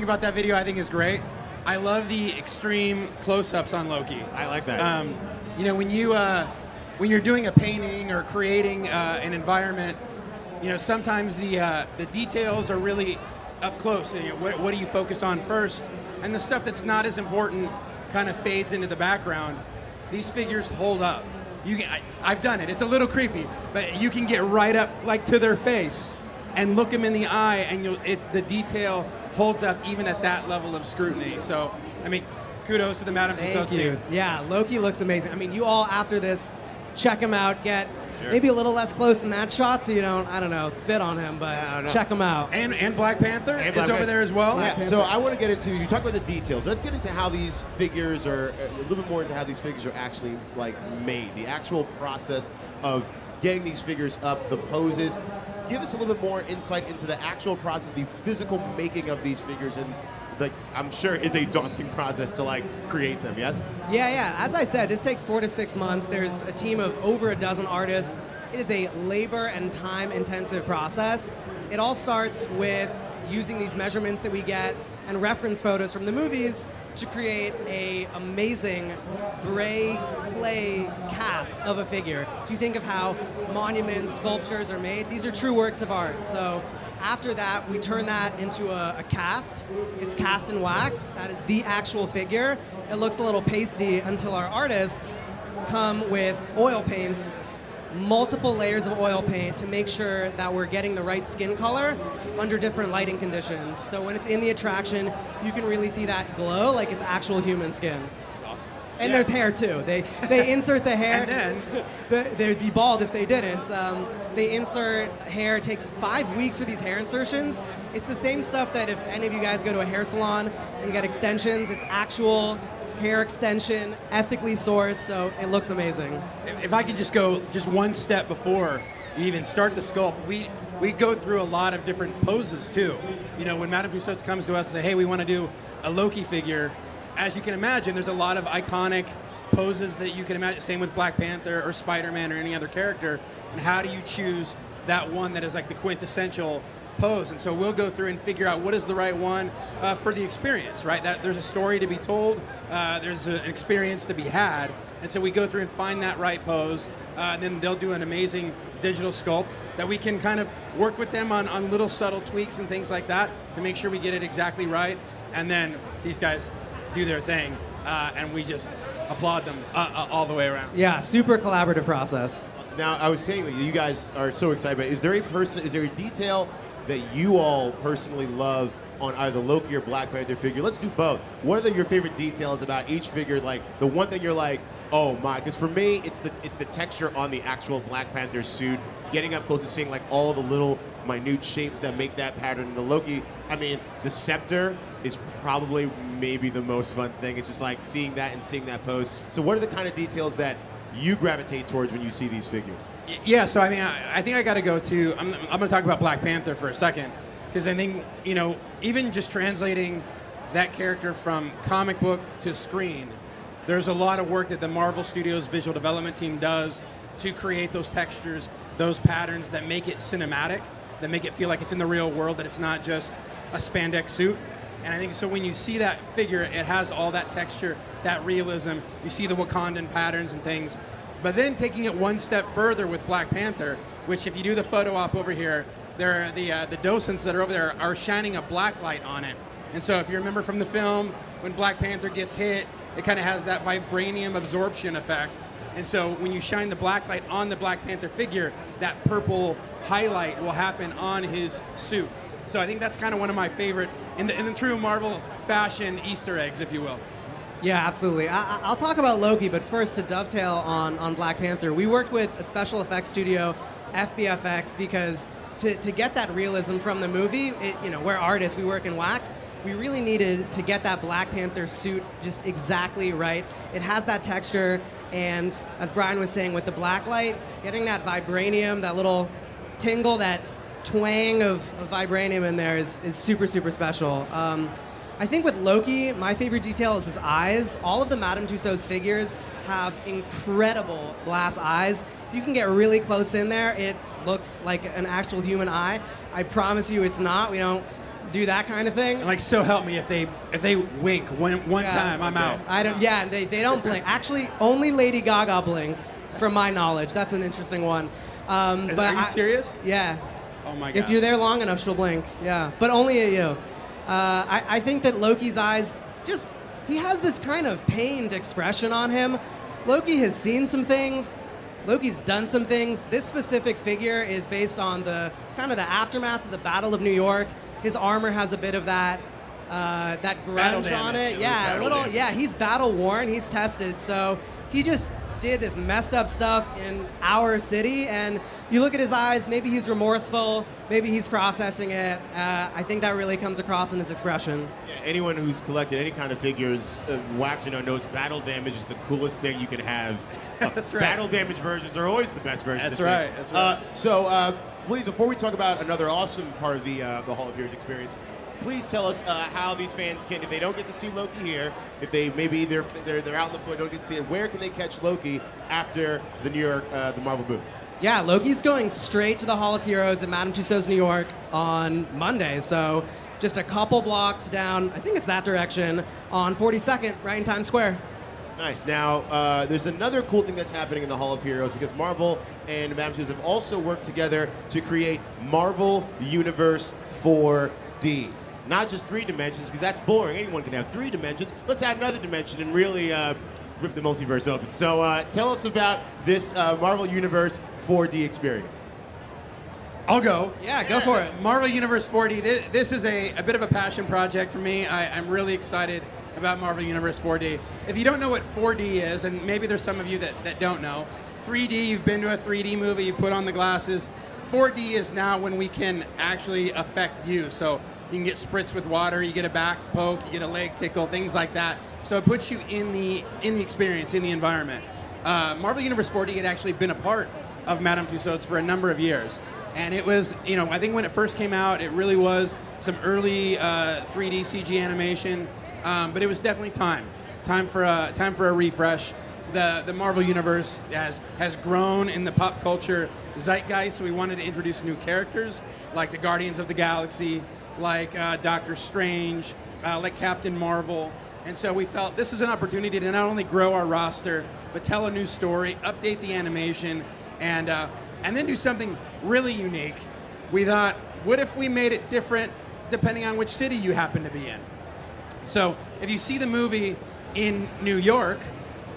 About that video I think is great. I love the extreme close-ups on Loki. I like that. When you're doing a painting or creating an environment, sometimes the details are really up close. What do you focus on first? And the stuff that's not as important kind of fades into the background. These figures hold up. I've done it. It's a little creepy, but you can get right up like to their face and look them in the eye, and the detail holds up even at that level of scrutiny. So, I mean, kudos to the Madame Tussaud team. Yeah, Loki looks amazing. I mean, you all after this, check him out. Get maybe a little less close in that shot so you don't, spit on him, but check him out. And Black Panther is over there as well. Yeah, so I want to get into, you talk about the details. Let's get into how these figures are, a little bit more into how these figures are actually made. The actual process of getting these figures up, the poses. Give us a little bit more insight into the actual process, the physical making of these figures, and I'm sure is a daunting process to create them. Yes. Yeah. As I said, this takes 4 to 6 months. There's a team of over a dozen artists. It is a labor and time-intensive process. It all starts with using these measurements that we get and reference photos from the movies to create a amazing gray clay cast of a figure. If you think of how monuments, sculptures are made, these are true works of art. So after that, we turn that into a cast. It's cast in wax. That is the actual figure. It looks a little pasty until our artists come with oil paints, multiple layers of oil paint to make sure that we're getting the right skin color under different lighting conditions. So when it's in the attraction, you can really see that glow like it's actual human skin. That's awesome. And there's hair too. They insert the hair. And then they'd be bald if they didn't. They insert hair. It takes 5 weeks for these hair insertions. It's the same stuff that if any of you guys go to a hair salon and get extensions, it's actual hair extension, ethically sourced, so it looks amazing. If I could just go one step before you even start to sculpt, we go through a lot of different poses too. When Madame Tussaud comes to us and say, hey, we want to do a Loki figure, as you can imagine, there's a lot of iconic poses that you can imagine, same with Black Panther or Spider-Man or any other character, and how do you choose that one that is like the quintessential pose. And so we'll go through and figure out what is the right one for the experience, right? That there's a story to be told, there's an experience to be had. And so we go through and find that right pose, and then they'll do an amazing digital sculpt that we can kind of work with them on little subtle tweaks and things like that to make sure we get it exactly right. And then these guys do their thing, and we just applaud them all the way around. Yeah, super collaborative process. Now, I was saying that you guys are so excited, but is there a detail that you all personally love on either Loki or Black Panther figure? Let's do both. What are your favorite details about each figure? Like the one thing you're like, oh my, because for me, it's the texture on the actual Black Panther suit, getting up close and seeing like all the little minute shapes that make that pattern. And the Loki, I mean, the scepter is probably maybe the most fun thing. It's just like seeing that and seeing that pose. So what are the kind of details that you gravitate towards when you see these figures? Yeah, so I mean, I think I got to go to, I'm going to talk about Black Panther for a second, because I think, you know, even just translating that character from comic book to screen, there's a lot of work that the Marvel Studios visual development team does to create those textures, those patterns that make it cinematic, that make it feel like it's in the real world, that it's not just a spandex suit. And I think so when you see that figure, it has all that texture, that realism. You see the Wakandan patterns and things. But then taking it one step further with Black Panther, which if you do the photo op over here, the docents that are over there are shining a black light on it. And so if you remember from the film, when Black Panther gets hit, it kind of has that vibranium absorption effect. And so when you shine the black light on the Black Panther figure, that purple highlight will happen on his suit. So I think that's kind of one of my favorite, in the true Marvel fashion, Easter eggs, if you will. Yeah, absolutely. I'll talk about Loki, but first to dovetail on Black Panther, we worked with a special effects studio, FBFX, because to get that realism from the movie, we're artists, we work in wax, we really needed to get that Black Panther suit just exactly right. It has that texture, and as Brian was saying, with the black light, getting that vibranium, that little tingle, that twang of vibranium in there is super, super special. I think with Loki, my favorite detail is his eyes. All of the Madame Tussauds figures have incredible glass eyes. You can get really close in there. It looks like an actual human eye. I promise you it's not. We don't do that kind of thing. And like, so help me, if they wink one time, I'm out. I don't. Yeah, they don't blink. Actually, only Lady Gaga blinks, from my knowledge. That's an interesting one. Are you serious? Yeah. Oh my God. If you're there long enough, she'll blink. Yeah, but only at you. I think that Loki's eyes, he has this kind of pained expression on him. Loki has seen some things. Loki's done some things. This specific figure is based on the kind of the aftermath of the Battle of New York. His armor has a bit of that grunge on it. Yeah, a little. Yeah, he's battle worn. He's tested. So he just did this messed up stuff in our city, and you look at his eyes, maybe he's remorseful, maybe he's processing it. I think that really comes across in his expression. Yeah, anyone who's collected any kind of figures, wax knows battle damage is the coolest thing you can have. That's right. Battle damage versions are always the best versions. That's right. That's right. So please, before we talk about another awesome part of the Hall of Heroes experience, please tell us how these fans can, if they don't get to see Loki here, if they maybe they're out in the foot, don't get to see it, where can they catch Loki after the New York, the Marvel booth? Yeah, Loki's going straight to the Hall of Heroes at Madame Tussauds, New York on Monday. So just a couple blocks down, I think it's that direction, on 42nd, right in Times Square. Nice. Now, there's another cool thing that's happening in the Hall of Heroes because Marvel and Madame Tussauds have also worked together to create Marvel Universe 4D. Not just 3 dimensions, because that's boring. Anyone can have 3 dimensions. Let's add another dimension and really rip the multiverse open. So tell us about this Marvel Universe 4D experience. I'll go. Yeah, go for it. Marvel Universe 4D. This is a bit of a passion project for me. I'm really excited about Marvel Universe 4D. If you don't know what 4D is, and maybe there's some of you that don't know, 3D, you've been to a 3D movie, you put on the glasses. 4D is now when we can actually affect you. So you can get spritzed with water, you get a back poke, you get a leg tickle, things like that. So it puts you in the experience, in the environment. Marvel Universe 4D had actually been a part of Madame Tussauds for a number of years. And it was, I think when it first came out, it really was some early 3D CG animation, but it was definitely time for a refresh. the Marvel Universe has grown in the pop culture zeitgeist, so we wanted to introduce new characters, like the Guardians of the Galaxy, like Doctor Strange, like Captain Marvel. And so we felt this is an opportunity to not only grow our roster, but tell a new story, update the animation, and then do something really unique. We thought, what if we made it different depending on which city you happen to be in? So if you see the movie in New York,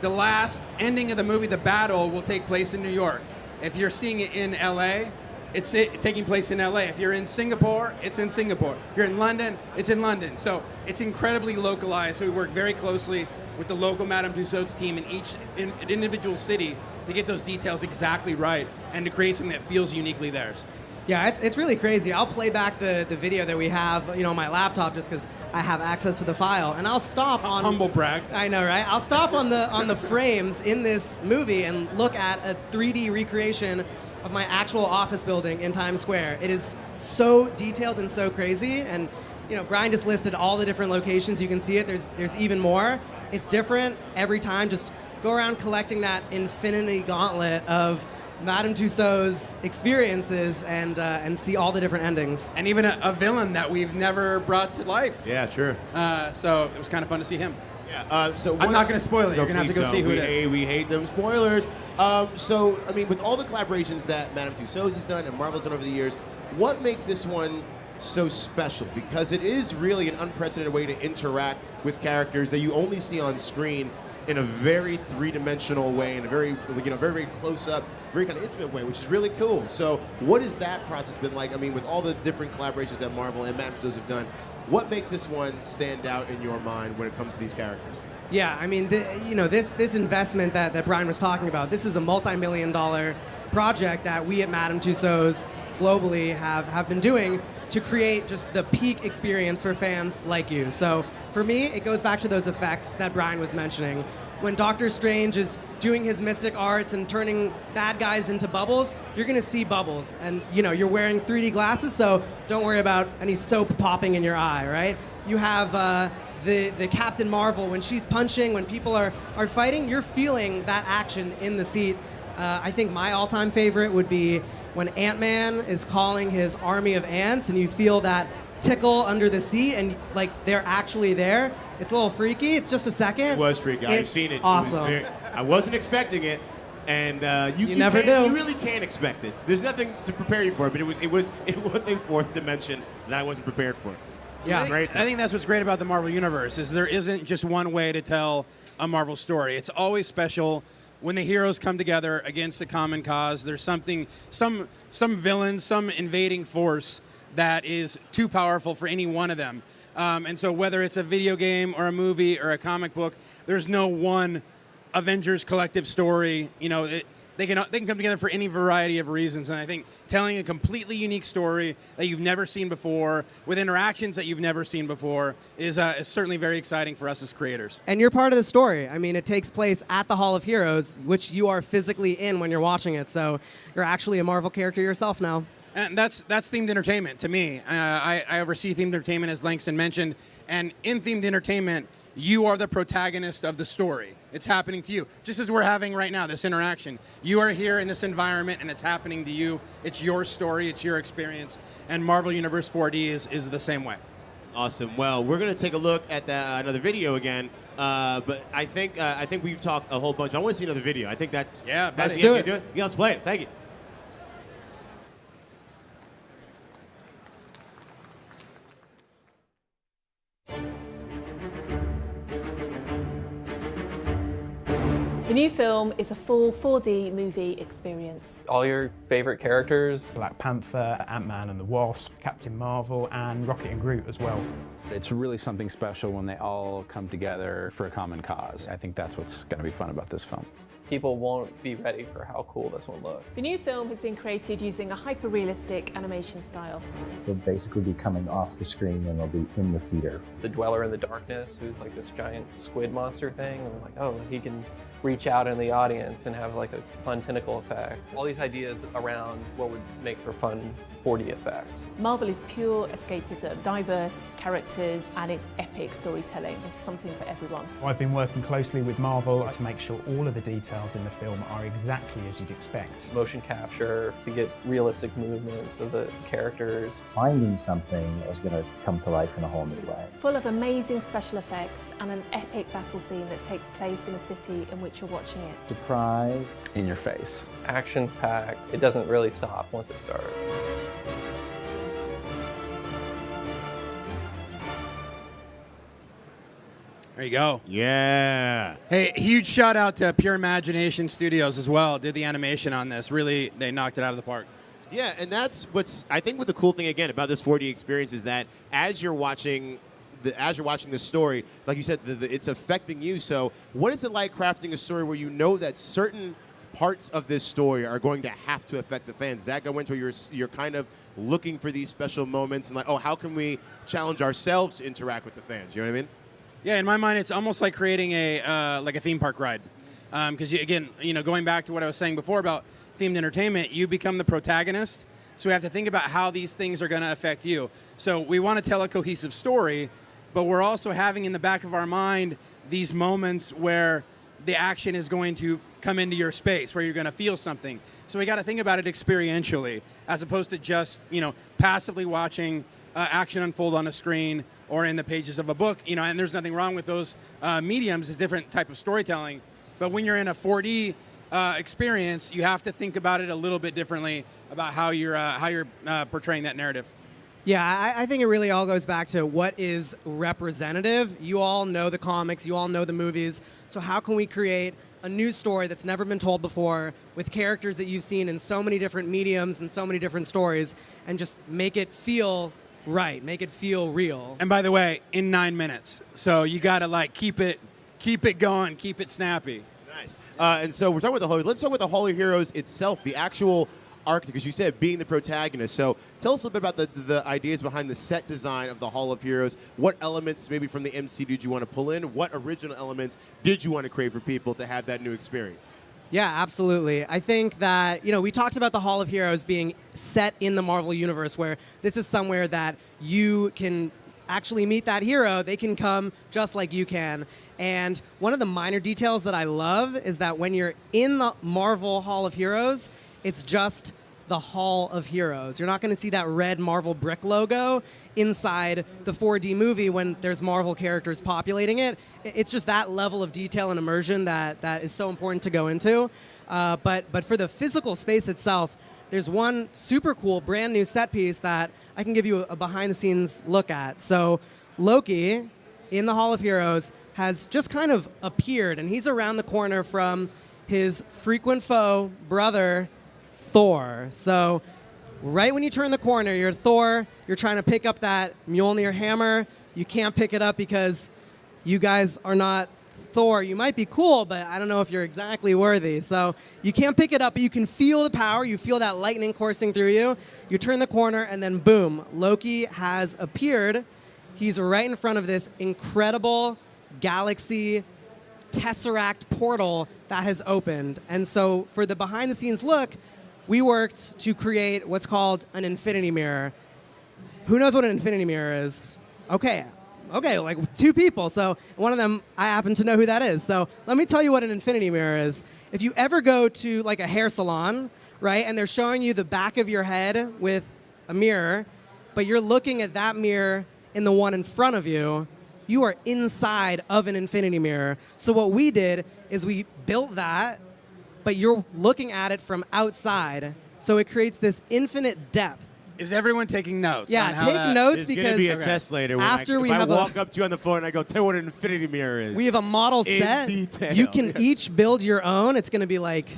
the last ending of the movie, the battle, will take place in New York. If you're seeing it in LA, it's taking place in LA. If you're in Singapore, it's in Singapore. If you're in London, it's in London. So it's incredibly localized. So we work very closely with the local Madame Tussauds team in each individual city to get those details exactly right and to create something that feels uniquely theirs. Yeah, it's really crazy. I'll play back the video that we have, on my laptop just because I have access to the file, and I'll stop on humble brag. I know, right? I'll stop on the frames in this movie and look at a 3D recreation of my actual office building in Times Square. It is so detailed and so crazy, and Brian just listed all the different locations you can see it. There's even more. It's different every time. Just go around collecting that infinity gauntlet of Madame Tussauds experiences and see all the different endings. And even a villain that we've never brought to life. Yeah, true. So it was kind of fun to see him. Yeah. So I'm not going to spoil it. You're going to have to go see who it is. We hate them spoilers. So, I mean, with all the collaborations that Madame Tussauds has done and Marvel's done over the years, what makes this one so special? Because it is really an unprecedented way to interact with characters that you only see on screen in a very three-dimensional way, in a very, very, very close-up, very kind of intimate way, which is really cool. So what has that process been like? I mean, with all the different collaborations that Marvel and Madame Tussauds have done, what makes this one stand out in your mind when it comes to these characters? Yeah, I mean, this investment that Brian was talking about, this is a multi-million-dollar project that we at Madame Tussauds globally have been doing to create just the peak experience for fans like you. So for me, it goes back to those effects that Brian was mentioning. When Doctor Strange is doing his mystic arts and turning bad guys into bubbles, you're gonna see bubbles. And you're wearing 3D glasses, so don't worry about any soap popping in your eye, right? You have the Captain Marvel, when she's punching, when people are fighting, you're feeling that action in the seat. I think my all-time favorite would be when Ant-Man is calling his army of ants and you feel that tickle under the seat and they're actually there. It's a little freaky. It's just a second. It was freaky. I've seen it. Awesome. I wasn't expecting it, and you never do. You really can't expect it. There's nothing to prepare you for, but it was a fourth dimension that I wasn't prepared for. Yeah, I think that's what's great about the Marvel Universe is there isn't just one way to tell a Marvel story. It's always special when the heroes come together against a common cause. There's something, some villain, some invading force that is too powerful for any one of them. And so whether it's a video game or a movie or a comic book, there's no one Avengers collective story. They can come together for any variety of reasons. And I think telling a completely unique story that you've never seen before, with interactions that you've never seen before, is certainly very exciting for us as creators. And you're part of the story. I mean, it takes place at the Hall of Heroes, which you are physically in when you're watching it. So you're actually a Marvel character yourself now. And that's themed entertainment to me. I oversee themed entertainment, as Langston mentioned. And in themed entertainment, you are the protagonist of the story. It's happening to you. Just as we're having right now, this interaction. You are here in this environment, and it's happening to you. It's your story. It's your experience. And Marvel Universe 4D is the same way. Awesome. Well, we're going to take a look at another video again. But I think we've talked a whole bunch. I want to see another video. I think that's... Yeah, let's do it. Yeah, let's play it. Thank you. The new film is a full 4D movie experience. All your favorite characters, Black Panther, Ant-Man and the Wasp, Captain Marvel, and Rocket and Groot as well. It's really something special when they all come together for a common cause. I think that's what's going to be fun about this film. People won't be ready for how cool this will look. The new film has been created using a hyper-realistic animation style. They'll basically be coming off the screen and they'll be in the theater. The Dweller in the Darkness, who's like this giant squid monster thing, and we're like, oh, he can reach out in the audience and have like a fun tentacle effect. All these ideas around what would make for fun 4D effects. Marvel is pure escapism, diverse characters, and it's epic storytelling. There's something for everyone. I've been working closely with Marvel to make sure all of the details in the film are exactly as you'd expect. Motion capture to get realistic movements of the characters. Finding something that was going to come to life in a whole new way. Full of amazing special effects and an epic battle scene that takes place in a city in which you're watching it. Surprise. In your face. Action-packed. It doesn't really stop once it starts. There you go. Yeah. Hey, huge shout out to Pure Imagination Studios as well. Did the animation on this. Really, they knocked it out of the park. Yeah, and that's what's, I think, what the cool thing again about this 4D experience is that as you're watching this story, like you said, it's affecting you. So what is it like crafting a story where you know that certain parts of this story are going to have to affect the fans? Does that go into where you're kind of looking for these special moments and like, oh, how can we challenge ourselves to interact with the fans? You know what I mean? Yeah, in my mind, it's almost like creating a like a theme park ride. Because again, going back to what I was saying before about themed entertainment, you become the protagonist. So we have to think about how these things are going to affect you. So we want to tell a cohesive story, but we're also having in the back of our mind these moments where the action is going to come into your space, where you're going to feel something. So we got to think about it experientially, as opposed to just passively watching action unfold on a screen or in the pages of a book. And there's nothing wrong with those mediums. It's a different type of storytelling. But when you're in a 4D experience, you have to think about it a little bit differently about how you're portraying that narrative. Yeah, I think it really all goes back to what is representative. You all know the comics, you all know the movies, so how can we create a new story that's never been told before with characters that you've seen in so many different mediums and so many different stories and just make it feel right, make it feel real. And by the way, in 9 minutes. So you got to keep it going, keep it snappy. Nice. And so we're talking about the Hall. Let's talk about the Hall of Heroes itself, the actual arc, because you said being the protagonist. So tell us a little bit about the ideas behind the set design of the Hall of Heroes. What elements maybe from the MC did you want to pull in? What original elements did you want to create for people to have that new experience? Yeah, absolutely. I think that, we talked about the Hall of Heroes being set in the Marvel Universe, where this is somewhere that you can actually meet that hero. They can come just like you can. And one of the minor details that I love is that when you're in the Marvel Hall of Heroes, it's just the Hall of Heroes. You're not going to see that red Marvel brick logo inside the 4D movie when there's Marvel characters populating it. It's just that level of detail and immersion that is so important to go into. But for the physical space itself, there's one super cool brand new set piece that I can give you a behind-the-scenes look at. So Loki, in the Hall of Heroes, has just kind of appeared, and he's around the corner from his frequent foe, brother, Thor. So right when you turn the corner, you're Thor, you're trying to pick up that Mjolnir hammer. You can't pick it up because you guys are not Thor. You might be cool, but I don't know if you're exactly worthy. So you can't pick it up, but you can feel the power. You feel that lightning coursing through you. You turn the corner, and then boom, Loki has appeared. He's right in front of this incredible galaxy Tesseract portal that has opened. And so for the behind-the-scenes look, we worked to create what's called an infinity mirror. Who knows what an infinity mirror is? Okay, like 2 people. So one of them, I happen to know who that is. So let me tell you what an infinity mirror is. If you ever go to like a hair salon, right, and they're showing you the back of your head with a mirror, but you're looking at that mirror in the one in front of you, you are inside of an infinity mirror. So what we did is we built that, but you're looking at it from outside. So it creates this infinite depth. Is everyone taking notes? Yeah, take notes because there's going to be a test later. After I walk up to you on the floor and I go, tell you what an infinity mirror is. We have a model set. Detail. You can each build your own. It's going to be like,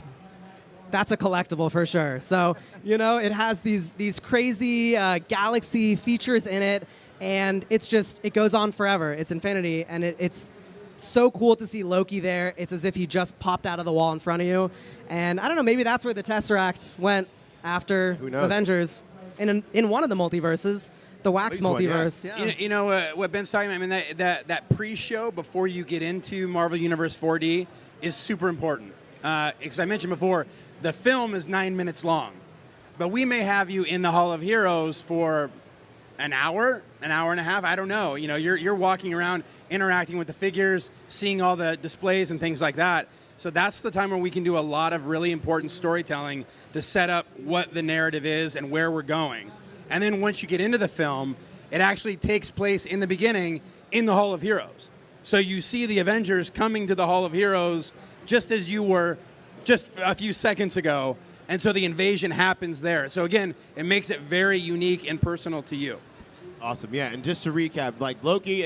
that's a collectible for sure. So, it has these crazy galaxy features in it, and it goes on forever. It's infinity, and it's so cool to see Loki there. It's as if he just popped out of the wall in front of you. And I don't know, maybe that's where the Tesseract went after Avengers. in one of the multiverses, the Wax least one, multiverse. yes. Yeah. You know what Ben's talking about? I mean, that pre-show before you get into Marvel Universe 4D is super important. Because I mentioned before, the film is 9 minutes long. But we may have you in the Hall of Heroes for an hour and a half. I don't know. You know, you're walking around, interacting with the figures, seeing all the displays and things like that. So that's the time where we can do a lot of really important storytelling to set up what the narrative is and where we're going. And then once you get into the film, it actually takes place in the beginning in the Hall of Heroes. So you see the Avengers coming to the Hall of Heroes just as you were just a few seconds ago. And so the invasion happens there. So again, it makes it very unique and personal to you. Awesome, yeah. And just to recap, like Loki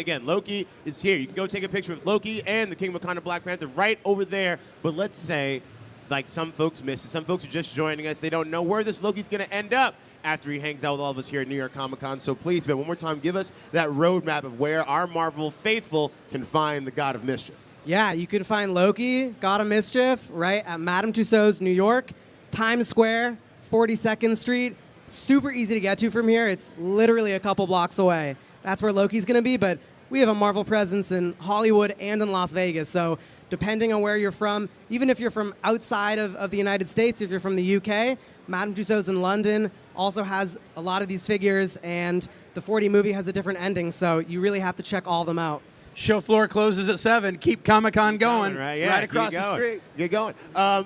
is here. You can go take a picture of Loki and the King of Wakanda Black Panther right over there. But let's say, like, some folks miss it. Some folks are just joining us. They don't know where this Loki's going to end up after he hangs out with all of us here at New York Comic Con. So please, Ben, one more time, give us that roadmap of where our Marvel faithful can find the God of Mischief. Yeah, you can find Loki, God of Mischief, right at Madame Tussauds, New York, Times Square, 42nd Street. Super easy to get to from here. It's literally a couple blocks away. That's where Loki's going to be, but we have a Marvel presence in Hollywood and in Las Vegas. So depending on where you're from, even if you're from outside of the United States, if you're from the UK, Madame Tussauds in London also has a lot of these figures, and the 4D movie has a different ending, so you really have to check all of them out. Show floor closes at 7. Keep Comic-Con going, Right, yeah, right across the street. Get going.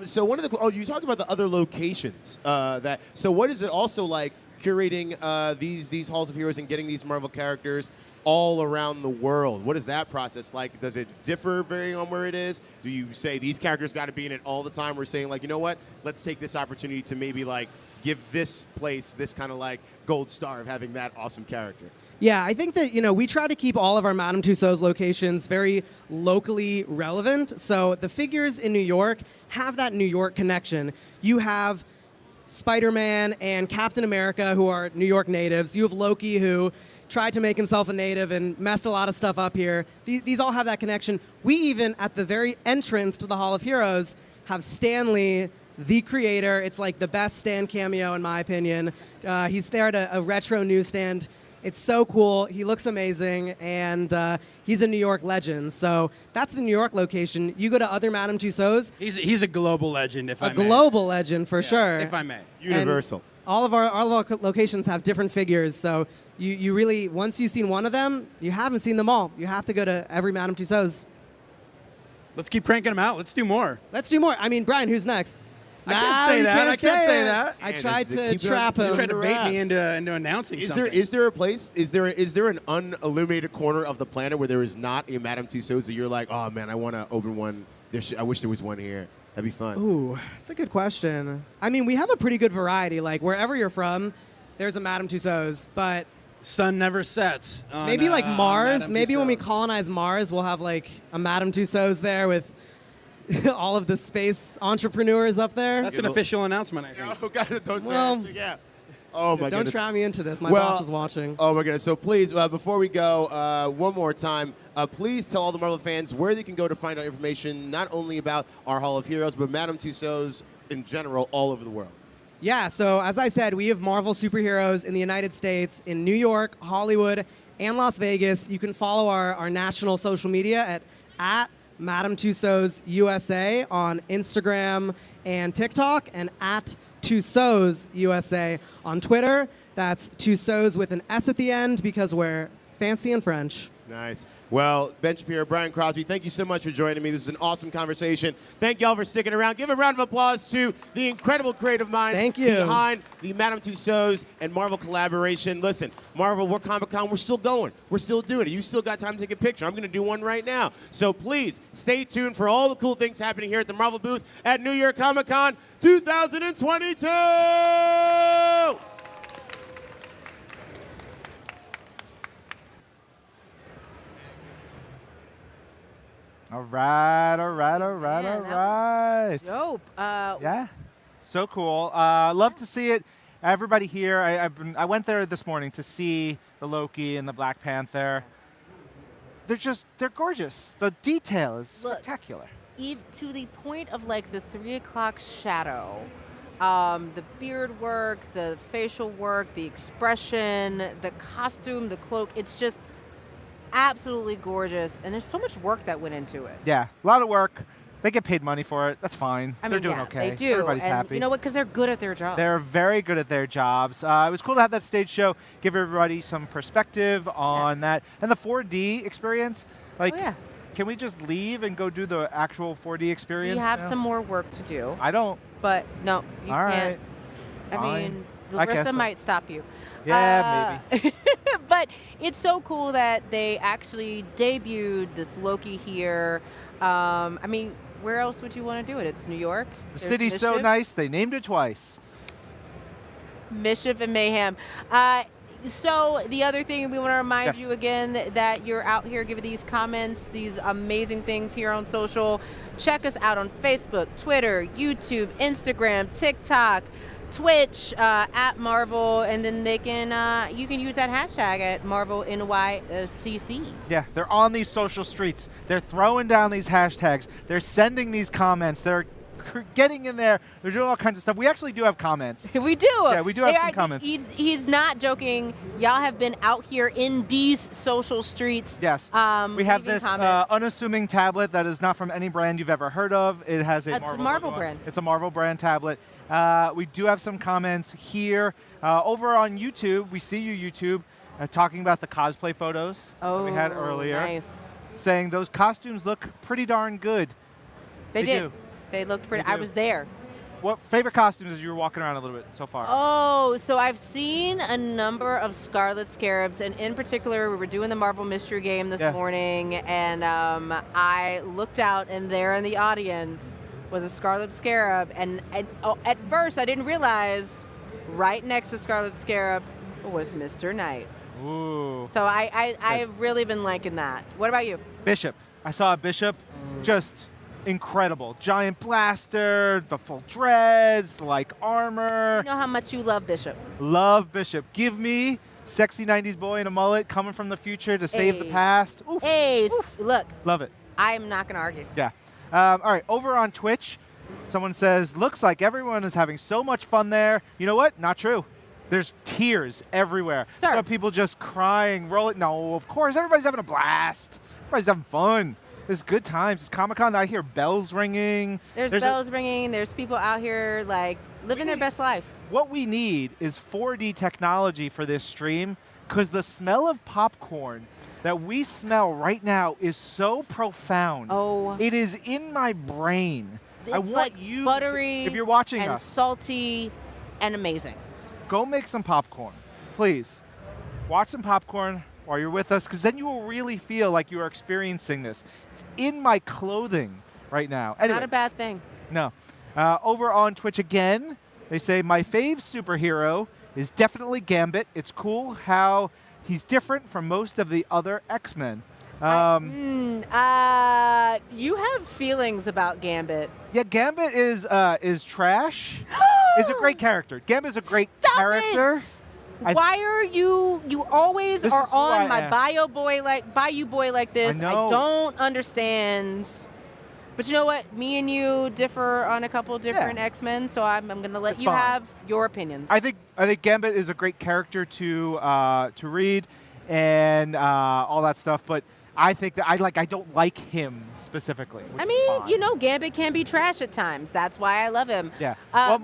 So one of the you talked about the other locations. So what is it also like curating these halls of heroes and getting these Marvel characters all around the world? What is that process like? Does it differ varying on where it is? Do you say these characters got to be in it all the time? We're saying, like, you know what? Let's take this opportunity to maybe like give this place this kind of like gold star of having that awesome character. Yeah, I think that, we try to keep all of our Madame Tussauds locations very locally relevant. So the figures in New York have that New York connection. You have Spider-Man and Captain America, who are New York natives. You have Loki, who tried to make himself a native and messed a lot of stuff up here. These all have that connection. We even, at the very entrance to the Hall of Heroes, have Stan Lee, the creator. It's like the best Stan cameo, in my opinion. He's there at a retro newsstand. It's so cool. He looks amazing, and he's a New York legend. So that's the New York location. You go to other Madame Tussauds. He's a global legend, if I may. A global legend, for sure. If I may. Universal. And all of our locations have different figures, so you really, once you've seen one of them, you haven't seen them all. You have to go to every Madame Tussauds. Let's keep cranking them out. Let's do more. Let's do more. I mean, Brian, who's next? I can't say that. I can't say that. I tried to trap him. You tried to bait me into announcing something. Is there a place? Is there an unilluminated corner of the planet where there is not a Madame Tussauds that you're like, oh man, I want to open one. I wish there was one here. That'd be fun. Ooh, that's a good question. I mean, we have a pretty good variety. Like wherever you're from, there's a Madame Tussauds, but sun never sets. Maybe like Mars. Maybe when we colonize Mars, we'll have like a Madame Tussauds there with all of the space entrepreneurs up there. That's an official announcement, I think. Oh, God, don't say Well, it. Yeah. Oh, my don't goodness. trap me into this. My boss is watching. Oh, my goodness. So please, before we go, one more time, please tell all the Marvel fans where they can go to find out information, not only about our Hall of Heroes, but Madame Tussauds in general all over the world. Yeah, so as I said, we have Marvel superheroes in the United States, in New York, Hollywood, and Las Vegas. You can follow our national social media at Madame Tussauds USA on Instagram and TikTok, and at Tussauds USA on Twitter. That's Tussauds with an S at the end because we're fancy and French. Nice. Well, Ben Shapiro, Brian Crosby, thank you so much for joining me. This is an awesome conversation. Thank y'all for sticking around. Give a round of applause to the incredible creative minds behind the Madame Tussauds and Marvel collaboration. Listen, Marvel, we're Comic-Con, we're still going. We're still doing it. You still got time to take a picture. I'm going to do one right now. So please, stay tuned for all the cool things happening here at the Marvel booth at New York Comic-Con 2022! All right. Dope. Yeah, so cool. Love to see it. Everybody here, I went there this morning to see the Loki and the Black Panther. They're gorgeous. The detail is spectacular. To the point of like the 3 o'clock shadow, The beard work, the facial work, the expression, the costume, the cloak. It's just absolutely gorgeous. And there's so much work that went into it. Yeah, a lot of work. They get paid money for it. That's fine. I mean, they're doing yeah, okay. They do. Everybody's and happy. You know what? Because they're good at their job. They're very good at their jobs. It was cool to have that stage show, give everybody some perspective on that. And the 4D experience, like, can we just leave and go do the actual 4D experience We have now? some more work to do. I don't. But no, you All can't. right. I Fine. mean, I guess Larissa so. might stop you. Yeah, maybe. But it's so cool that they actually debuted this Loki here. I mean, where else would you want to do it? It's New York. The There's city's so Mischief. nice, they named it twice. Mischief and Mayhem. So the other thing we want to remind you again that you're out here giving these comments, these amazing things here on social. Check us out on Facebook, Twitter, YouTube, Instagram, TikTok, Twitch, at Marvel, and then they can you can use that hashtag at Marvel NYCC. Yeah, they're on these social streets. They're throwing down these hashtags. They're sending these comments. They're getting in there. They're doing all kinds of stuff. We actually do have comments. We do. Yeah, we do have some comments. He's not joking. Y'all have been out here in these social streets. Yes. We have leaving this comments. unassuming tablet that is not from any brand you've ever heard of. It has a It's Marvel, a Marvel logo on it. brand. It's a Marvel brand tablet. We do have some comments here. Over on YouTube, we see you, YouTube, talking about the cosplay photos that we had earlier. Nice. Saying those costumes look pretty darn good. They did. do. They looked pretty. They I do. was there. What favorite costumes as you were walking around a little bit so far? Oh, so I've seen a number of Scarlet Scarabs, and in particular, we were doing the Marvel Mystery Game this morning, and I looked out, and there in the audience was a Scarlet Scarab, and at first I didn't realize right next to Scarlet Scarab was Mr. Knight. Ooh. So I've really been liking that. What about you? Bishop. I saw a Bishop, just incredible. Giant blaster, the full dreads, the like armor. You know how much you love Bishop. Love Bishop. Give me sexy 90s boy in a mullet coming from the future to save the Hey. past. Oof. Hey, look, Love it. I'm not going to argue. Yeah. All right, over on Twitch, someone says, looks like everyone is having so much fun there. You know what? Not true. There's tears everywhere. Sir. Got people just crying, rolling. No, of course, everybody's having a blast. Everybody's having fun. It's good times. It's Comic-Con. I hear bells ringing. There's bells ringing. There's people out here, like, living their best life. What we need is 4D technology for this stream, because the smell of popcorn that we smell right now is so profound. Oh. It is in my brain. I It's want like you, buttery if you're watching and us, salty and amazing. go make some popcorn. Please. Watch some popcorn while you're with us, because then you will really feel like you are experiencing this. It's in my clothing right now. It's not a bad thing. No. Over on Twitch again, they say, my fave superhero is definitely Gambit. It's cool how he's different from most of the other X-Men. You have feelings about Gambit. Yeah, Gambit is trash. Is a great character. Gambit is a great character. Why are you always This are is who I on my am. Bayou boy like this? I know. don't understand. But you know what? Me and you differ on a couple different X-Men, so I'm going to let It's you fine. have your opinions. I think Gambit is a great character to read and all that stuff, but I think that I don't like him specifically. which I is mean, fine. you know, Gambit can be trash at times. That's why I love him. Yeah.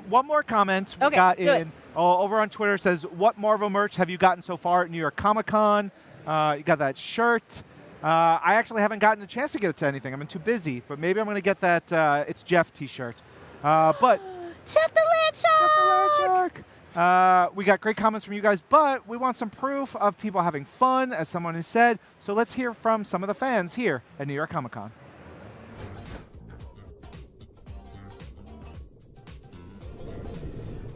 One more comment we okay, got do it. in. Over on Twitter says, what Marvel merch have you gotten so far at New York Comic Con? You got that shirt. I actually haven't gotten a chance to get it to anything. I've been too busy, but maybe I'm going to get that It's Jeff t-shirt. But Jeff the Land Shark! we got great comments from you guys, but we want some proof of people having fun, as someone has said. So let's hear from some of the fans here at New York Comic Con.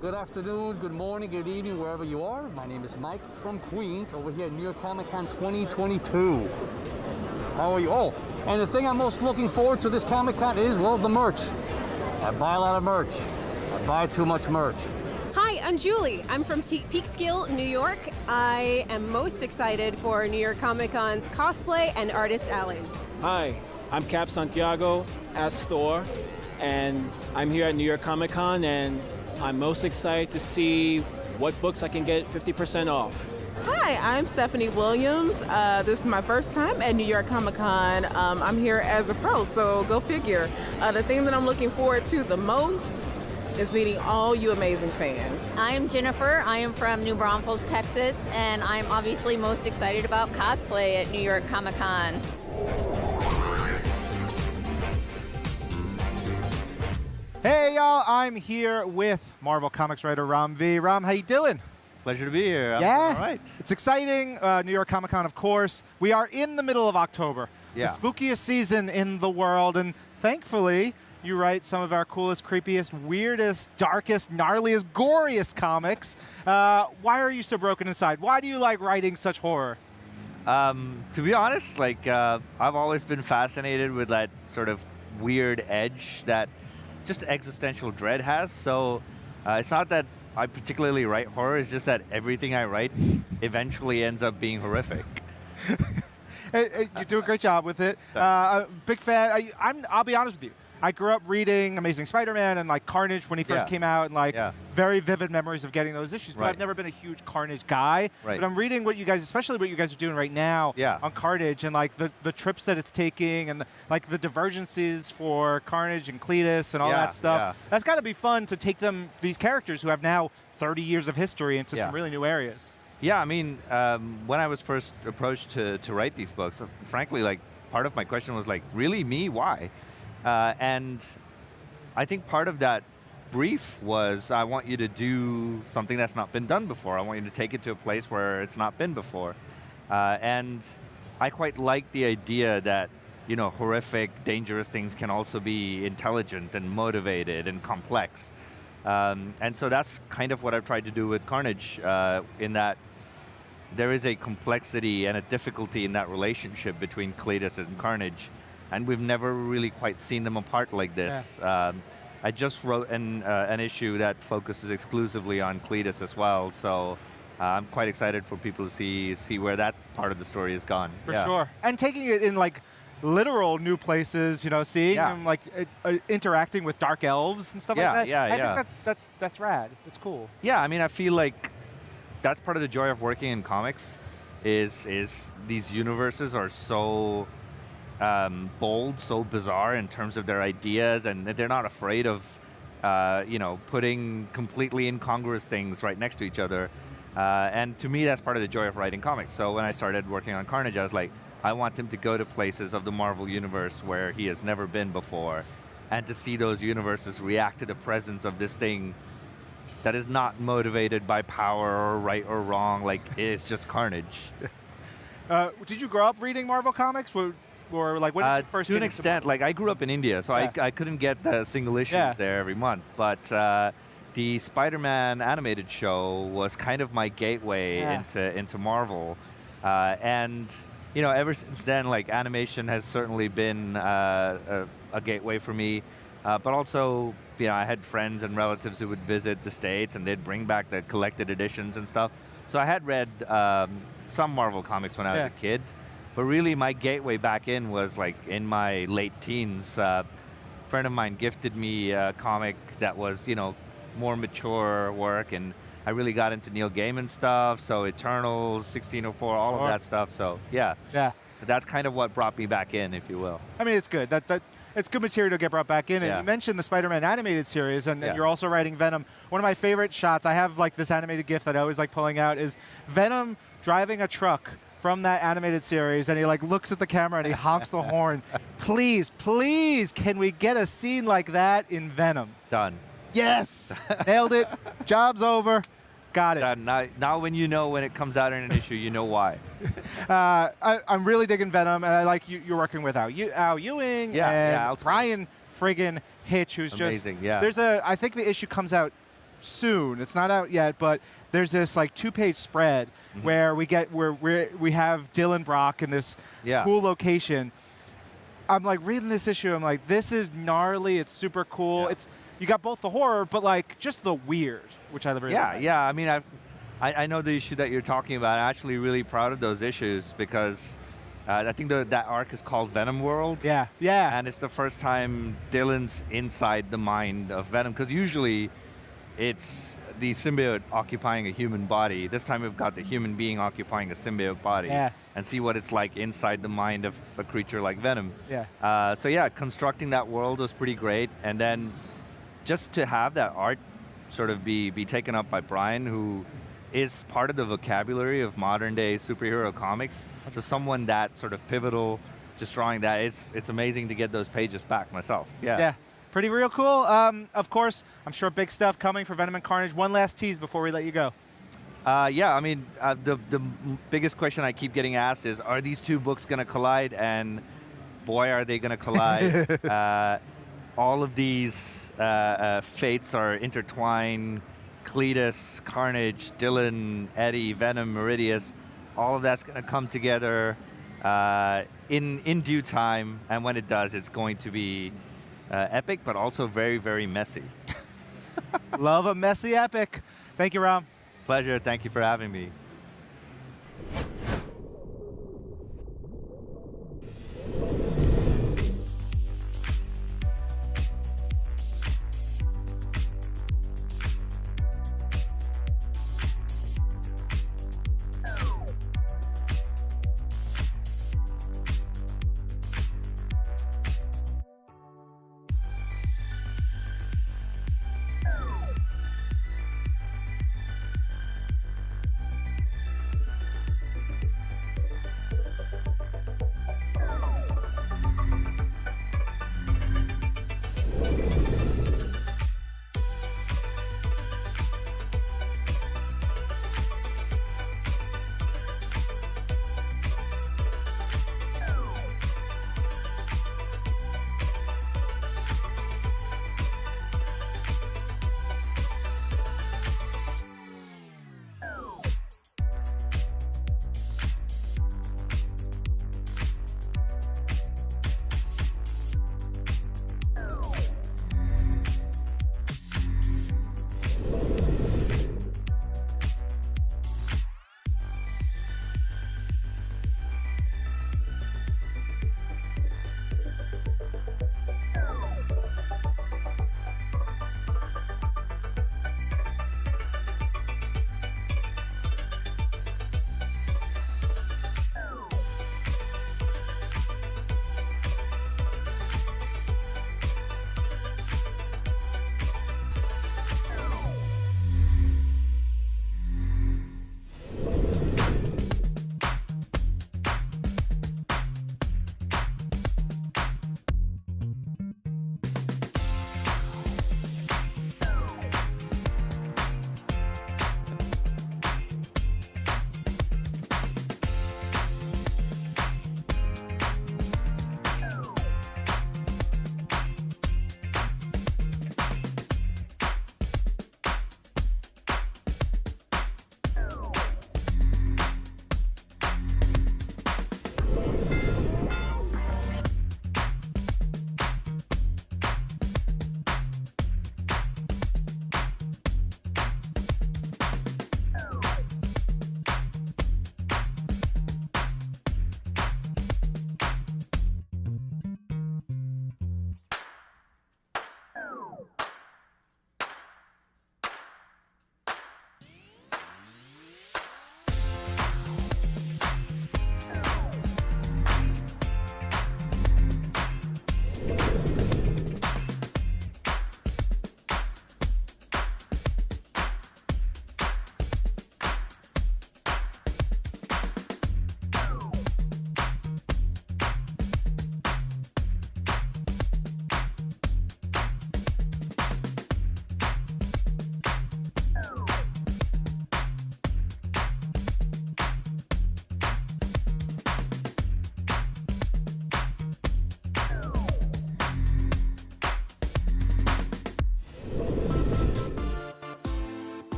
Good afternoon, good morning, good evening, wherever you are. My name is Mike from Queens, over here at New York Comic Con 2022. How are you? Oh, and the thing I'm most looking forward to this Comic Con is, well, the merch. I buy a lot of merch. I buy too much merch. Hi, I'm Julie. I'm from Peekskill, New York. I am most excited for New York Comic Con's Cosplay and Artist Alley. Hi, I'm Cap Santiago as Thor, and I'm here at New York Comic Con, and I'm most excited to see what books I can get 50% off. Hi, I'm Stephanie Williams. This is my first time at New York Comic Con. I'm here as a pro, so go figure. The thing that I'm looking forward to the most is meeting all you amazing fans. I'm Jennifer. I am from New Braunfels, Texas, and I'm obviously most excited about cosplay at New York Comic Con. Hey y'all, I'm here with Marvel Comics writer Ram V. Ram, how you doing? Pleasure to be here. Yeah, all right. It's exciting. New York Comic Con, of course. We are in the middle of October, Yeah. the spookiest season in the world, and thankfully, you write some of our coolest, creepiest, weirdest, darkest, gnarliest, goriest comics. Why are you so broken inside? Why do you like writing such horror? To be honest, like I've always been fascinated with that sort of weird edge that just existential dread has. So it's not that I particularly write horror, it's just that everything I write eventually ends up being horrific. Hey, you do a great job with it. Big fan. I'll be honest with you. I grew up reading Amazing Spider-Man and like Carnage when he first came out, and like very vivid memories of getting those issues. But I've never been a huge Carnage guy. Right. But I'm reading what you guys, especially what you guys are doing right now on Carnage, and like the trips that it's taking, and like the divergences for Carnage and Cletus and all that stuff. That's got to be fun to take these characters who have now 30 years of history into some really new areas. Yeah, I mean, when I was first approached to write these books, frankly, like part of my question was like, really, me? Why? And I think part of that brief was I want you to do something that's not been done before. I want you to take it to a place where it's not been before. And I quite like the idea that, you know, horrific, dangerous things can also be intelligent and motivated and complex. And so that's kind of what I've tried to do with Carnage, in that there is a complexity and a difficulty in that relationship between Cletus and Carnage. And we've never really quite seen them apart like this. I just wrote an issue that focuses exclusively on Cletus as well, so I'm quite excited for people to see where that part of the story has gone. For sure. And taking it in like literal new places, you know, seeing them like interacting with dark elves and stuff like that. I think that's rad. It's cool. Yeah, I mean, I feel like that's part of the joy of working in comics is these universes are so bold, so bizarre in terms of their ideas, and they're not afraid of, you know, putting completely incongruous things right next to each other. And to me, that's part of the joy of writing comics. So when I started working on Carnage, I was like, I want him to go to places of the Marvel Universe where he has never been before, and to see those universes react to the presence of this thing that is not motivated by power or right or wrong, like it's just Carnage. Did you grow up reading Marvel comics? Or like when did you first to get an into extent, like I grew up in India, so I couldn't get the single issues there every month. But the Spider-Man animated show was kind of my gateway into Marvel, and you know, ever since then, like animation has certainly been a gateway for me. But also, you know, I had friends and relatives who would visit the States, and they'd bring back the collected editions and stuff. So I had read some Marvel comics when I was a kid. But really, my gateway back in was like in my late teens. A friend of mine gifted me a comic that was, you know, more mature work, and I really got into Neil Gaiman stuff. So Eternals, 1604, all of that stuff. So yeah, that's kind of what brought me back in, if you will. I mean, it's good. That it's good material to get brought back in. And you mentioned the Spider-Man animated series, and you're also writing Venom. One of my favorite shots, I have like this animated GIF that I always like pulling out, is Venom driving a truck from that animated series, and he like looks at the camera and he honks the horn. Please, please, can we get a scene like that in Venom? Done. Yes, nailed it. Job's over. Got it. Done. Now when you know when it comes out in an issue, you know why. I'm really digging Venom, and I like you're working with Al Ewing and Brian friggin' Hitch, who's amazing. There's I think the issue comes out soon. It's not out yet, but there's this like 2-page spread where we have Dylan Brock in this cool location. I'm like reading this issue. I'm like, this is gnarly. It's super cool. You got both the horror, but like just the weird, which I really like. Yeah. I mean, I know the issue that you're talking about. I'm actually really proud of those issues because I think that arc is called Venom World. Yeah. And it's the first time Dylan's inside the mind of Venom, because usually it's the symbiote occupying a human body. This time we've got the human being occupying a symbiote body. Yeah. And see what it's like inside the mind of a creature like Venom. Yeah. So yeah, constructing that world was pretty great. And then just to have that art sort of be taken up by Brian, who is part of the vocabulary of modern day superhero comics. So someone that sort of pivotal, just drawing that, it's amazing to get those pages back myself. Yeah. Yeah. Pretty real cool. Of course, I'm sure big stuff coming for Venom and Carnage. One last tease before we let you go. Yeah, I mean, the biggest question I keep getting asked is, are these two books going to collide? And boy, are they going to collide. All of these fates are intertwined. Cletus, Carnage, Dylan, Eddie, Venom, Meridius, all of that's going to come together in due time. And when it does, it's going to be epic, but also very, very messy. Love a messy epic. Thank you, Ram. Pleasure. Thank you for having me.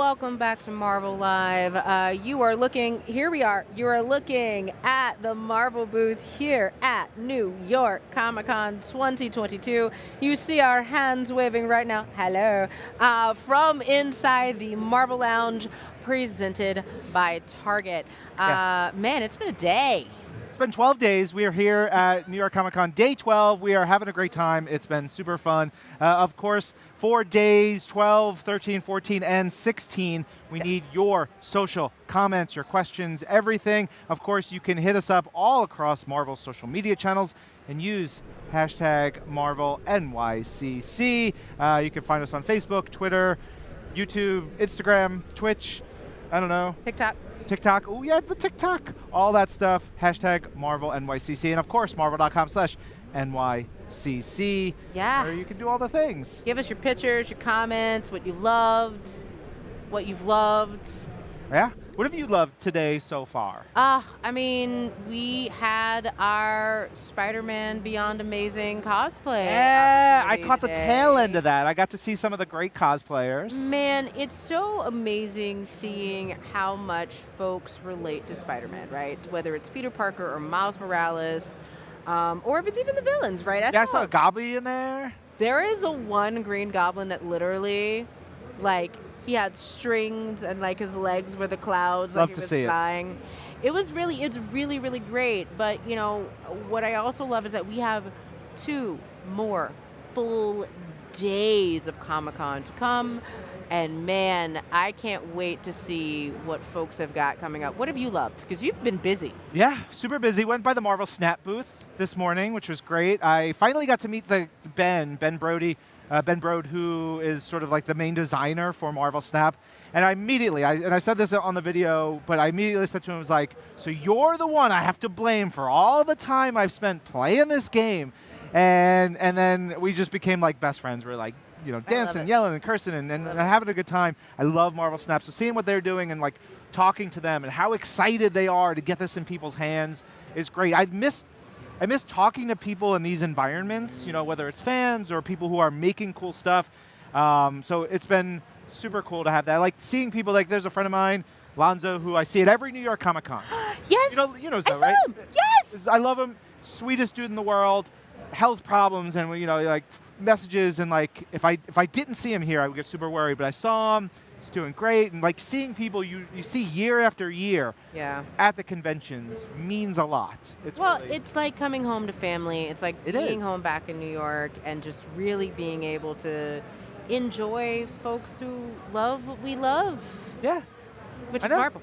welcome back to Marvel Live. Here we are. You are looking at the Marvel booth here at New York Comic-Con 2022. You see our hands waving right now. Hello. From inside the Marvel Lounge, presented by Target. Man, it's been a day. It's been 12 days. We are here at New York Comic Con, day 12. We are having a great time. It's been super fun. Of course, for days 12, 13, 14, and 16, we need your social comments, your questions, everything. Of course, you can hit us up all across Marvel's social media channels and use hashtag MarvelNYCC. You can find us on Facebook, Twitter, YouTube, Instagram, Twitch, I don't know. TikTok. Oh, yeah, the TikTok. All that stuff. Hashtag MarvelNYCC. And, of course, marvel.com/NYCC. Yeah. Where you can do all the things. Give us your pictures, your comments, what you've loved. Yeah. What have you loved today so far? I mean, we had our Spider-Man Beyond Amazing cosplay. Yeah, I caught the today. tail end of that. I got to see some of the great cosplayers. Man, it's so amazing seeing how much folks relate to Spider-Man, right? Whether it's Peter Parker or Miles Morales, or if it's even the villains, right? I saw a Goblin in there. There is a one Green Goblin that literally, like, he had strings and like his legs were the clouds. Love like to he was see flying. It's really, really great. But you know what I also love is that we have 2 more full days of Comic-Con to come, and man, I can't wait to see what folks have got coming up. What have you loved? Because you've been busy. Yeah, super busy. Went by the Marvel Snap booth this morning, which was great. I finally got to meet Ben Brode, who is sort of like the main designer for Marvel Snap. And I immediately, I said this on the video, but I immediately said to him, I was like, so you're the one I have to blame for all the time I've spent playing this game. And then we just became like best friends. We're like, you know, dancing, yelling, and cursing, and having a good time. I love Marvel Snap. So seeing what they're doing and like talking to them and how excited they are to get this in people's hands is great. I miss talking to people in these environments, you know, whether it's fans or people who are making cool stuff. So it's been super cool to have that. I like seeing people, like there's a friend of mine, Lonzo, who I see at every New York Comic Con. Yes! You know Zoe, right? Yes! I love him. Sweetest dude in the world. Health problems and, you know, like messages, and like if I didn't see him here, I would get super worried. But I saw him. He's doing great, and like seeing people you see year after year at the conventions means a lot. It's like coming home to family. It's like being home back in New York and just really being able to enjoy folks who love what we love. Yeah. Which is Marvel.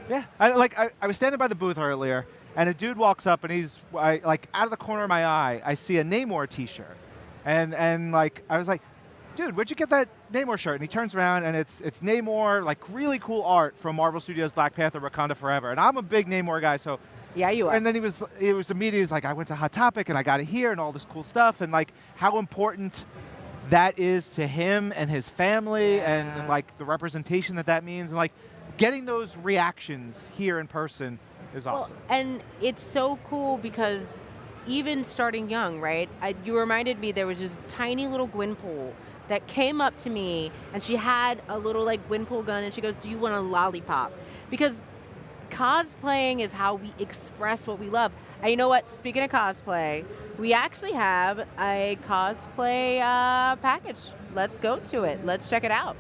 Yeah. I was standing by the booth earlier, and a dude walks up, and he's like out of the corner of my eye, I see a Namor t-shirt. And like I was like, dude, where'd you get that Namor shirt? And he turns around, and it's Namor, like really cool art from Marvel Studios' Black Panther, Wakanda Forever. And I'm a big Namor guy, so yeah, you are. And then it was immediately like, I went to Hot Topic and I got it here and all this cool stuff, and like how important that is to him and his family, and like the representation that means, and like getting those reactions here in person is awesome. And it's so cool because even starting young, right? You reminded me there was this tiny little Gwenpool that came up to me, and she had a little like Gwenpool gun, and she goes, "Do you want a lollipop?" Because cosplaying is how we express what we love. And you know what? Speaking of cosplay, we actually have a cosplay package. Let's go to it. Let's check it out.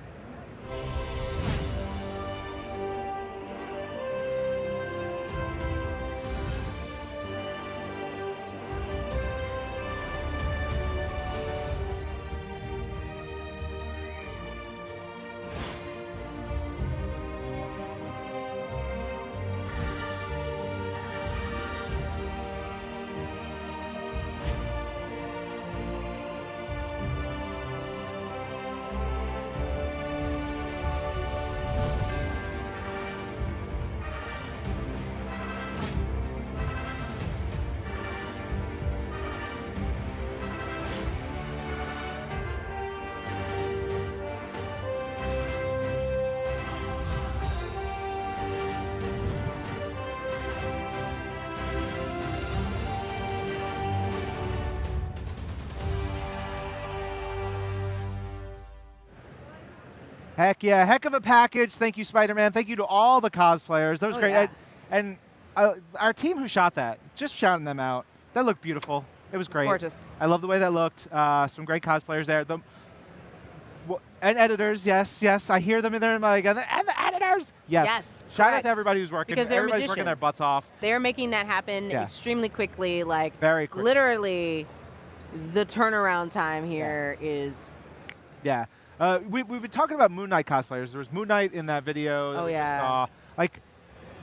Heck yeah, heck of a package. Thank you, Spider-Man. Thank you to all the cosplayers. That was great. Yeah. And our team who shot that, just shouting them out. That looked beautiful. It was great. Gorgeous. I love the way that looked. Some great cosplayers there. And editors, yes. I hear them in there, and I'm like, and the editors. Yes. Shout out correct. to everybody who's working. Because they're Everybody's working their magicians. butts off. They're making that happen Yeah. extremely quickly. Like Very quick. literally, the turnaround time here is. Yeah. We've been talking about Moon Knight cosplayers. There was Moon Knight in that video that Oh, we just yeah. saw. Like,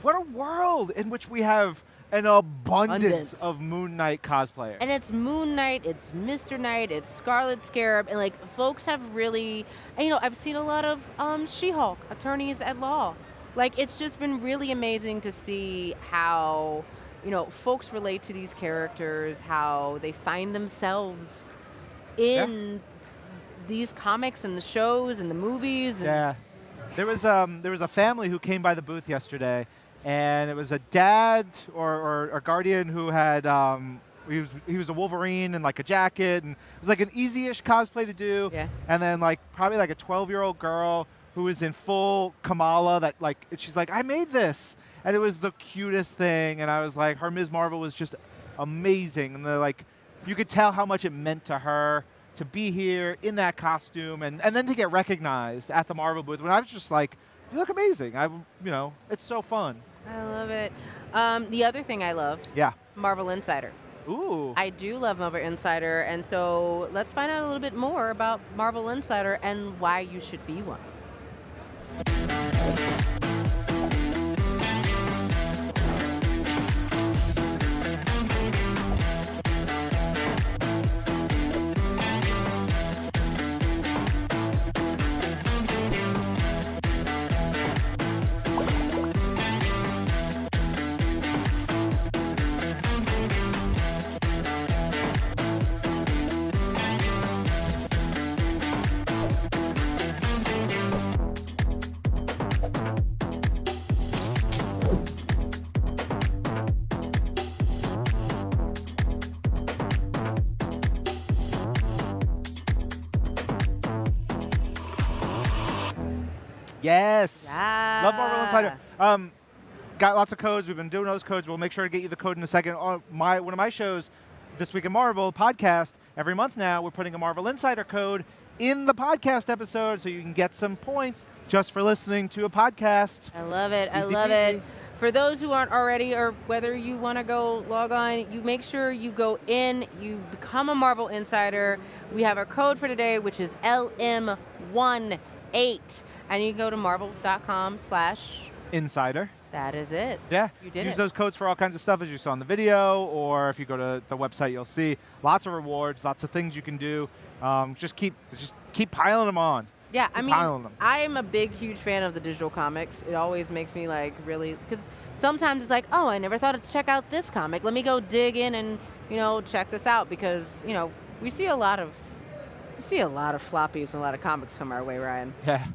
what a world in which we have an abundance Abundance. of Moon Knight cosplayers. And it's Moon Knight, it's Mr. Knight, it's Scarlet Scarab, and like folks have really, and, you know, I've seen a lot of She-Hulk attorneys at law. Like it's just been really amazing to see how, you know, folks relate to these characters, how they find themselves in these comics and the shows and the movies. And Yeah. There was a family who came by the booth yesterday, and it was a dad or a guardian who had he was a Wolverine and like a jacket, and it was like an easy-ish cosplay to do. Yeah. And then like probably like a 12-year-old girl who was in full Kamala that like she's like, I made this, and it was the cutest thing, and I was like, her Ms. Marvel was just amazing, and like you could tell how much it meant to her to be here in that costume, and then to get recognized at the Marvel booth. When I was just like, you look amazing. It's so fun. I love it. The other thing I love, Yeah. Marvel Insider. Ooh. I do love Marvel Insider, and so let's find out a little bit more about Marvel Insider and why you should be one. Yes. Yeah. Love Marvel Insider. Got lots of codes. We've been doing those codes. We'll make sure to get you the code in a second. On one of my shows, This Week in Marvel podcast, every month now, we're putting a Marvel Insider code in the podcast episode so you can get some points just for listening to a podcast. I love it. I Easy love peasy. it. For those who aren't already, or whether you want to go log on, you make sure you go in, you become a Marvel Insider. We have our code for today, which is LM18. And you can go to marvel.com/ Insider. That is it. Yeah. You did Use it. those codes for all kinds of stuff, as you saw in the video, or if you go to the website, you'll see lots of rewards, lots of things you can do. Just keep piling them on. Yeah, Keep I piling mean, them. I am a big, huge fan of the digital comics. It always makes me like really, because sometimes it's like, oh, I never thought to check out this comic. Let me go dig in and check this out, because we see a lot of floppies and a lot of comics come our way, Ryan. Yeah.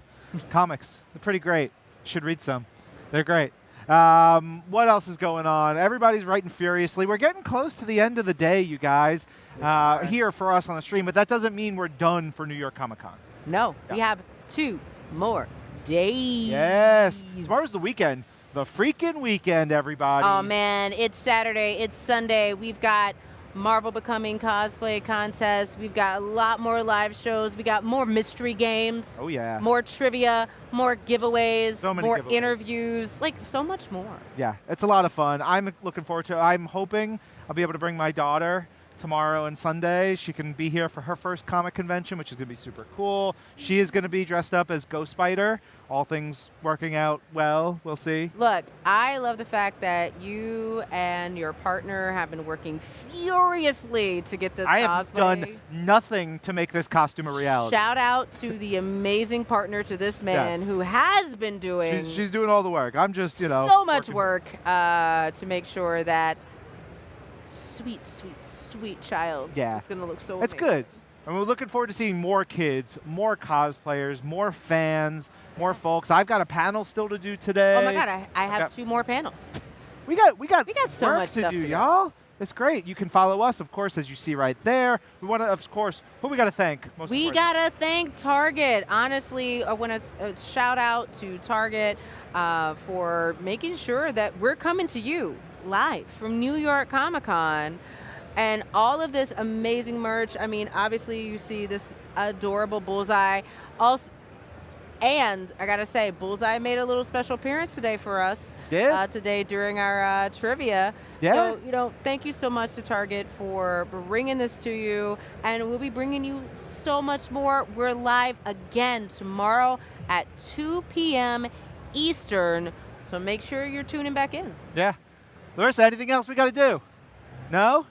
Comics. They're pretty great. You should read some. They're great. What else is going on? Everybody's writing furiously. We're getting close to the end of the day, you guys, here for us on the stream, but that doesn't mean we're done for New York Comic Con. No, we have 2 more days. Yes. Tomorrow's the weekend. The freaking weekend, everybody. Oh, man. It's Saturday. It's Sunday. We've got Marvel Becoming Cosplay Contest. We've got a lot more live shows. We got more mystery games. Oh, yeah. More trivia, more giveaways, So many more giveaways. interviews. Like, so much more. Yeah, it's a lot of fun. I'm looking forward to it. I'm hoping I'll be able to bring my daughter tomorrow and Sunday. She can be here for her first comic convention, which is going to be super cool. She is going to be dressed up as Ghost Spider. All things working out well. We'll see. Look, I love the fact that you and your partner have been working furiously to get this I cosplay. have done nothing to make this costume a reality. Shout out to the amazing partner to this man Yes. who has been doing She's doing all the work. I'm just, so much work to make sure that sweet, sweet, sweet child Yeah. is going to look so It's amazing. good. And we're looking forward to seeing more kids, more cosplayers, more fans, more folks. I've got a panel still to do today. Oh my God, I I've have got- 2 more panels. We got so work much to stuff do, to do. y'all. it's great. You can follow us, of course, as you see right there. We want to, of course, who we got to thank? We got to thank Target. Honestly, I want to shout out to Target for making sure that we're coming to you live from New York Comic Con. And all of this amazing merch. I mean, obviously, you see this adorable Bullseye. Also, and I gotta say, Bullseye made a little special appearance today for us. Today during our trivia. Yeah. So, thank you so much to Target for bringing this to you, and we'll be bringing you so much more. We're live again tomorrow at 2 p.m. Eastern, so make sure you're tuning back in. Yeah. Larissa, anything else we got to do? No?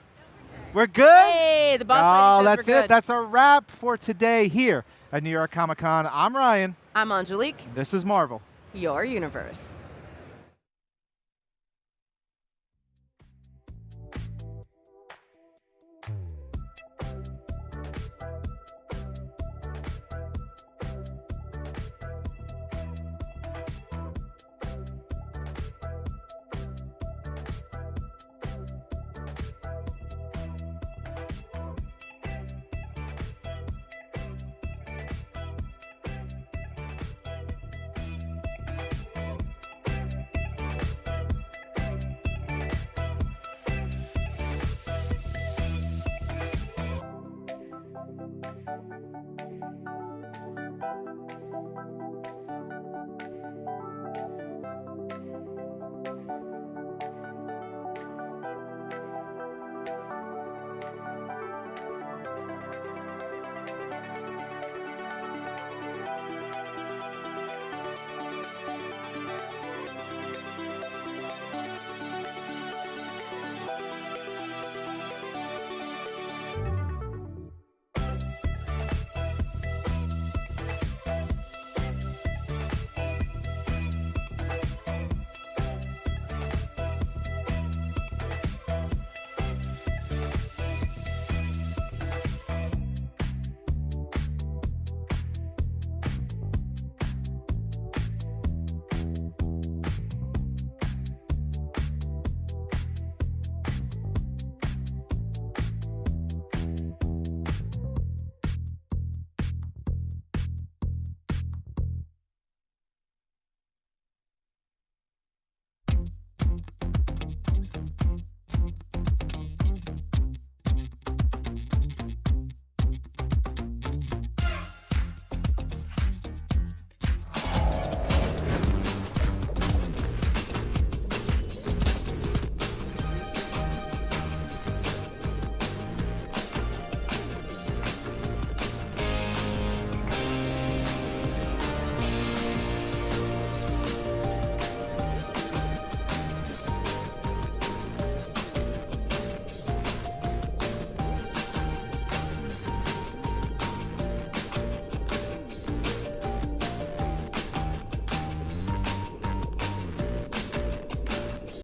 We're good? Hey, the boss lady says that's we're good. it. That's a wrap for today here at New York Comic Con. I'm Ryan. I'm Angelique. This is Marvel. Your universe.